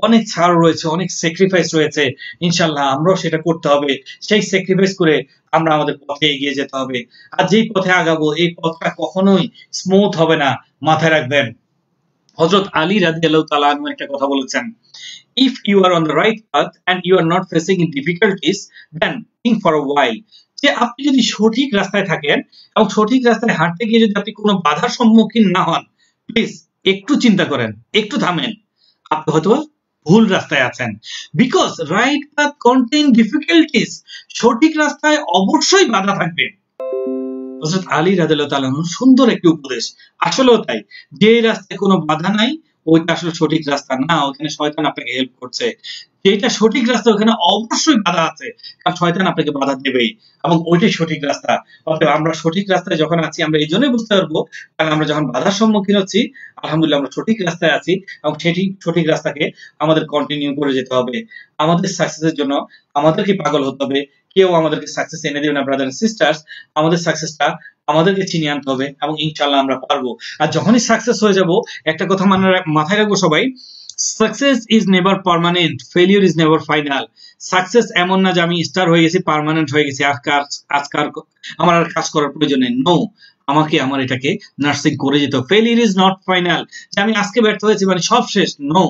অনেক ছাড় রয়েছে, অনেক স্যাক্রিফাইস রয়েছে। ইনশাল্লাহ আমরাও সেটা করতে হবে, সেই স্যাক্রিফাইস করে আমরা আমাদের পথে এগিয়ে যেতে হবে। আর যেই পথে আগাবো এই পথটা কখনোই স্মুথ হবে না, মাথায় রাখবেন। হযরত আলী রাদিয়াল্লাহু তাআলা আনহু একটা কথা বলেছেন, if you are on the right path and you are not facing difficulties, then think for a while. যে আপনি যদি সঠিক রাস্তায় থাকেন এবং সঠিক রাস্তায় হাঁটতে গিয়ে যদি আপনি কোনো বাধার সম্মুখীন না হন, প্লিজ একটু চিন্তা করেন, একটু থামেন, আপনি হয়তো ভুল রাস্তায় আছেন। Because right path contain difficulties, সঠিক রাস্তায় অবশ্যই বাধা থাকবে। হযরত আলী রাদিয়াল্লাহু তাআলা সুন্দর একটি উপদেশ, আসলেও তাই। যে রাস্তায় কোনো বাধা নাই ওইটা আসলে সঠিক রাস্তা না, ওখানে শয়তান আপনাকে হেল্প করছে। যেটা সঠিক রাস্তা ওখানে অবশ্যই বাধা আছে, কারণ শয়তান আপনাকে বাধা দেবেই, এবং ওইটাই সঠিক রাস্তা। অতএব আমরা সঠিক রাস্তায় যখন আছি আমরা এই জন্যই বুঝতে পারবো, কারণ আমরা যখন বাধার সম্মুখীন হচ্ছি আলহামদুলিল্লাহ আমরা সঠিক রাস্তায় আছি, এবং সঠিক রাস্তাকে আমাদের কন্টিনিউ করে যেতে হবে। আমাদের সাকসেসের জন্য আমাদেরকে পাগল হতে হবে, কেউ আমাদেরকে সাকসেস এনে দেবে না। ব্রাদার এন্ড সিস্টার্স, আমাদের সাকসেসটা আমাদেরকে চিনিয়ে আনতে হবে, এবং ইনশাআল্লাহ আমরা পারবো। আর যখনই সাকসেস হয়ে যাব, একটা কথা মাথায় রাখবো সবাই, success is never permanent, failure is never final. Success এমন না যে আমি স্টার হয়ে গেছি, পার্মানেন্ট হয়ে গেছি, আজকাল আমার আর কাজ করার প্রয়োজন নেই। নো, আমার এটাকে নার্সিং করে যেতে হবে। ফেলিউর ইজ নট ফাইনাল, যে আমি আজকে ব্যর্থ হয়েছি মানে সব শেষ। নো,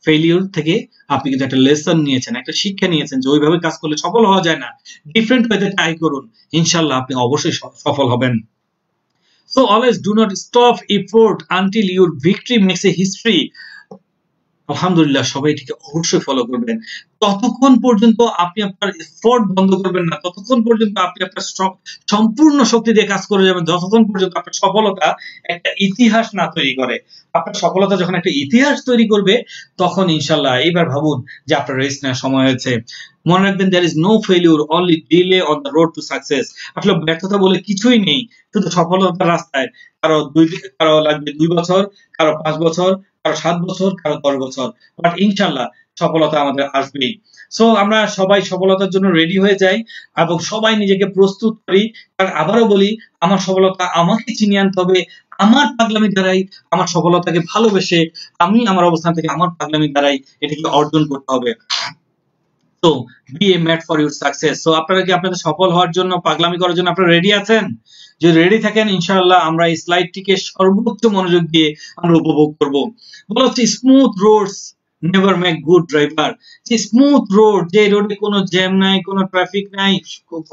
ফেলিউর থেকে আপনি কিন্তু একটা লেসন নিয়েছেন, একটা শিক্ষা নিয়েছেন যে ওইভাবে কাজ করলে সফল হওয়া যায় না, ডিফারেন্ট ওয়েতে ট্রাই করুন, ইনশাআল্লাহ আপনি অবশ্যই সফল হবেন। So always do not stop effort until your victory makes a history. আলহামদুলিল্লাহ, সবাই এটিকে অবশ্যই ফলো করবেন। ততক্ষণ পর্যন্ত আপনি আপনার এফোর্ট বন্ধ করবেন না, ততক্ষণ পর্যন্ত আপনি আপনার সম্পূর্ণ শক্তি দিয়ে কাজ করে যাবেন, যতক্ষণ পর্যন্ত আপনার সফলতা একটা ইতিহাস না তৈরি করে। আপনার সফলতা যখন একটা ইতিহাস তৈরি করবে, তখন ইনশাল্লাহ এইবার ভাবুন যে আপনার রেস্ট নেওয়ার সময় হয়েছে। মনে রাখবেন, there is no failure, only delay on the road to success. আসলে ব্যর্থতা বলে কিছুই নেই, শুধু সফলতার রাস্তায় কারো লাগবে 2 বছর, কারো 5 বছর, কারো 7 বছর, কারো 10 বছর, বাট ইনশাআল্লাহ সফলতা আমাদের আসবেই। সো আমরা সবাই সফলতার জন্য রেডি হয়ে যাই এবং সবাই নিজেকে প্রস্তুত করি। কারণ আবারও বলি, আমার সফলতা আমাকে চিনিয়ে আনতে হবে, আমার পাগলামি দ্বারাই, আমার সফলতাকে ভালোবেসে আমি আমার অবস্থান থেকে আমার পাগলামি দ্বারাই এটাকে অর্জন করতে হবে। তো be a mad for your success. So আপনারা কি আপনাদের সফল হওয়ার জন্য, পাগলামি করার জন্য আপনারা রেডি আছেন? যদি রেডি থাকেন, ইনশাআল্লাহ আমরা এই স্লাইডটিকে সর্বোচ্চ মনোযোগ দিয়ে আমরা উপভোগ করব। বলা হচ্ছে smooth roads never make good driver. যে স্মুথ রোড, যে রোডে কোনো জ্যাম নাই, কোনো ট্রাফিক নাই,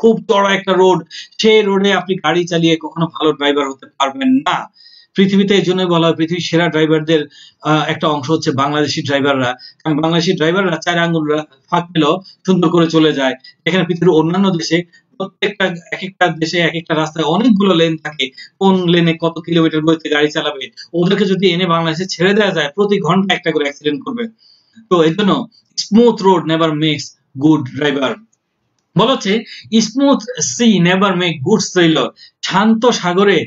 খুব চড়া একটা রোড, সেই রোডে আপনি গাড়ি চালিয়ে কখনো ভালো ড্রাইভার হতে পারবেন না। পৃথিবীতে এই জন্যই বলা হয় পৃথিবীর সেরা ড্রাইভারদের একটা অংশ হচ্ছে বাংলাদেশি ড্রাইভাররা। কারণ বাংলাদেশি ড্রাইভাররা 4 আঙ্গুল ফাঁক পেলেও সুন্দর করে চলে যায়। এখানে পৃথিবীর অন্যান্য দেশে প্রত্যেকটা এক একটা দেশে এক একটা রাস্তায় অনেকগুলো লেন থাকে, কোন লেনে কত কিলোমিটার গতিতে গাড়ি চালাবে। ওদেরকে যদি এনে বাংলাদেশে ছেড়ে দেওয়া যায়, প্রতি ঘন্টা একটা করে অ্যাক্সিডেন্ট করবে। তো এই জন্য smooth road never makes good driver. বলা হচ্ছে smooth sea never make good sailor. শান্ত সাগরে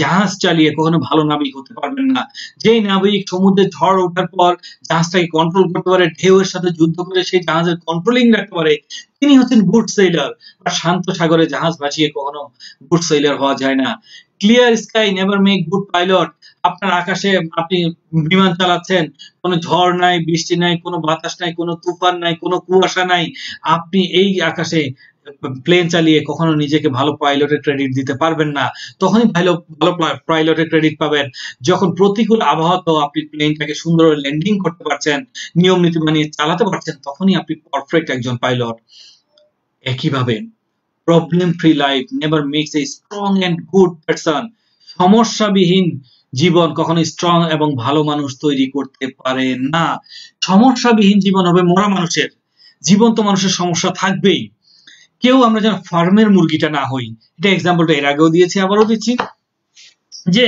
জাহাজ চালিয়ে কখনো ভালো নাবিক হতে পারবেন না। যেই নাবিক সমুদ্রে ঝড় ওঠার পর জাহাজটাকে কন্ট্রোল করতে পারে, ঢেউয়ের সাথে যুদ্ধ করে সেই জাহাজের কন্ট্রোলিং রাখতে পারে, তিনি হচ্ছেন গুড সেলার। আর শান্ত সাগরে জাহাজ ভাসিয়ে কখনো গুড সেলার হওয়া যায় না। Clear sky never make good pilot. আপনার আকাশে আপনি বিমান চালাচ্ছেন, কোনো ঝড় নাই, বৃষ্টি নাই, কোনো বাতাস নাই, কোনো তুফান নাই, কোনো কুয়াশা নাই, আপনি এই আকাশে প্লেন চালিয়ে কখনো নিজেকে ভালো পাইলটের ক্রেডিট দিতে পারবেন না। তখনই ভালো ভালো পাইলটের ক্রেডিট পাবেন যখন প্রতিকূল আবহাওয়াতেও আপনি প্লেনটাকে সুন্দর ল্যান্ডিং করতে পারছেন, নিয়ম নীতি মানিয়ে চালাতে পারছেন, তখনই আপনি পারফেক্ট একজন পাইলট। একইভাবে problem free life never makes a strong and good person. সমস্যাবিহীন জীবন কখনো স্ট্রং এবং ভালো মানুষ তৈরি করতে পারে না। সমস্যাবিহীন জীবন হবে মরা মানুষের। জীবন্ত মানুষের সমস্যা থাকবেই। কেউ আমরা যেন ফার্মের মুরগিটা না হই। এটা এক্সাম্পলটা এর আগেও দিয়েছি, আবারও দিচ্ছি, যে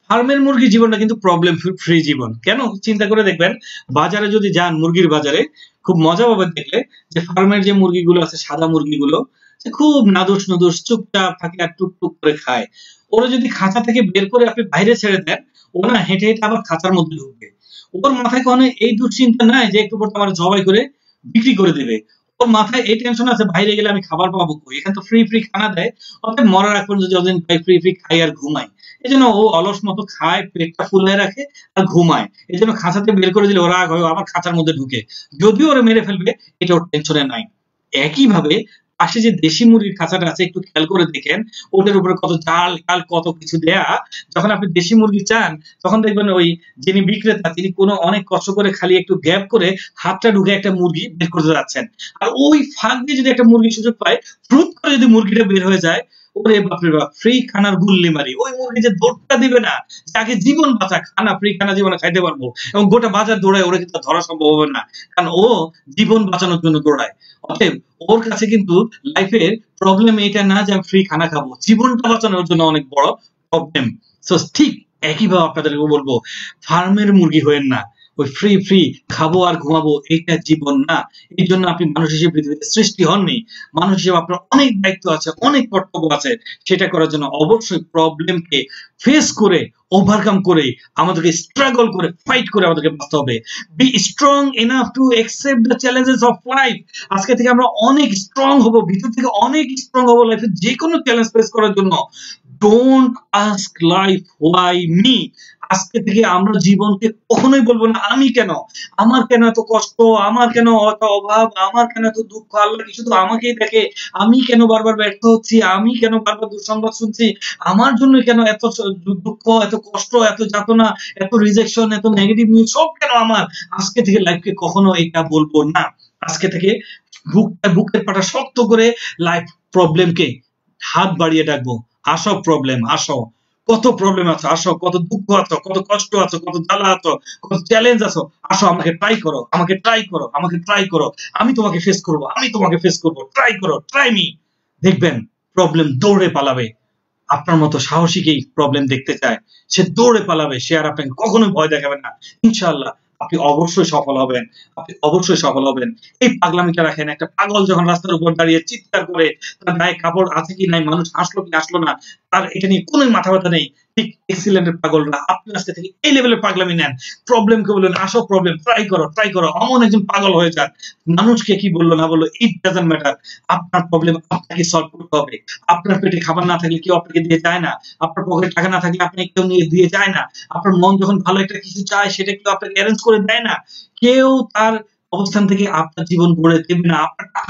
ফার্মের মুরগি জীবনটা কিন্তু প্রবলেম ফ্রি জীবন। কেন চিন্তা করে দেখবেন, বাজারে যদি যান, মুরগির বাজারে খুব মজা পাবেন দেখলে, যে ফার্মের যে মুরগিগুলো আছে, সাদা মুরগিগুলো, সে খুব নাদুস নুদুস চুপচাপ থাকে আর টুকটুক করে খায়। ওরা যদি খাঁচা থেকে বের করে আপনি বাইরে ছেড়ে দেন, ও না হেঁটে হেঁটে আবার খাঁচার মধ্যে ঢুকবে। ওর মাথায় কোনো এই দুশ্চিন্তা নাই যে একটু পর আমার জবাই করে বিক্রি করে দেবে। ওর মাথায় এই টেনশন আছে, বাইরে গেলে আমি খাবার পাবো কই, এখানে তো ফ্রি ফ্রি খানা দেয়, অতএব মরার আগ পর্যন্ত যতদিন পাই ফ্রি ফ্রি খাই আর ঘুমাই। এই জন্য ও অলস মতো খায়, পেটটা ফুলে রাখে আর ঘুমায়। এই জন্য খাঁচাতে বের করে দিলে ওরা আবার খাঁচার মধ্যে ঢুকে, যদিও ওরা মেরে ফেলবে এটা ওর টেনশনে নাই। একইভাবে পাশে যে দেশি মুরগির খাঁচাটা আছে, একটু খেয়াল করে দেখেন, ওটার উপরে কত জাল টাল কত কিছু দেয়া। যখন আপনি দেশি মুরগি চান, তখন দেখবেন ওই যিনি বিক্রেতা তিনি কোনো অনেক কষ্ট করে খালি একটু গ্যাপ করে হাতটা ঢুকে একটা মুরগি বের করতে যাচ্ছেন, আর ওই ফাঁক দিয়ে যদি একটা মুরগি সুযোগ পায়, ফ্রুট করে যদি মুরগিটা বের হয়ে যায়, ওরে বাপরে বাপ, ফ্রি খানার গুল্লি মারি। ওই মুরগি যে দৌড়টা দিবে না, যাকে জীবন বাঁচা, খানা ফ্রি খানা জীবনে খাইতে পারবো, এবং গোটা বাজার দৌড়ায়, ওরা কিন্তু ধরা সম্ভব হবে না, কারণ ও জীবন বাঁচানোর জন্য দৌড়ায়। অতএব ওর কাছে কিন্তু লাইফের প্রবলেম এটা না যে আমি ফ্রি খানা খাবো, জীবনটা বাঁচানোর জন্য অনেক বড় প্রবলেম। সো ঠিক একইভাবে আপনাদেরকে বলবো, ফার্মের মুরগি হয়েন না। ওই ফ্রি ফ্রি খাবো আর ঘুমাবো, এটা জীবন না। এই জন্য আপনি মানুষ হিসেবে পৃথিবীতে সৃষ্টি হননি। মানুষ হিসেবে আপনার অনেক দায়িত্ব আছে, অনেক কর্তব্য আছে। সেটা করার জন্য অবশ্যই প্রবলেমকে ফেস করে, ওভারকাম করে, আমাদেরকে স্ট্রাগল করে, ফাইট করে আমাদেরকে বাঁচতে হবে। Be strong enough to accept the challenges of life. আজকে থেকে আমরা অনেক স্ট্রং হব, ভিতর থেকে অনেক স্ট্রং হব লাইফে যে কোনো চ্যালেঞ্জ ফেস করার জন্য। Don't ask life why me. আজকে থেকে আমরা জীবনকে কখনোই বলবো না আমি কেন, আমার কেন এত কষ্ট, আমার কেন এত অভাব, আমার কেন এত দুঃখ, আল্লাহ কি শুধু আমাকেই দেখে, আমি কেন বারবার ব্যর্থ হচ্ছি, আমি কেন বারবার দুঃসংবাদ শুনছি, আমার জন্য কেন এত দুঃখ, এত কষ্ট, এত যাতনা, এত রিজেকশন, এত নেগেটিভ নিউজ, সব কেন আমার। আজকে থেকে লাইফকে কখনো এটা বলবো না। আজকে থেকে বুকের পাটা শক্ত করে লাইফ প্রবলেমকে হাত বাড়িয়ে ডাকবো, আসো প্রবলেম, আসো, কত প্রবলেম আছে, আসো, কত দুঃখ আছো, কত কষ্ট আছো, কত জ্বালা আছো, কত চ্যালেঞ্জ আছো, আসো, আমাকে ট্রাই করো, আমাকে ট্রাই করো, আমাকে ট্রাই করো, আমি তোমাকে ফেস করবো, আমি তোমাকে ফেস করবো, ট্রাই করো, ট্রাই মি। দেখবেন প্রবলেম দৌড়ে পালাবে। আপনার মতো সাহসীকেই প্রবলেম দেখতে চায়, সে দৌড়ে পালাবে, সে আর আপনাকে কখনোই ভয় দেখাবে না। ইনশাআল্লাহ আপনি অবশ্যই সফল হবেন, আপনি অবশ্যই সফল হবেন। এই পাগলামিটা রাখেন। একটা পাগল যখন রাস্তার উপর দাঁড়িয়ে চিৎকার করে, তার গায়ে কাপড় আছে কি নাই, মানুষ হাসলো কি হাসলো না, তার এটা নিয়ে কোনো মাথা ব্যথা নেই, ঠিক এক্সিলেন্টের পাগলরা। আপনি আজকে থেকে এই লেভেলের পাগলামি নেন, প্রবলেমকে বললেন আসো প্রবলেম, ট্রাই করো, ট্রাই করো, অমন একজন পাগল হয়ে যান। মানুষকে কি বললো না বললো ইট ডাজন্ট ম্যাটার। আপনার প্রবলেম আপনাকে সলভ করতে হবে। আপনার পেটে খাবার না থাকলে কেউ আপনাকে দিয়ে যায় না, আপনার পকেটে টাকা না থাকলে আপনাকে কেউ নিয়ে দিয়ে যায় না, আপনার মন যখন ভালো একটা কিছু চায় সেটা কেউ আপনাকে অ্যারেঞ্জ করে দেয় না, কেউ তার অবস্থান থেকে আপনার জীবন গড়ে দেবে না,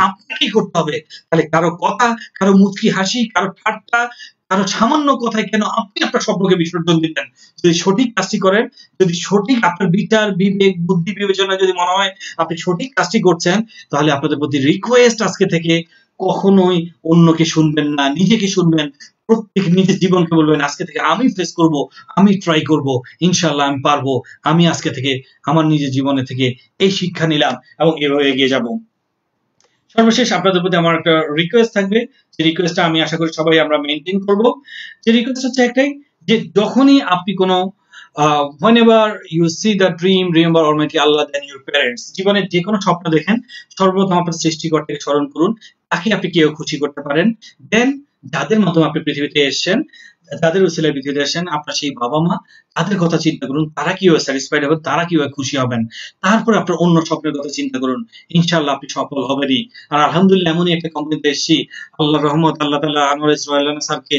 আপনাকেই করতে হবে। তাহলে কারো কথা, কারো মুচকি হাসি, কারো ঠাট্টা, কারো সামান্য কথায় কেন আপনি আপনার স্বপ্নকে বিসর্জন দিতেন? যদি সঠিক কাজটি করেন, যদি সঠিক আপনার বিচার বিবেক বুদ্ধি বিবেচনা যদি মনে হয় আপনি সঠিক কাজটি করছেন, তাহলে আপনাদের প্রতি রিকোয়েস্ট আজকে থেকে কখনোই অন্যকে শুনবেন না, নিজেকে শুনবেন। প্রত্যেক নিজের জীবনকে বলবেন আজকে থেকে আমি ফেস করব, আমি ট্রাই করব, ইনশাআল্লাহ আমি পারবো। আমি আজকে থেকে আমার নিজের জীবনে থেকে এই শিক্ষা নিলাম এবং এভাবে এগিয়ে যাব। সর্বশেষ আপনাদের প্রতি আমার একটা রিকোয়েস্ট থাকবে, যে রিকোয়েস্টটা আমি আশা করি সবাই আমরা মেনটেন করব। যে রিকোয়েস্ট হচ্ছে একটাই, যে যখনই আপনি কোনো whenever you see the dream, remember Almighty Allah than your parents। জীবনের যে কোনো স্বপ্ন দেখেন, সর্বপ্রথম আপনার সৃষ্টিকর্তাকে স্মরণ করুন, তাকে আপনি কেউ খুশি করতে পারেন। দেন যাদের মাধ্যমে আপনি পৃথিবীতে এসেছেন, যাদের উসিলায় পৃথিবীতে এসেছেন, আপনার সেই বাবা মা, তাদের কথা চিন্তা করুন, তারা কিভাবে স্যাটিসফাইড হবে, তারা কিভাবে খুশি হবেন। তারপরে আপনার অন্য স্বপ্নের কথা চিন্তা করুন, ইনশাআল্লাহ আপনি সফল হবেনই। আর আলহামদুলিল্লাহ এমনই একটা কোম্পানিতে এসেছি, আল্লাহর রহমত, আল্লাহ তাআলা আনোয়ার ইসমাইল স্যারকে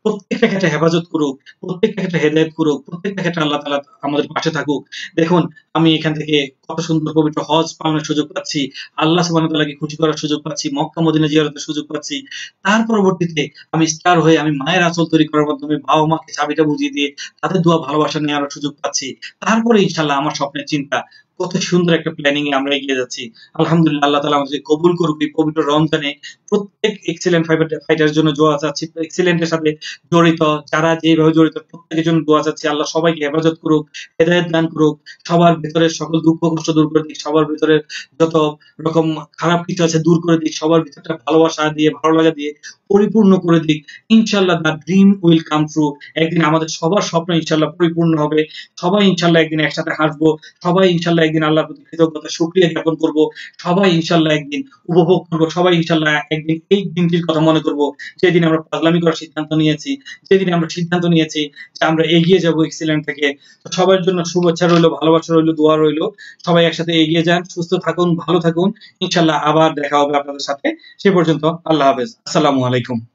প্রত্যেকটা ক্ষেত্রে হেফাজত করুক, প্রত্যেকটা ক্ষেত্রে হেদায়েত করুক, প্রত্যেকটা ক্ষেত্রে আল্লাহ তাআলা আমাদের পাশে থাকুক। দেখুন আমি এখান থেকে কত সুন্দর পবিত্র হজ পালনের সুযোগ পাচ্ছি, আল্লাহ সুবহানাহু ওয়া তাআলাকে খুশি করার সুযোগ পাচ্ছি, মক্কা মদিনা জিয়ারতের সুযোগ পাচ্ছি। তার পরবর্তীতে আমি স্টার হয়ে আমি মায়ের আঁচল তৈরি করার মাধ্যমে বাবা-মাকে চাবিটা বুঝিয়ে দিয়ে তাদের দোয়া ভালোবাসা নেওয়ার সুযোগ পাচ্ছি। তারপরে ইনশাআল্লাহ আমার স্বপ্নের চিন্তা। কত সুন্দর একটা প্ল্যানিং এ আমরা এগিয়ে যাচ্ছি। আলহামদুলিল্লাহ আল্লাহ তাআলা আমাদেরকে কবুল করুক এই পবিত্র রমজানে। প্রত্যেক এক্সেলেন্ট ফাইটারের জন্য দোয়া চাচ্ছি। এক্সেলেন্ট এর সাথে জড়িত যারা যেভাবে জড়িত প্রত্যেকের জন্য দোয়া চাচ্ছি। আল্লাহ সবাইকে হেফাজত করুক, হেদায়েত দান করুক, সবার ভেতরের সকল দুঃখ কষ্ট দূর করে দিক, সবার ভেতরে যত রকম খারাপ কিছু আছে দূর করে দিক, সবার ভিতরটা ভালোবাসা দিয়ে ভালো লাগা দিয়ে পরিপূর্ণ করে দিক। ইনশাআল্লাহ the dream will come true. একদিন আমাদের সবার স্বপ্ন ইনশাআল্লাহ পরিপূর্ণ হবে। সবাই ইনশাআল্লাহ একদিন একসাথে হাসবো। সবাই ইনশাআল্লাহ একদিন আল্লাহর প্রতি কৃতজ্ঞতা শুকরিয়া জ্ঞাপন করব। সবাই ইনশাআল্লাহ একদিন উপভোগ করব। সবাই ইনশাআল্লাহ একদিন এই দিনটির কথা মনে করব যেদিন আমরা পাগলামি করার সিদ্ধান্ত নিয়েছি, যেদিন আমরা সিদ্ধান্ত নিয়েছি যে আমরা এগিয়ে যাব এক্সিলেন্ট থেকে। তো সবার জন্য শুভেচ্ছা রইলো, ভালোবাসা রইলো, দোয়া রইলো। সবাই একসাথে এগিয়ে যান, সুস্থ থাকুন, ভালো থাকুন। ইনশাআল্লাহ আবার দেখা হবে আপনাদের সাথে। সে পর্যন্ত আল্লাহ হাফেজ। আসসালামু আলাইকুম।